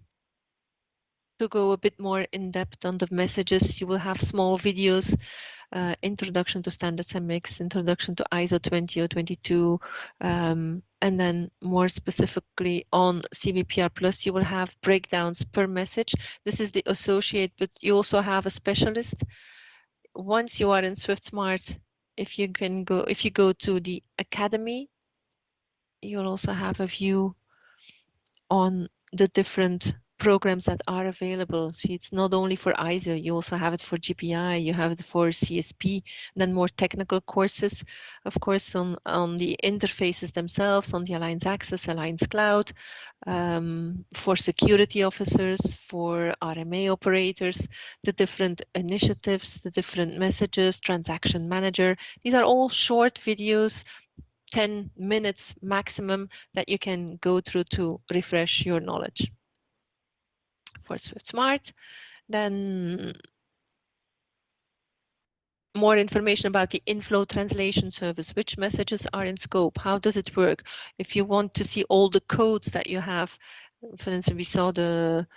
go a bit more in depth on the messages, you will have small videos, introduction to standards and mix, introduction to ISO 20 or 22, and then more specifically on CBPRplus, you will have breakdowns per message. This is the associate, but you also have a specialist. Once you are in SwiftSmart, if you go to the academy, you'll also have a view on the different programs that are available. So it's not only for ISO, you also have it for GPI, you have it for CSP, then more technical courses, of course, on the interfaces themselves, on the Alliance Access, Alliance Cloud, for security officers, for RMA operators, the different initiatives, the different messages, transaction manager. These are all short videos, 10 minutes maximum, that you can go through to refresh your knowledge. For SwiftSmart, then more information about the inflow translation service, which messages are in scope, how does it work? If you want to see all the codes that you have, for instance, we saw the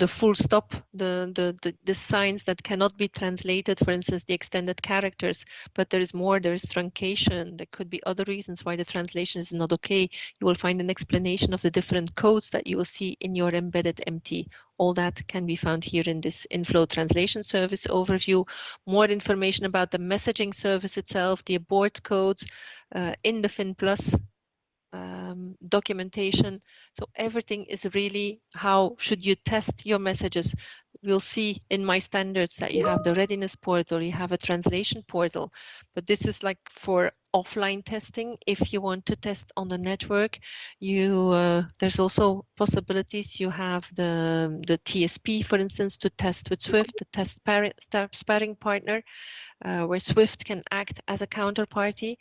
full stop, the signs that cannot be translated, for instance, the extended characters, but there is more, there is truncation, there could be other reasons why the translation is not okay. You will find an explanation of the different codes that you will see in your embedded MT. All that can be found here in this inflow translation service overview. More information about the messaging service itself, the abort codes, in the FinPlus documentation. So everything is really how should you test your messages. We'll see in my standards that you have the readiness portal, you have a translation portal, but this is like for offline testing. If you want to test on the network, there's also possibilities. You have the TSP, for instance, to test with Swift, the test sparring partner, where Swift can act as a counterparty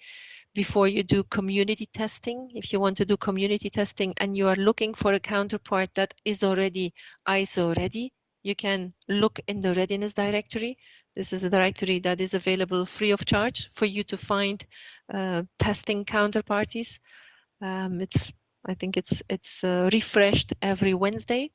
before you do community testing. If you want to do community testing and you are looking for a counterpart that is already ISO ready, you can look in the readiness directory. This is a directory that is available free of charge for you to find testing counterparties. I think it's refreshed every Wednesday.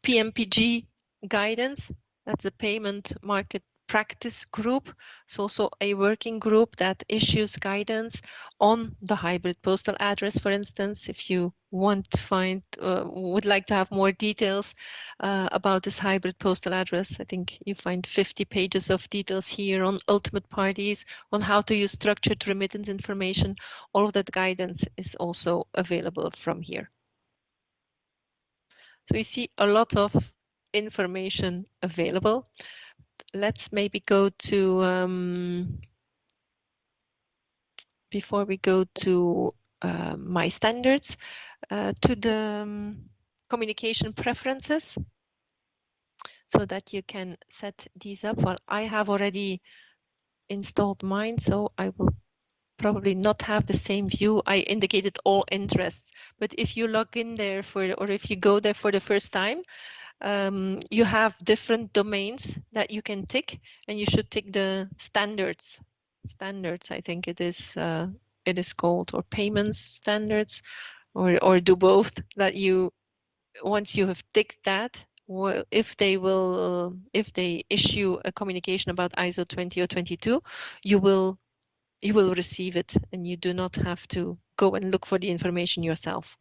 PMPG guidance, that's the payment market practice group. It's also a working group that issues guidance on the hybrid postal address. For instance, if you want to find, would like to have more details about this hybrid postal address, I think you find 50 pages of details here on ultimate parties, on how to use structured remittance information. All of that guidance is also available from here. So we see a lot of information available. Let's maybe go to, before we go to my standards, to the communication preferences, so that you can set these up. Well, I have already installed mine, so I will probably not have the same view. I indicated all interests, but if you log in there or if you go there for the first time, you have different domains that you can tick, and you should tick the standards. Standards, I think it is called, or payments standards, or do both. That you, once you have ticked that, if they issue a communication about ISO 20 or 22, you will receive it, and you do not have to go and look for the information yourself.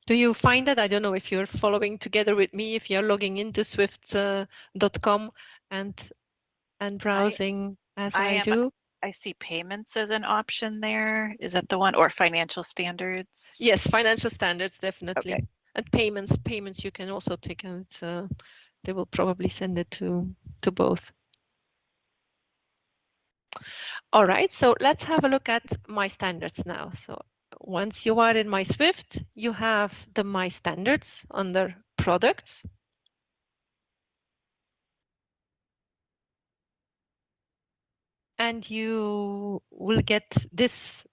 Do you find that? I don't know if you're following together with me, if you're logging into swift.com and browsing as I do. I see payments as an option there. Is that the one, or financial standards? Yes, financial standards, definitely. Okay. And payments you can also take, and they will probably send it to both. All right, so let's have a look at my standards now. So once you are in my Swift, you have the my standards under products. And you will get this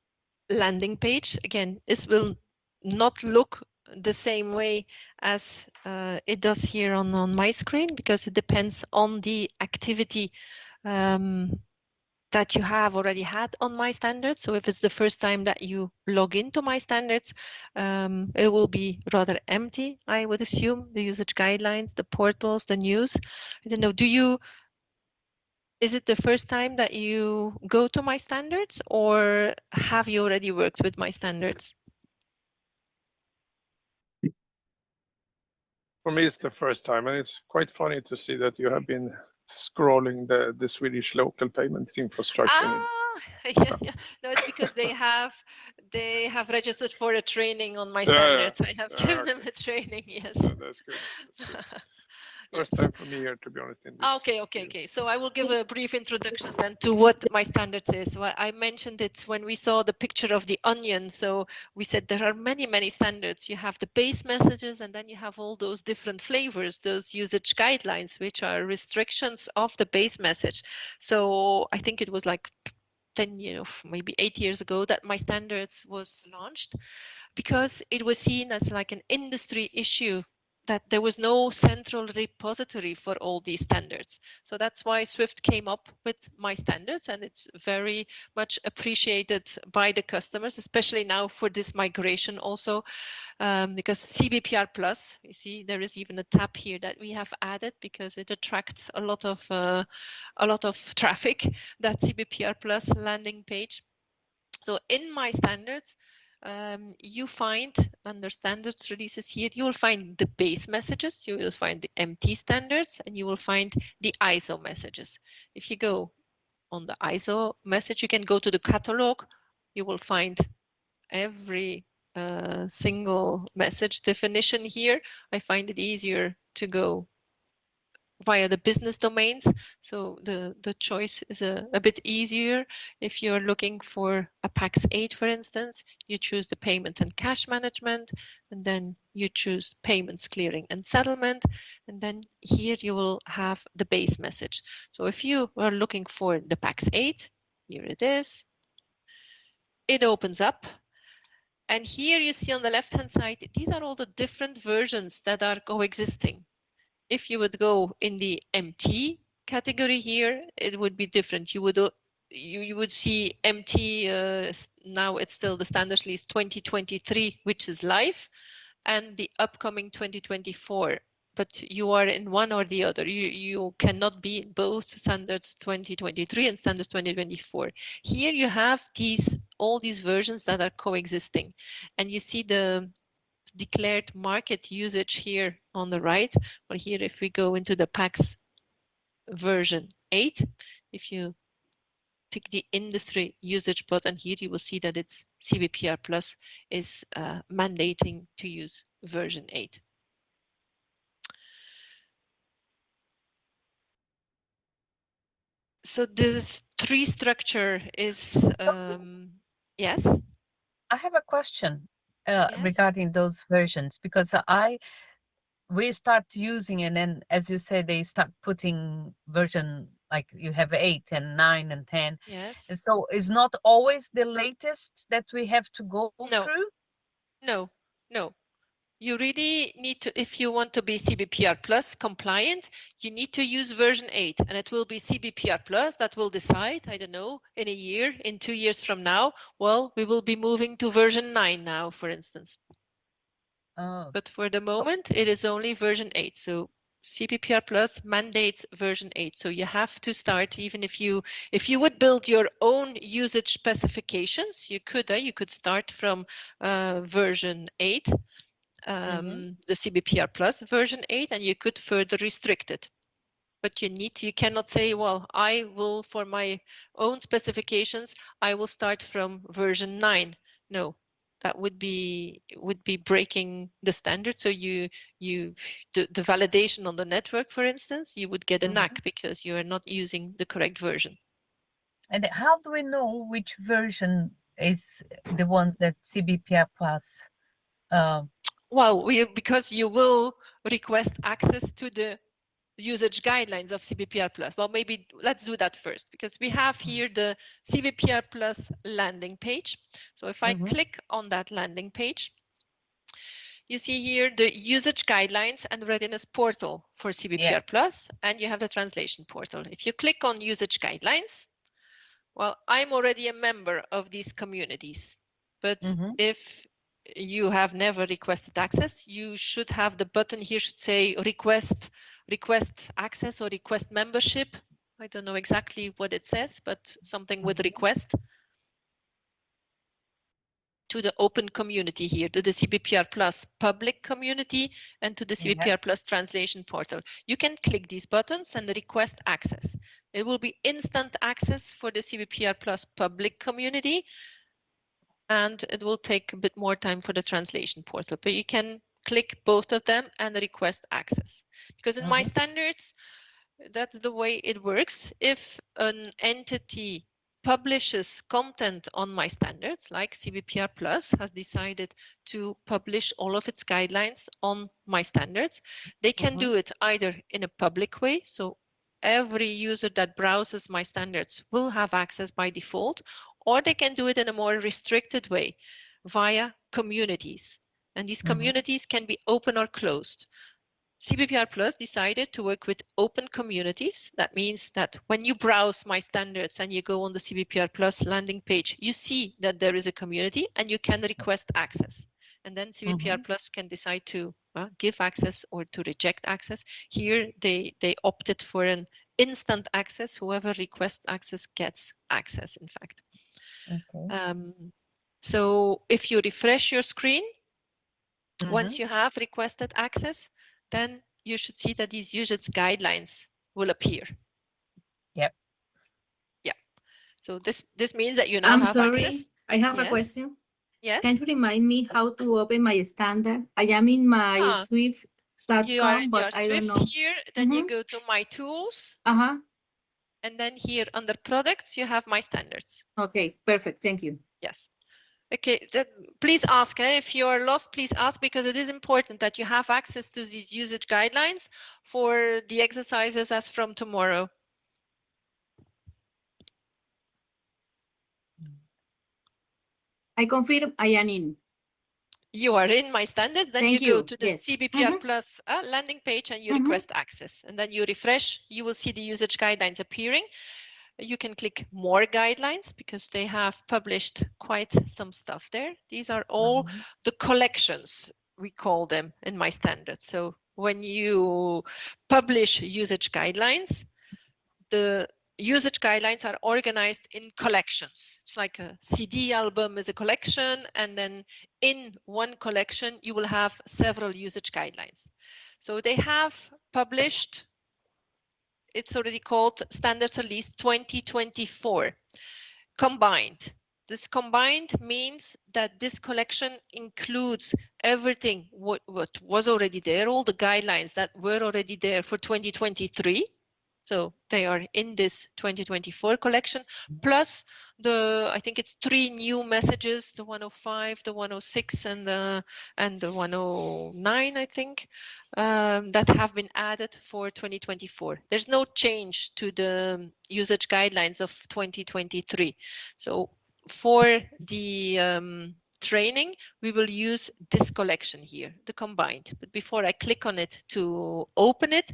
landing page. Again, this will not look the same way as it does here on my screen, because it depends on the activity that you have already had on my standards. So if it's the first time that you log into my standards, it will be rather empty, I would assume. The usage guidelines, the portals, the news. I don't know, is it the first time that you go to my standards, or have you already worked with my standards? For me, it's the first time, and it's quite funny to see that you have been scrolling the Swedish local payment infrastructure. Yeah. No, it's because they have registered for a training on my standards. I have given them a training. Yes. That's good. First time for me here, to be honest. Okay. So I will give a brief introduction then to what my standards is. Well, I mentioned it when we saw the picture of the onion. So we said there are many standards. You have the base messages, and then you have all those different flavors, those usage guidelines, which are restrictions of the base message. So I think it was like 10 years, maybe 8 years ago, that my standards was launched, because it was seen as like an industry issue, that there was no central repository for all these standards. So that's why Swift came up with my standards, and it's very much appreciated by the customers, especially now for this migration also, because CBPRplus, you see there is even a tab here that we have added because it attracts a lot of traffic, that CBPRplus landing page. So in my standards, you find under standards releases here, you will find the base messages, you will find the MT standards, and you will find the ISO messages. If you go on the ISO message, you can go to the catalog, you will find every single message definition here. I find it easier to go via the business domains. So the choice is a bit easier. If you're looking for a PAX 8, for instance, you choose the payments and cash management, and then you choose payments, clearing and settlement. And then here you will have the base message. So if you are looking for the PAX 8, here it is. It opens up. And here you see on the left-hand side, these are all the different versions that are coexisting. If you would go in the MT category here, it would be different. You would see MT, now it's still the standards release 2023, which is live, and the upcoming 2024. But you are in one or the other. You cannot be in both standards 2023 and standards 2024. Here you have all these versions that are coexisting, and you see the declared market usage here on the right. Well, here if we go into the PAX version 8, if you tick the industry usage button here, you will see that it's CBPRplus is mandating to use version 8. So this tree structure is, yes? I have a question Yes. regarding those versions, because we start using, and then as you said, they start putting version, like you have 8 and 9 and 10. Yes. And so it's not always the latest that we have to go through? No. You really need to, if you want to be CBPRplus compliant, you need to use version 8, and it will be CBPRplus that will decide, I don't know, in a year, in 2 years from now, well, we will be moving to version 9 now, for instance. Oh. But for the moment, it is only version 8. So CBPRplus mandates version 8. So you have to start, even if you would build your own usage specifications, you could start from version 8. the CBPRplus version 8, and you could further restrict it. But you cannot say, well, I will, for my own specifications, I will start from version 9. No, that would be breaking the standard. So the validation on the network, for instance, you would get a NAC because you are not using the correct version. And how do we know which version is the ones that CBPRplus? Well, because you will request access to the usage guidelines of CBPRplus. Well, maybe let's do that first, because we have here the CBPRplus landing page. So if I click on that landing page, you see here the usage guidelines and readiness portal for CBPRplus, and you have the translation portal. If you click on usage guidelines, well, I'm already a member of these communities, but if you have never requested access, you should have the button here should say request access or request membership. I don't know exactly what it says, but something with request to the open community here, to the CBPRplus public community and to the CBPRplus translation portal. You can click these buttons and request access. It will be instant access for the CBPRplus public community, and it will take a bit more time for the translation portal, but you can click both of them and request access. Because in my standards, that's the way it works. If an entity publishes content on my standards, like CBPRplus has decided to publish all of its guidelines on my standards, they can do it either in a public way, so every user that browses my standards will have access by default, or they can do it in a more restricted way via communities. And these communities can be open or closed. CBPRplus decided to work with open communities. That means that when you browse my standards and you go on the CBPRplus landing page, you see that there is a community and you can request access. And then CBPRplus can decide to give access or to reject access. Here they opted for an instant access. Whoever requests access gets access, in fact. So if you refresh your screen, once you have requested access, then you should see that these usage guidelines will appear. Yep. Yeah. So this means that you now have access. I have a question. Yes. Can you remind me how to open my standard? I am in my Swift.com, you are in but your I don't Swift know. here, then you go to my tools. And then here under products, you have my standards. Okay, perfect. Thank you. Yes. Okay, please ask. If you are lost, please ask, because it is important that you have access to these usage guidelines for the exercises as from tomorrow. I confirm I am in. You are in my standards, then Thank you go to the CBPRplus landing page and you request access. And then you refresh, you will see the usage guidelines appearing. You can click more guidelines because they have published quite some stuff there. These are all the collections, we call them in my standards. So when you publish usage guidelines, the usage guidelines are organized in collections. It's like a CD album is a collection, and then in one collection, you will have several usage guidelines. So they have published, it's already called Standards Release 2024 combined. This combined means that this collection includes everything what was already there, all the guidelines that were already there for 2023. So they are in this 2024 collection, plus I think it's 3 new messages, the 105, the 106, and the 109, I think, that have been added for 2024. There's no change to the usage guidelines of 2023. So for the training, we will use this collection here, the combined. But before I click on it to open it,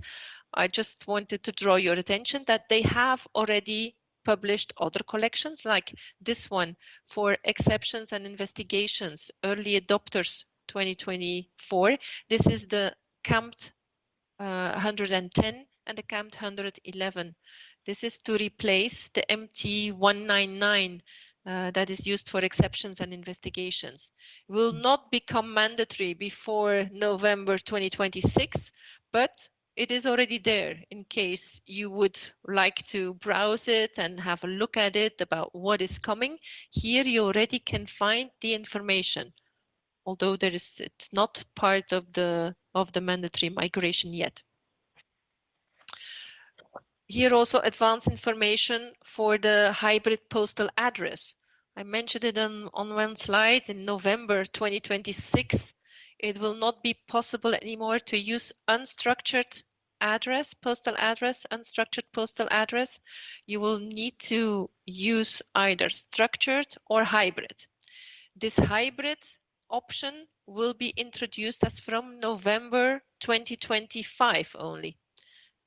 I just wanted to draw your attention that they have already published other collections like this one for exceptions and investigations, early adopters 2024. This is the CAMT 110 and the CAMT 111. This is to replace the MT 199 that is used for exceptions and investigations. It will not become mandatory before November 2026, but it is already there in case you would like to browse it and have a look at it about what is coming. Here you already can find the information, although it's not part of the mandatory migration yet. Here also advanced information for the hybrid postal address. I mentioned it on one slide. In November 2026, it will not be possible anymore to use unstructured address, postal address, unstructured postal address. You will need to use either structured or hybrid. This hybrid option will be introduced as from November 2025 only.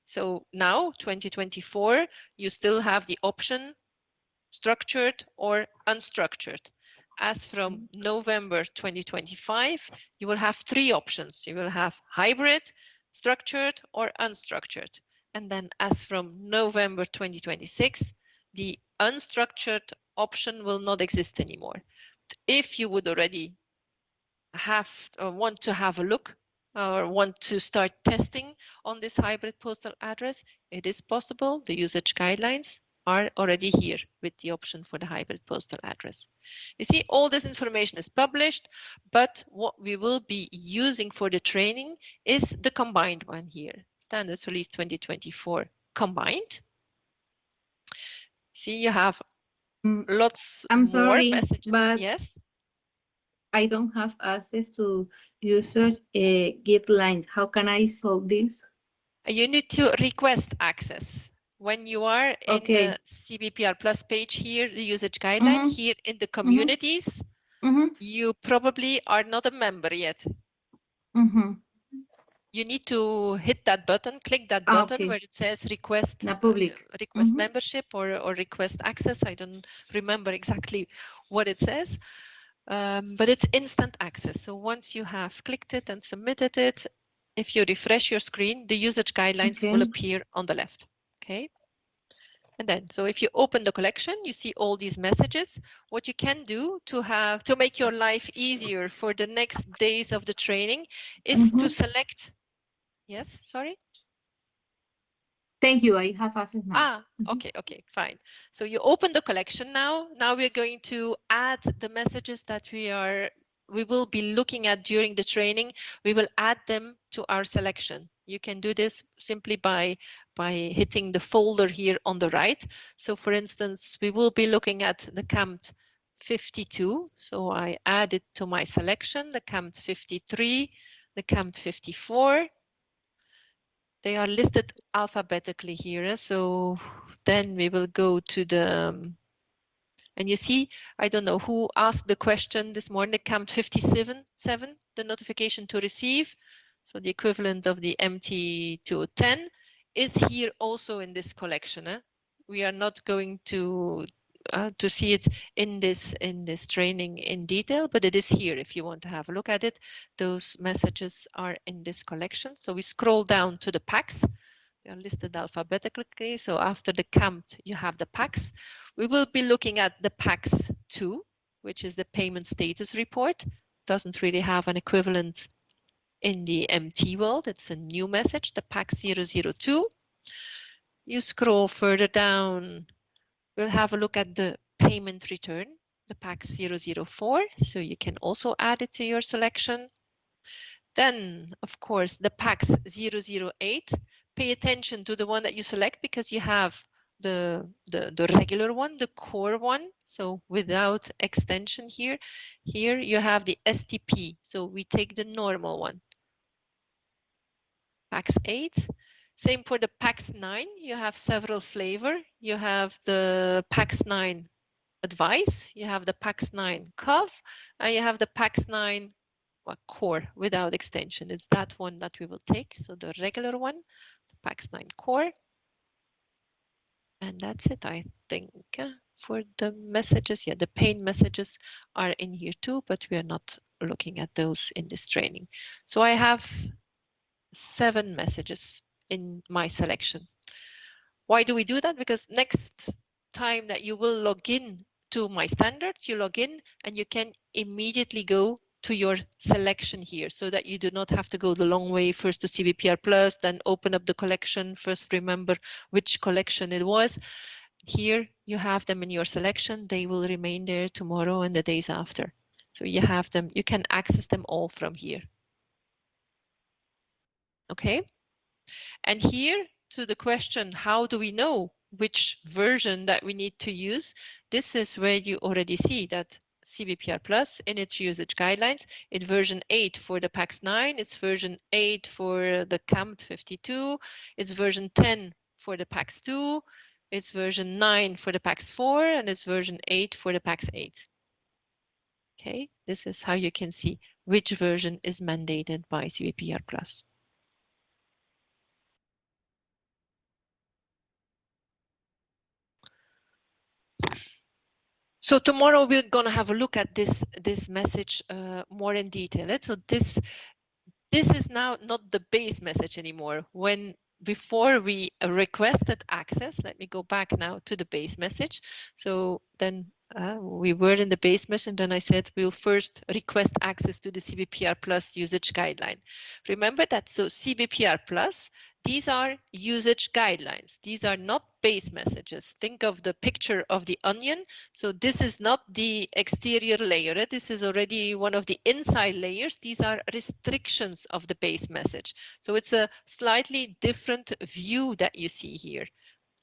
So now, 2024, you still have the option structured or unstructured. As from November 2025, you will have three options. You will have hybrid, structured, or unstructured. And then as from November 2026, the unstructured option will not exist anymore. If you would already have or want to have a look or want to start testing on this hybrid postal address, it is possible. The usage guidelines are already here with the option for the hybrid postal address. You see, all this information is published, but what we will be using for the training is the combined one here, Standards Release 2024 combined. See, you have lots more messages. But yes. I don't have access to users guidelines. How can I solve this? You need to request access. When you are in the CBPRplus page here, the usage guideline, here in the communities, you probably are not a member yet. You need to hit that button, click that button where it says request membership or request access. I don't remember exactly what it says. But it's instant access. So once you have clicked it and submitted it, if you refresh your screen, the usage guidelines will appear on the left. Okay. And then, so if you open the collection, you see all these messages. What you can do to make your life easier for the next days of the training is to select. Yes, sorry. Thank you. I have access now. Okay, fine. So you open the collection now. Now we're going to add the messages that we will be looking at during the training. We will add them to our selection. You can do this simply by hitting the folder here on the right. So for instance, we will be looking at the CAMT 52. So I add it to my selection, the CAMT 53, the CAMT 54. They are listed alphabetically here. So then we will go to the, and you see, I don't know who asked the question this morning, the CAMT 57, the notification to receive. So the equivalent of the MT210 is here also in this collection. We are not going to see it in this training in detail, but it is here if you want to have a look at it. Those messages are in this collection. So we scroll down to the packs. They are listed alphabetically. So after the CAMT, you have the packs. We will be looking at the packs 2, which is the payment status report. Doesn't really have an equivalent in the MT world. It's a new message, the pack 002. You scroll further down. We'll have a look at the payment return, the pack 004, so you can also add it to your selection. Then, of course, the packs 008. Pay attention to the one that you select because you have the regular one, the core one, so without extension here. Here you have the STP, so we take the normal one. Packs 8. Same for the PAX 9. You have several flavor. You have the PAX 9 Advice. You have the PAX 9 COV. And you have the PAX 9 Core without extension. It's that one that we will take. So the regular one, the PAX 9 Core. And that's it, I think, for the messages. Yeah, the pain messages are in here too, but we are not looking at those in this training. So I have 7 messages in my selection. Why do we do that? Because next time that you will log in to My Standards, you log in, and you can immediately go to your selection here so that you do not have to go the long way first to CBPRplus, then open up the collection, first remember which collection it was. Here you have them in your selection. They will remain there tomorrow and the days after. So you have them, you can access them all from here. Okay. And here to the question, how do we know which version that we need to use? This is where you already see that CBPRplus in its usage guidelines, it's version 8 for the PAX 9, it's version 8 for the CAMT 52, it's version 10 for the PAX 2, it's version 9 for the PAX 4, and it's version 8 for the PAX 8. Okay, this is how you can see which version is mandated by CBPRplus. So tomorrow we're going to have a look at this message more in detail. So this is now not the base message anymore. When before we requested access, let me go back now to the base message. So then we were in the base message, and then I said we'll first request access to the CBPRplus usage guideline. Remember that, so CBPRplus, these are usage guidelines. These are not base messages. Think of the picture of the onion. So this is not the exterior layer. This is already one of the inside layers. These are restrictions of the base message. So it's a slightly different view that you see here.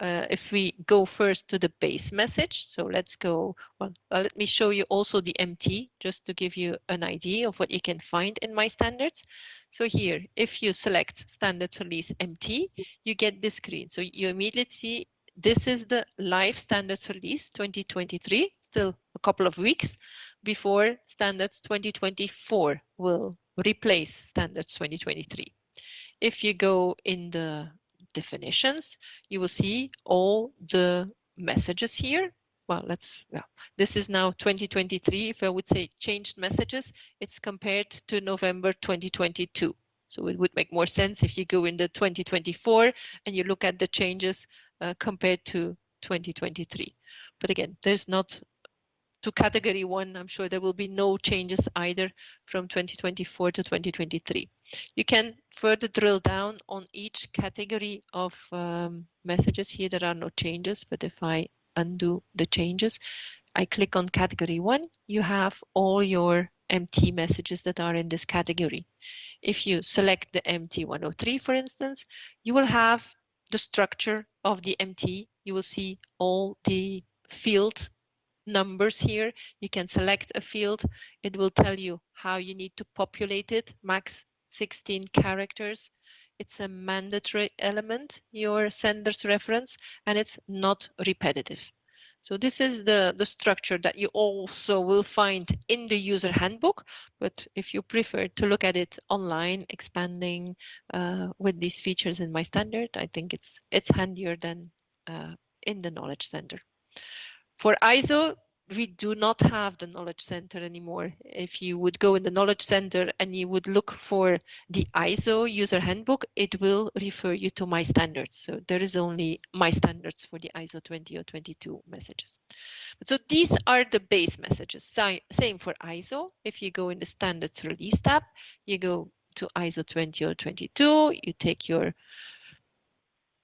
If we go first to the base message, so let's go, well, let me show you also the MT, just to give you an idea of what you can find in My Standards. So here, if you select Standards Release MT, you get this screen. So you immediately see this is the live Standards Release 2023, still a couple of weeks before Standards 2024 will replace Standards 2023. If you go in the definitions, you will see all the messages here. Well, this is now 2023. If I would say changed messages, it's compared to November 2022. So it would make more sense if you go in the 2024 and you look at the changes compared to 2023. But again, there's not to category 1, I'm sure there will be no changes either from 2024 to 2023. You can further drill down on each category of messages. Here there are no changes, but if I undo the changes, I click on category 1, you have all your MT messages that are in this category. If you select the MT 103, for instance, you will have the structure of the MT. You will see all the field numbers here. You can select a field. It will tell you how you need to populate it, max 16 characters. It's a mandatory element, your sender's reference, and it's not repetitive. So this is the structure that you also will find in the user handbook. But if you prefer to look at it online, expanding with these features in My Standard, I think it's handier than in the Knowledge Center. For ISO, we do not have the Knowledge Center anymore. If you would go in the Knowledge Center and you would look for the ISO user handbook, it will refer you to My Standards. So there is only My Standards for the ISO 20022 messages. So these are the base messages. Same for ISO. If you go in the Standards Release tab, you go to ISO 20022, you take your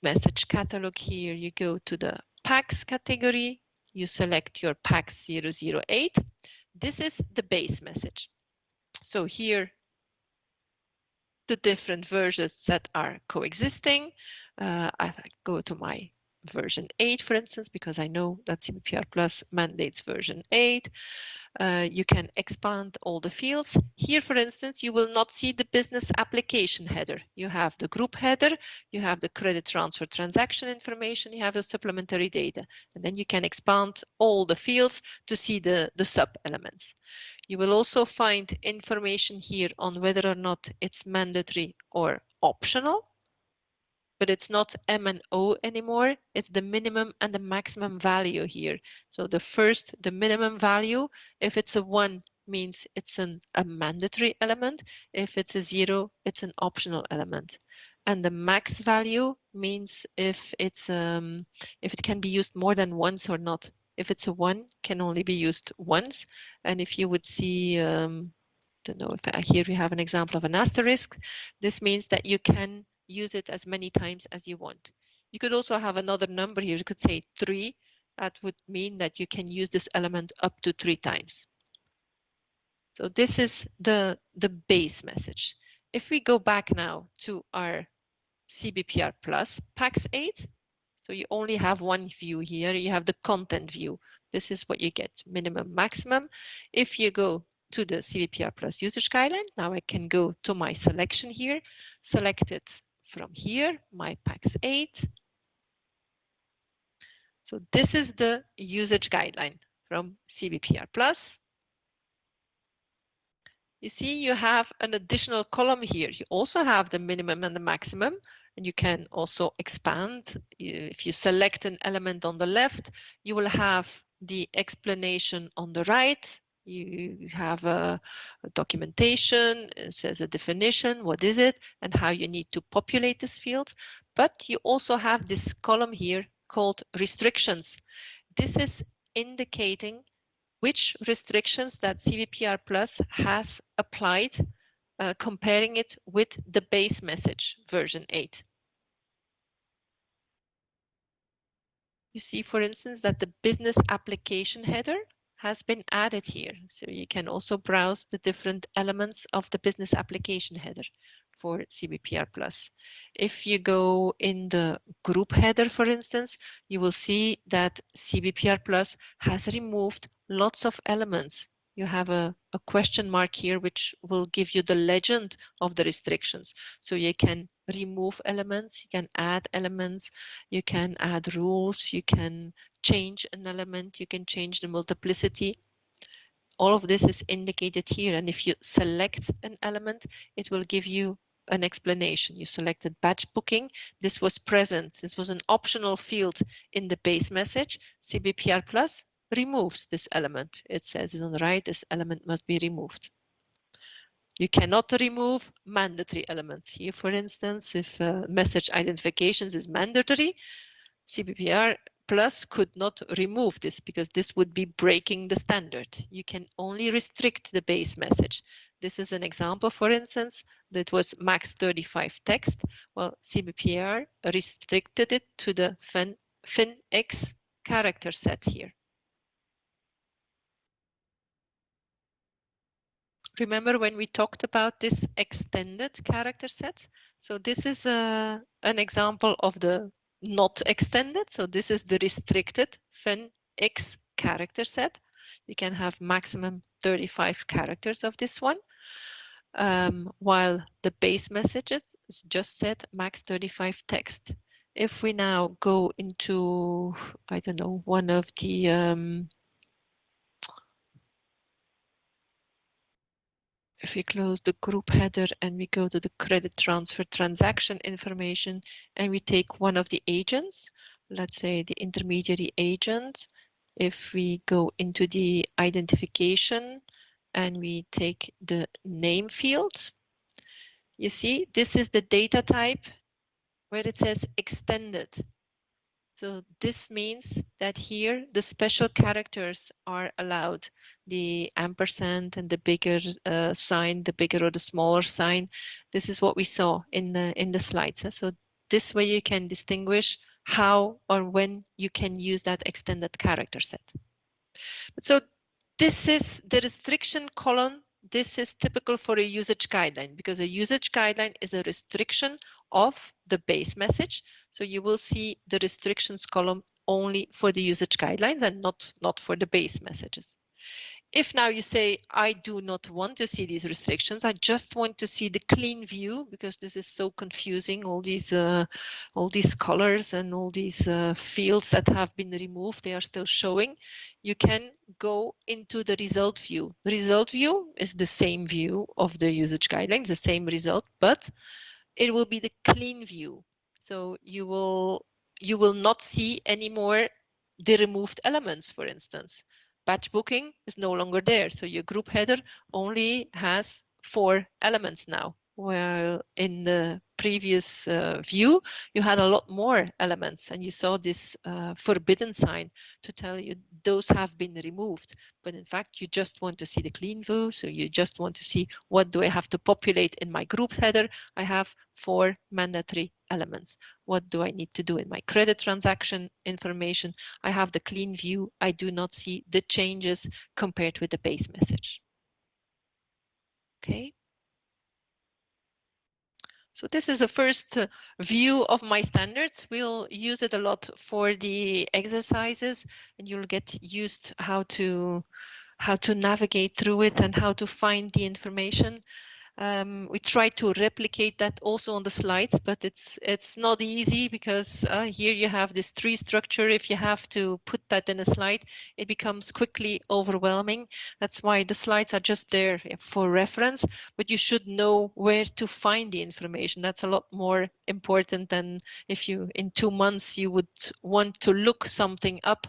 message catalog here, you go to the PAX category, you select your PAX 008. This is the base message. So here, the different versions that are coexisting. I go to my version 8, for instance, because I know that CBPRplus mandates version 8. You can expand all the fields. Here, for instance, you will not see the business application header. You have the group header, you have the credit transfer transaction information, you have the supplementary data, and then you can expand all the fields to see the sub-elements. You will also find information here on whether or not it's mandatory or optional. But it's not M and O anymore. It's the minimum and the maximum value here. So the minimum value, if it's a 1, means it's a mandatory element. If it's a 0, it's an optional element. And the max value means if it can be used more than once or not. If it's a 1, can only be used once. And if you would see, don't know if here we have an example of an asterisk, this means that you can use it as many times as you want. You could also have another number here. You could say 3. That would mean that you can use this element up to 3 times. So this is the base message. If we go back now to our CBPRplus PAX 8, so you only have one view here. You have the content view. This is what you get, minimum, maximum. If you go to the CBPRplus usage guideline, now I can go to my selection here, select it from here, my PAX 8. So this is the usage guideline from CBPRplus. You see, you have an additional column here. You also have the minimum and the maximum, and you can also expand. If you select an element on the left, you will have the explanation on the right. You have a documentation, it says a definition, what is it, and how you need to populate this field. But you also have this column here called restrictions. This is indicating which restrictions that CBPRplus has applied, comparing it with the base message version 8. You see, for instance, that the business application header has been added here. So you can also browse the different elements of the business application header for CBPRplus. If you go in the group header, for instance, you will see that CBPRplus has removed lots of elements. You have a question mark here, which will give you the legend of the restrictions. So you can remove elements, you can add elements, you can add rules, you can change an element, you can change the multiplicity. All of this is indicated here. And if you select an element, it will give you an explanation. You selected batch booking. This was present. This was an optional field in the base message. CBPRplus removes this element. It says on the right, this element must be removed. You cannot remove mandatory elements. Here, for instance, if message identifications is mandatory, CBPRplus could not remove this because this would be breaking the standard. You can only restrict the base message. This is an example, for instance, that was max 35 text. Well, CBPR restricted it to the FIN-X character set here. Remember when we talked about this extended character set? So this is an example of the not extended. So this is the restricted FIN-X character set. You can have maximum 35 characters of this one. While the base messages is just set max 35 text. If we now go into, I don't know, one of the if we close the group header and we go to the credit transfer transaction information and we take one of the agents, let's say the intermediary agent, if we go into the identification and we take the name fields, you see this is the data type where it says extended. So this means that here the special characters are allowed, the ampersand and the bigger sign, the bigger or the smaller sign. This is what we saw in the slides. So this way you can distinguish how or when you can use that extended character set. So this is the restriction column. This is typical for a usage guideline because a usage guideline is a restriction of the base message. So you will see the restrictions column only for the usage guidelines and not for the base messages. If now you say, I do not want to see these restrictions, I just want to see the clean view because this is so confusing, all these colors and all these fields that have been removed, they are still showing. You can go into the result view. The result view is the same view of the usage guidelines, the same result, but it will be the clean view. So you will not see anymore the removed elements, for instance. Batch booking is no longer there. So your group header only has 4 elements now. while in the previous view, you had a lot more elements and you saw this forbidden sign to tell you those have been removed. But in fact, you just want to see the clean view. So you just want to see what do I have to populate in my group header. I have 4 mandatory elements. What do I need to do in my credit transaction information? I have the clean view. I do not see the changes compared with the base message. Okay. So this is the first view of my standards. We'll use it a lot for the exercises, and you'll get used how to navigate through it and how to find the information. We try to replicate that also on the slides, but it's not easy because here you have this tree structure. If you have to put that in a slide, it becomes quickly overwhelming. That's why the slides are just there for reference, but you should know where to find the information. That's a lot more important than if you, in 2 months, you would want to look something up.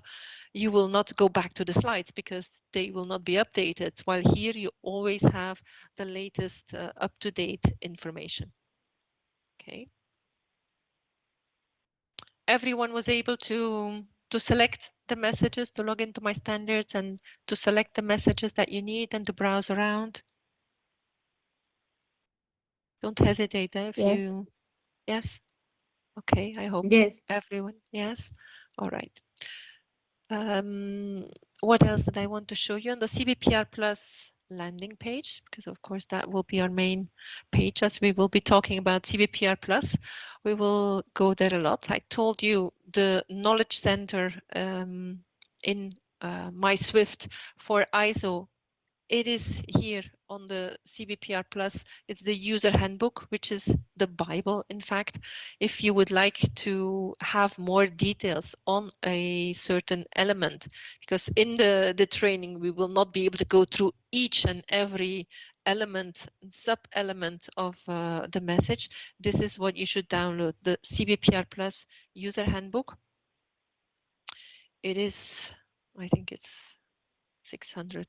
You will not go back to the slides because they will not be updated, while here you always have the latest up-to-date information. Okay. Everyone was able to select the messages, to log into my standards and to select the messages that you need and to browse around. Don't hesitate if you... Yes? Okay, I hope yes. Everyone, yes? All right. What else did I want to show you on the CBPRplus landing page? Because of course that will be our main page as we will be talking about CBPRplus. We will go there a lot. I told you the knowledge center in my Swift for ISO. It is here on the CBPRplus. It's the user handbook, which is the Bible, in fact. If you would like to have more details on a certain element, because in the training, we will not be able to go through each and every element, sub-element of the message. This is what you should download, the CBPRplus user handbook. It is, I think it's 600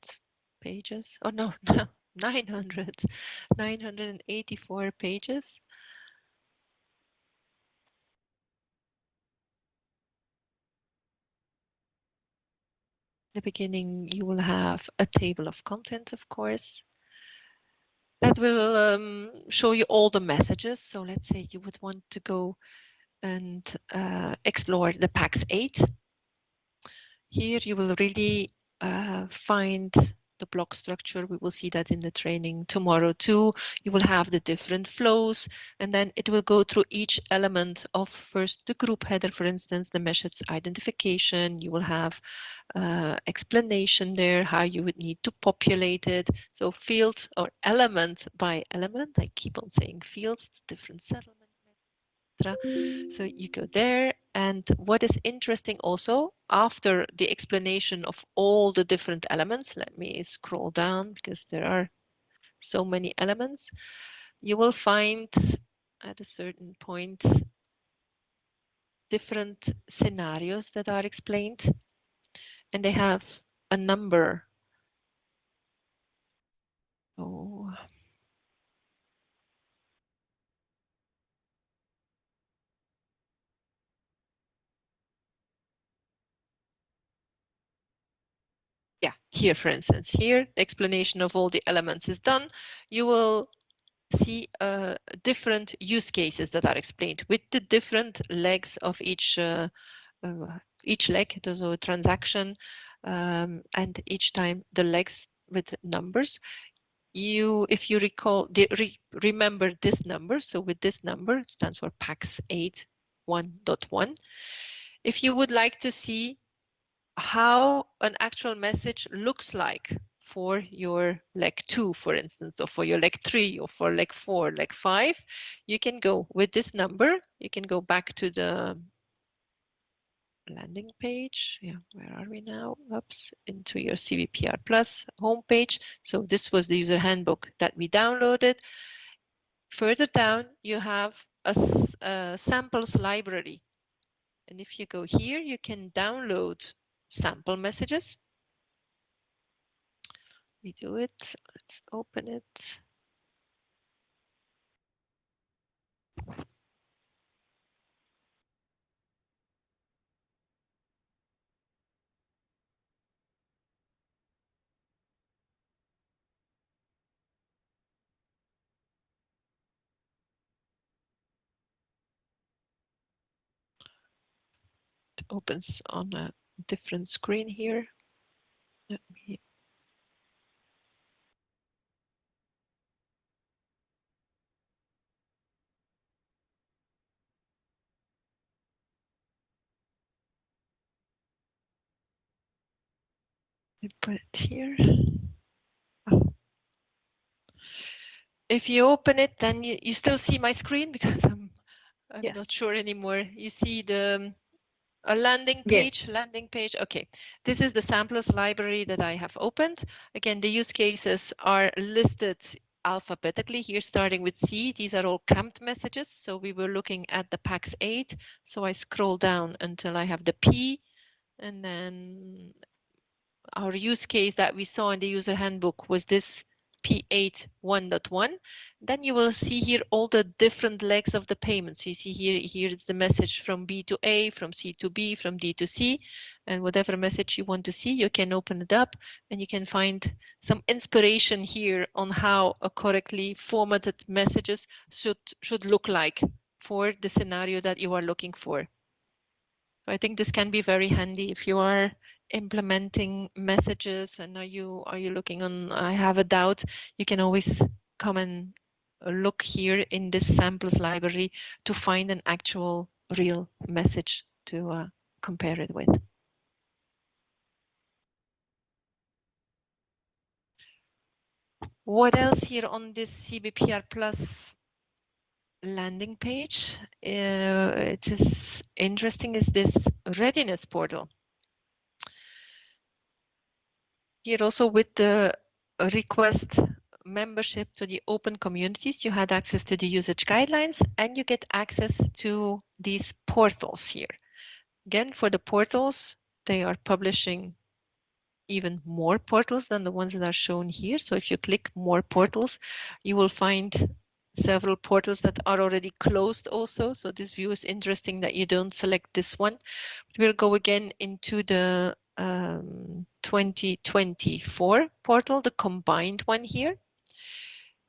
pages. Oh no, no, 984 pages. In the beginning, you will have a table of content, of course. That will show you all the messages. So let's say you would want to go and explore the PAX 8. Here you will really find the block structure. We will see that in the training tomorrow too. You will have the different flows, and then it will go through each element of first the group header, for instance, the message identification. You will have explanation there, how you would need to populate it. So field or element by element. I keep on saying fields, different settlements. So you go there, and what is interesting also, after the explanation of all the different elements, let me scroll down because there are so many elements, you will find at a certain point different scenarios that are explained, and they have a number. Oh. Yeah, here, for instance, here, the explanation of all the elements is done. You will see different use cases that are explained with the different legs of each leg, so a transaction, and each time the legs with numbers. If you recall, remember this number. So with this number, it stands for PAX 8 1.1. If you would like to see how an actual message looks like for your leg 2, for instance, or for your leg 3, or for leg 4, leg 5, you can go with this number. You can go back to the landing page. Yeah, where are we now? Oops, into your CBPRplus homepage. So this was the user handbook that we downloaded. Further down, you have a samples library. And if you go here, you can download sample messages. We do it. Let's open it. opens on a different screen here. Let me put it here. Oh. If you open it, then you still see my screen because I'm Yes. not sure anymore. You see the a landing Yes. page. Okay, this is the samplers library that I have opened. Again, the use cases are listed alphabetically here, starting with C. These are all camped messages. So we were looking at the PAX 8. So I scroll down until I have the P, and then our use case that we saw in the user handbook was this P8 1.1. Then you will see here all the different legs of the payments. You see here it's the message from B to A, from C to B, from D to C, and whatever message you want to see, you can open it up and you can find some inspiration here on how a correctly formatted messages should look like for the scenario that you are looking for. So I think this can be very handy if you are implementing messages and are you looking on, I have a doubt, you can always come and look here in this samples library to find an actual real message to compare it with. What else here on this CBPRplus landing page? It is interesting is this readiness portal. Here also with the request membership to the open communities, you had access to the usage guidelines and you get access to these portals here. Again, for the portals, they are publishing even more portals than the ones that are shown here. So if you click more portals, you will find several portals that are already closed also. So this view is interesting that you don't select this one. We'll go again into the 2024 portal, the combined one here.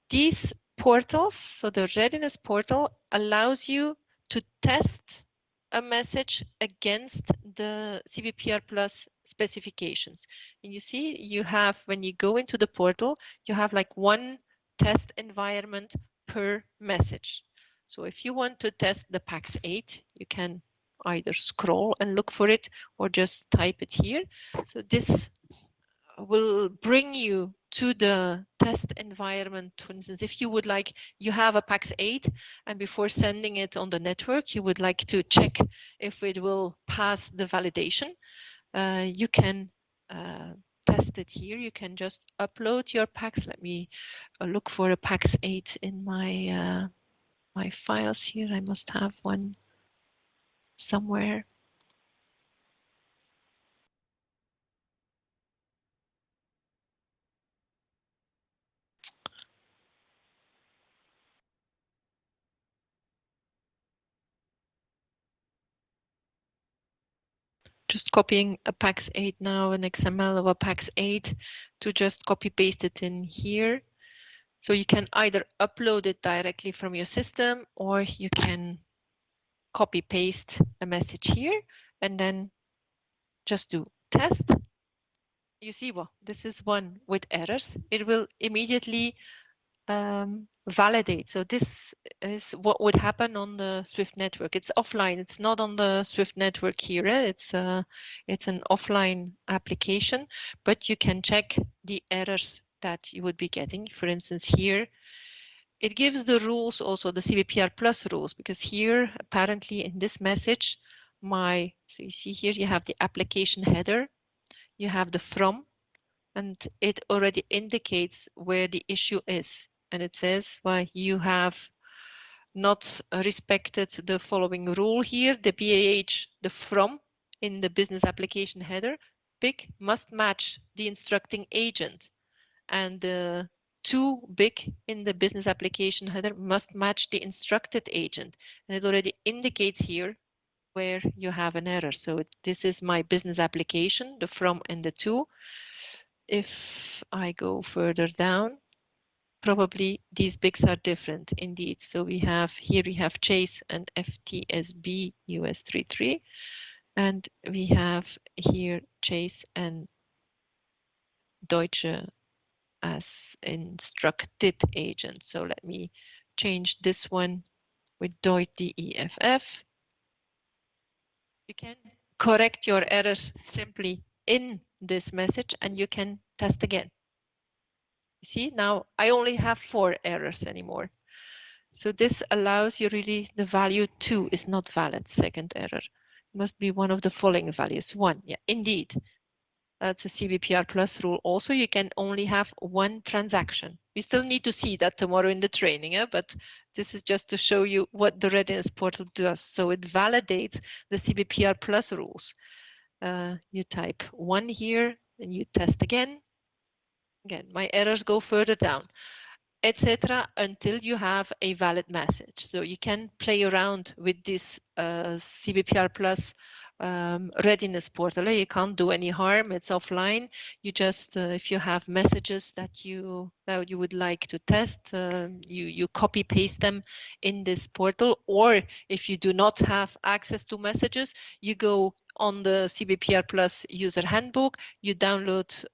These portals, so the readiness portal allows you to test a message against the CBPRplus specifications. And you see, you have, when you go into the portal, you have like one test environment per message. So if you want to test the PAX 8, you can either scroll and look for it or just type it here. So this will bring you to the test environment. For instance, if you would like, you have a PAX 8 and before sending it on the network, you would like to check if it will pass the validation. You can test it here. You can just upload your PAX. Let me look for a PAX 8 in my my files here. I must have one somewhere. Just copying a PAX 8 now, an XML of a PAX 8 to just copy paste it in here. So you can either upload it directly from your system or you can copy paste a message here and then just do test. You see, well, this is one with errors. It will immediately validate. So this is what would happen on the Swift network. It's offline. It's not on the Swift network here. It's an offline application, but you can check the errors that you would be getting. For instance, here, it gives the rules also, the CBPRplus rules, because here, apparently in this message, so you see here, you have the application header, you have the from, and it already indicates where the issue is. And it says, well, you have not respected the following rule here. The BAH, the from in the business application header, big must match the instructing agent. And the to big in the business application header must match the instructed agent. And it already indicates here where you have an error. So this is my business application, the from and the to. If I go further down, probably these bigs are different indeed. So we have here, we have Chase and FTSB US 33. And we have here Chase and Deutsche as instructed agent. So let me change this one with Deutsche EFF. You can correct your errors simply in this message and you can test again. See, now I only have 4 errors anymore. So this allows you really the value 2 is not valid, second error. It must be one of the following values. 1, yeah, indeed. That's a CBPRplus rule. Also, you can only have 1 transaction. We still need to see that tomorrow in the training, but this is just to show you what the readiness portal does. So it validates the CBPRplus rules. You type 1 here and you test again. Again, my errors go further down, etc., until you have a valid message. So you can play around with this CBPRplus readiness portal. You can't do any harm. It's offline. You just, if you have messages that you would like to test, you copy paste them in this portal. Or if you do not have access to messages, you go on the CBPRplus user handbook. You download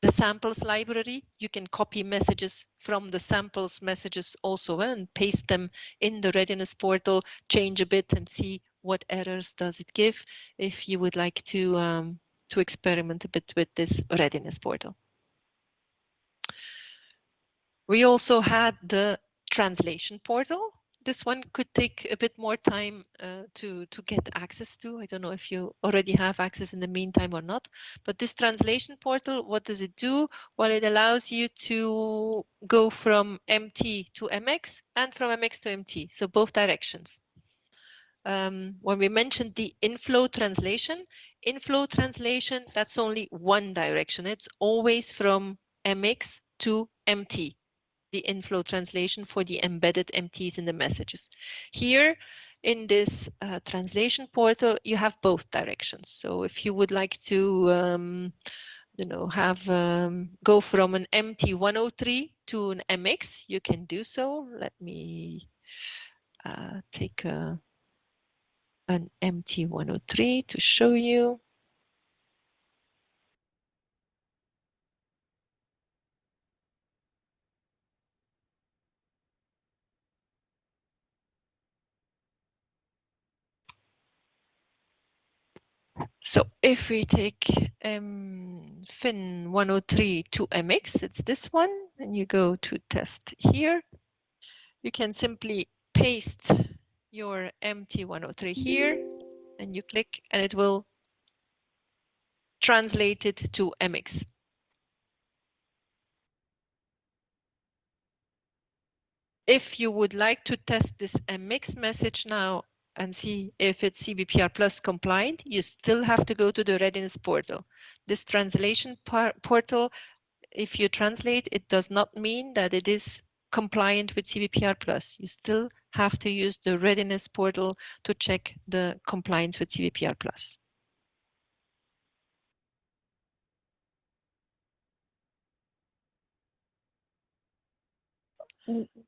the samples library. You can copy messages from the samples messages also and paste them in the readiness portal, change a bit and see what errors does it give if you would like to experiment a bit with this readiness portal. We also had the translation portal. This one could take a bit more time to get access to. I don't know if you already have access in the meantime or not, but this translation portal, what does it do? Well, it allows you to go from MT to MX and from MX to MT, so both directions. When we mentioned the inflow translation, that's only one direction. It's always from MX to MT. The inflow translation for the embedded MTs in the messages. Here in this translation portal, you have both directions. So if you would like to, have go from an MT103 to an MX, you can do so. Let me take an MT103 to show you. So if we take FIN 103 to MX, it's this one, and you go to test here. You can simply paste your MT103 here, and you click, and it will translate it to MX. If you would like to test this MX message now and see if it's CBPRplus compliant, you still have to go to the readiness portal. This translation portal, if you translate, it does not mean that it is compliant with CBPRplus. You still have to use the readiness portal to check the compliance with CBPRplus.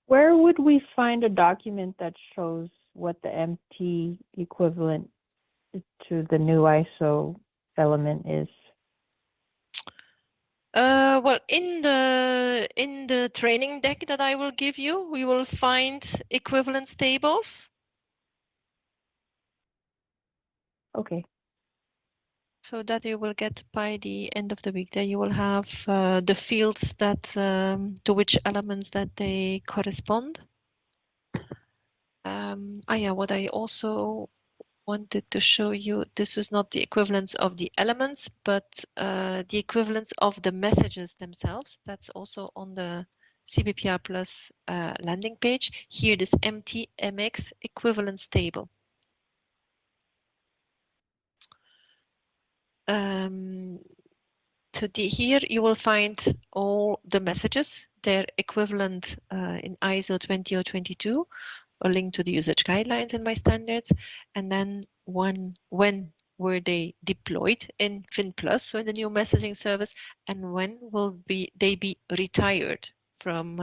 Where would we find a document that shows what the MT equivalent to the new ISO element is? Well, in the training deck that I will give you, we will find equivalence tables. Okay. So that you will get by the end of the week. There you will have the fields that to which elements that they correspond. Yeah, what I also wanted to show you, this was not the equivalence of the elements, but the equivalence of the messages themselves. That's also on the CBPRplus landing page. Here, this MT-MX equivalence table. So here you will find all the messages, their equivalent in ISO 20022, a link to the usage guidelines and my standards, and then when were they deployed in FinPlus, so in the new messaging service, and when will they be retired from,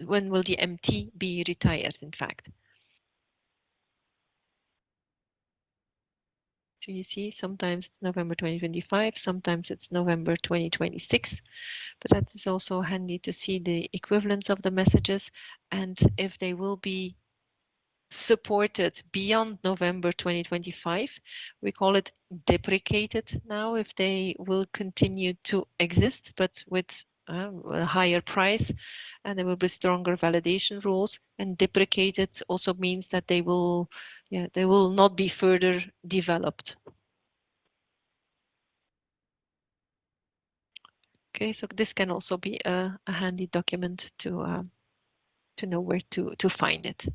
when will the MT be retired, in fact. So you see, sometimes it's November 2025, sometimes it's November 2026, but that is also handy to see the equivalence of the messages and if they will be supported beyond November 2025. We call it deprecated now if they will continue to exist, but with a higher price, and there will be stronger validation rules. And deprecated also means that they will not be further developed. Okay, so this can also be a handy document to know where to find it.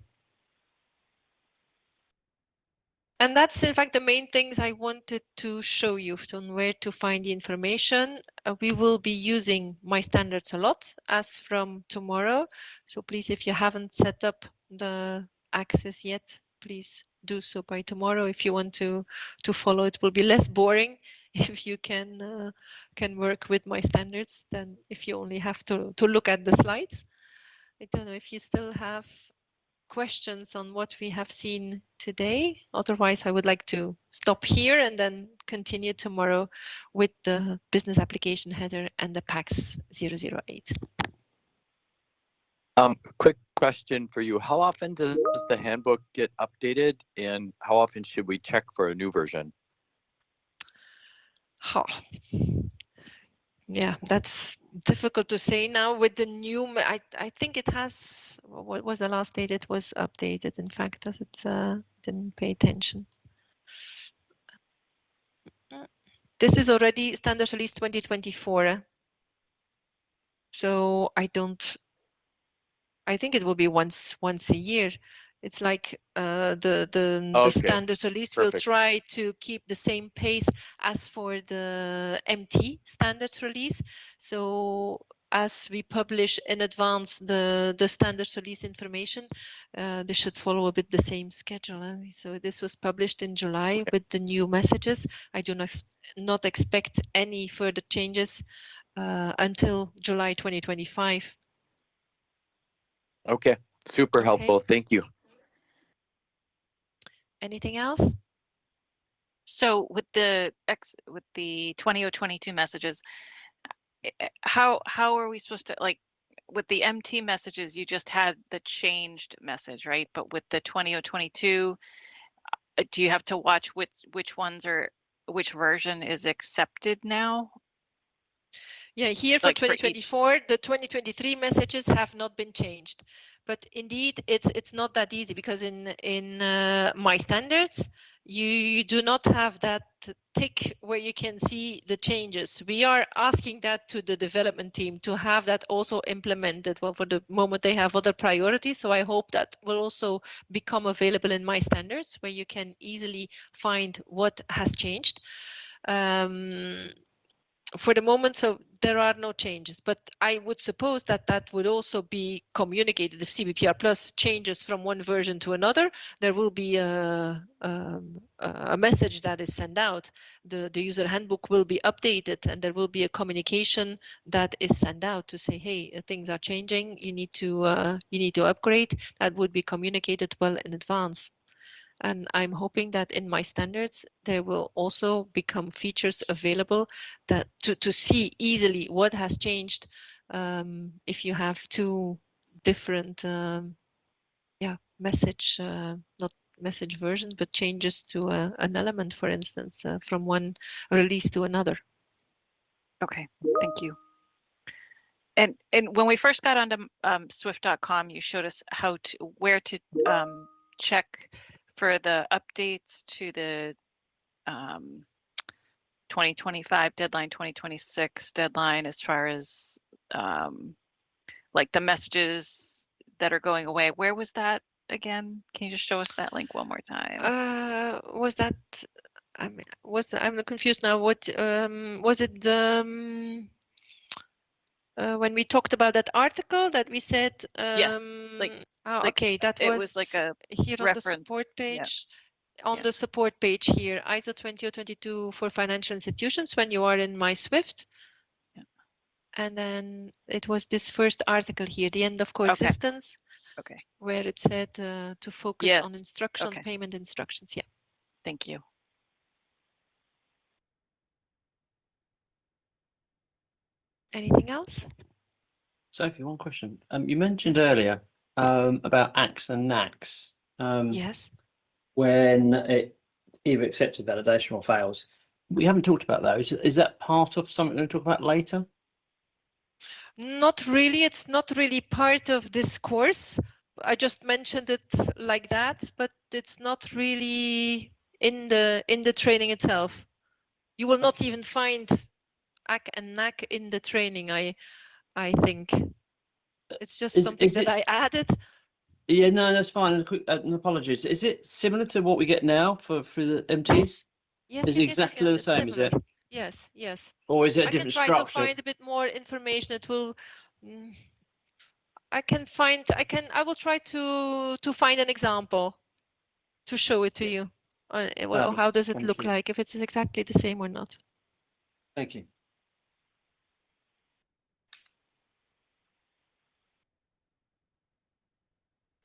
And that's in fact the main things I wanted to show you on where to find the information. We will be using My Standards a lot as from tomorrow. So please, if you haven't set up the access yet, please do so by tomorrow. If you want to follow, it will be less boring if you can work with My Standards than if you only have to look at the slides. I don't know if you still have questions on what we have seen today. Otherwise, I would like to stop here and then continue tomorrow with the business application header and the PAX 008. Quick question for you. How often does the handbook get updated, and how often should we check for a new version? Yeah, that's difficult to say now with the new. I think it has. What was the last date it was updated? In fact, does it didn't pay attention. This is already standard release 2024. So I think it will be once a year. It's like the standards release will try to keep the same pace as for the MT standards release. So as we publish in advance the standards release information, they should follow a bit the same schedule. So this was published in July with the new messages. I do not expect any further changes until July 2025. Okay, super helpful. Thank you. Anything else? So with the 2022 messages, how are we supposed to, like, with the MT messages, you just had the changed message, right? But with the 2022, do you have to watch which version is accepted now? Yeah, here for 2024, the 2023 messages have not been changed. But indeed, it's not that easy because in My Standards, you do not have that tick where you can see the changes. We are asking that to the development team to have that also implemented. Well, for the moment, they have other priorities. So I hope that will also become available in My Standards, where you can easily find what has changed. For the moment, so there are no changes, but I would suppose that that would also be communicated. If CBPRplus changes from one version to another, there will be a message that is sent out. The user handbook will be updated, and there will be a communication that is sent out to say, hey, things are changing. You need to upgrade. That would be communicated well in advance. And I'm hoping that in My Standards, there will also become features available that to see easily what has changed if you have two different message, not message versions, but changes to an element, for instance, from one release to another. Okay, thank you. And when we first got onto Swift.com, you showed us where to check for the updates to the 2025 deadline, 2026 deadline, as far as like the messages that are going away. Where was that again? Can you just show us that link one more time? Was that? I'm confused now. What was it? When we talked about that article that we said, yes, okay, that was like a here reference. On the support page. Yeah. On the support page here, ISO 20022 for financial institutions when you are in My Swift. Yeah. And then it was this first article here, the end of coexistence, okay. where it said to focus on payment instructions. Yeah. Thank you. Anything else? Sophie, one question. You mentioned earlier about ACS and NACS. Yes. When it either accepted validation or fails. We haven't talked about those. Is that part of something we'll talk about later? Not really. It's not really part of this course. I just mentioned it like that, but it's not really in the training itself. You will not even find AC and NAC in the training. I think it's just something that I added. Yeah, no, that's fine. And quick, apologies. Is it similar to what we get now for the MTs? Yes, is it exactly the same? similar. Is it? Yes, yes. Or is it a different structure? I can try to find a bit more information. It will. I will try to find an example to show it to you. Well, how does it look like? If it's exactly the same or not. Thank you.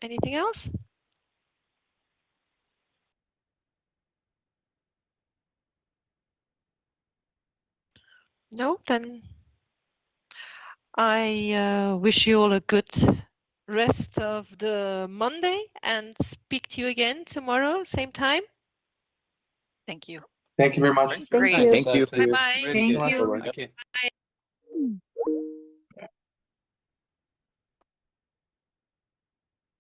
Anything else? No, then I wish you all a good rest of the Monday and speak to you again tomorrow, same time. Thank you. Thank you very much. Thank you. Thank you. Bye-bye. Really Thank good. you. Thank you.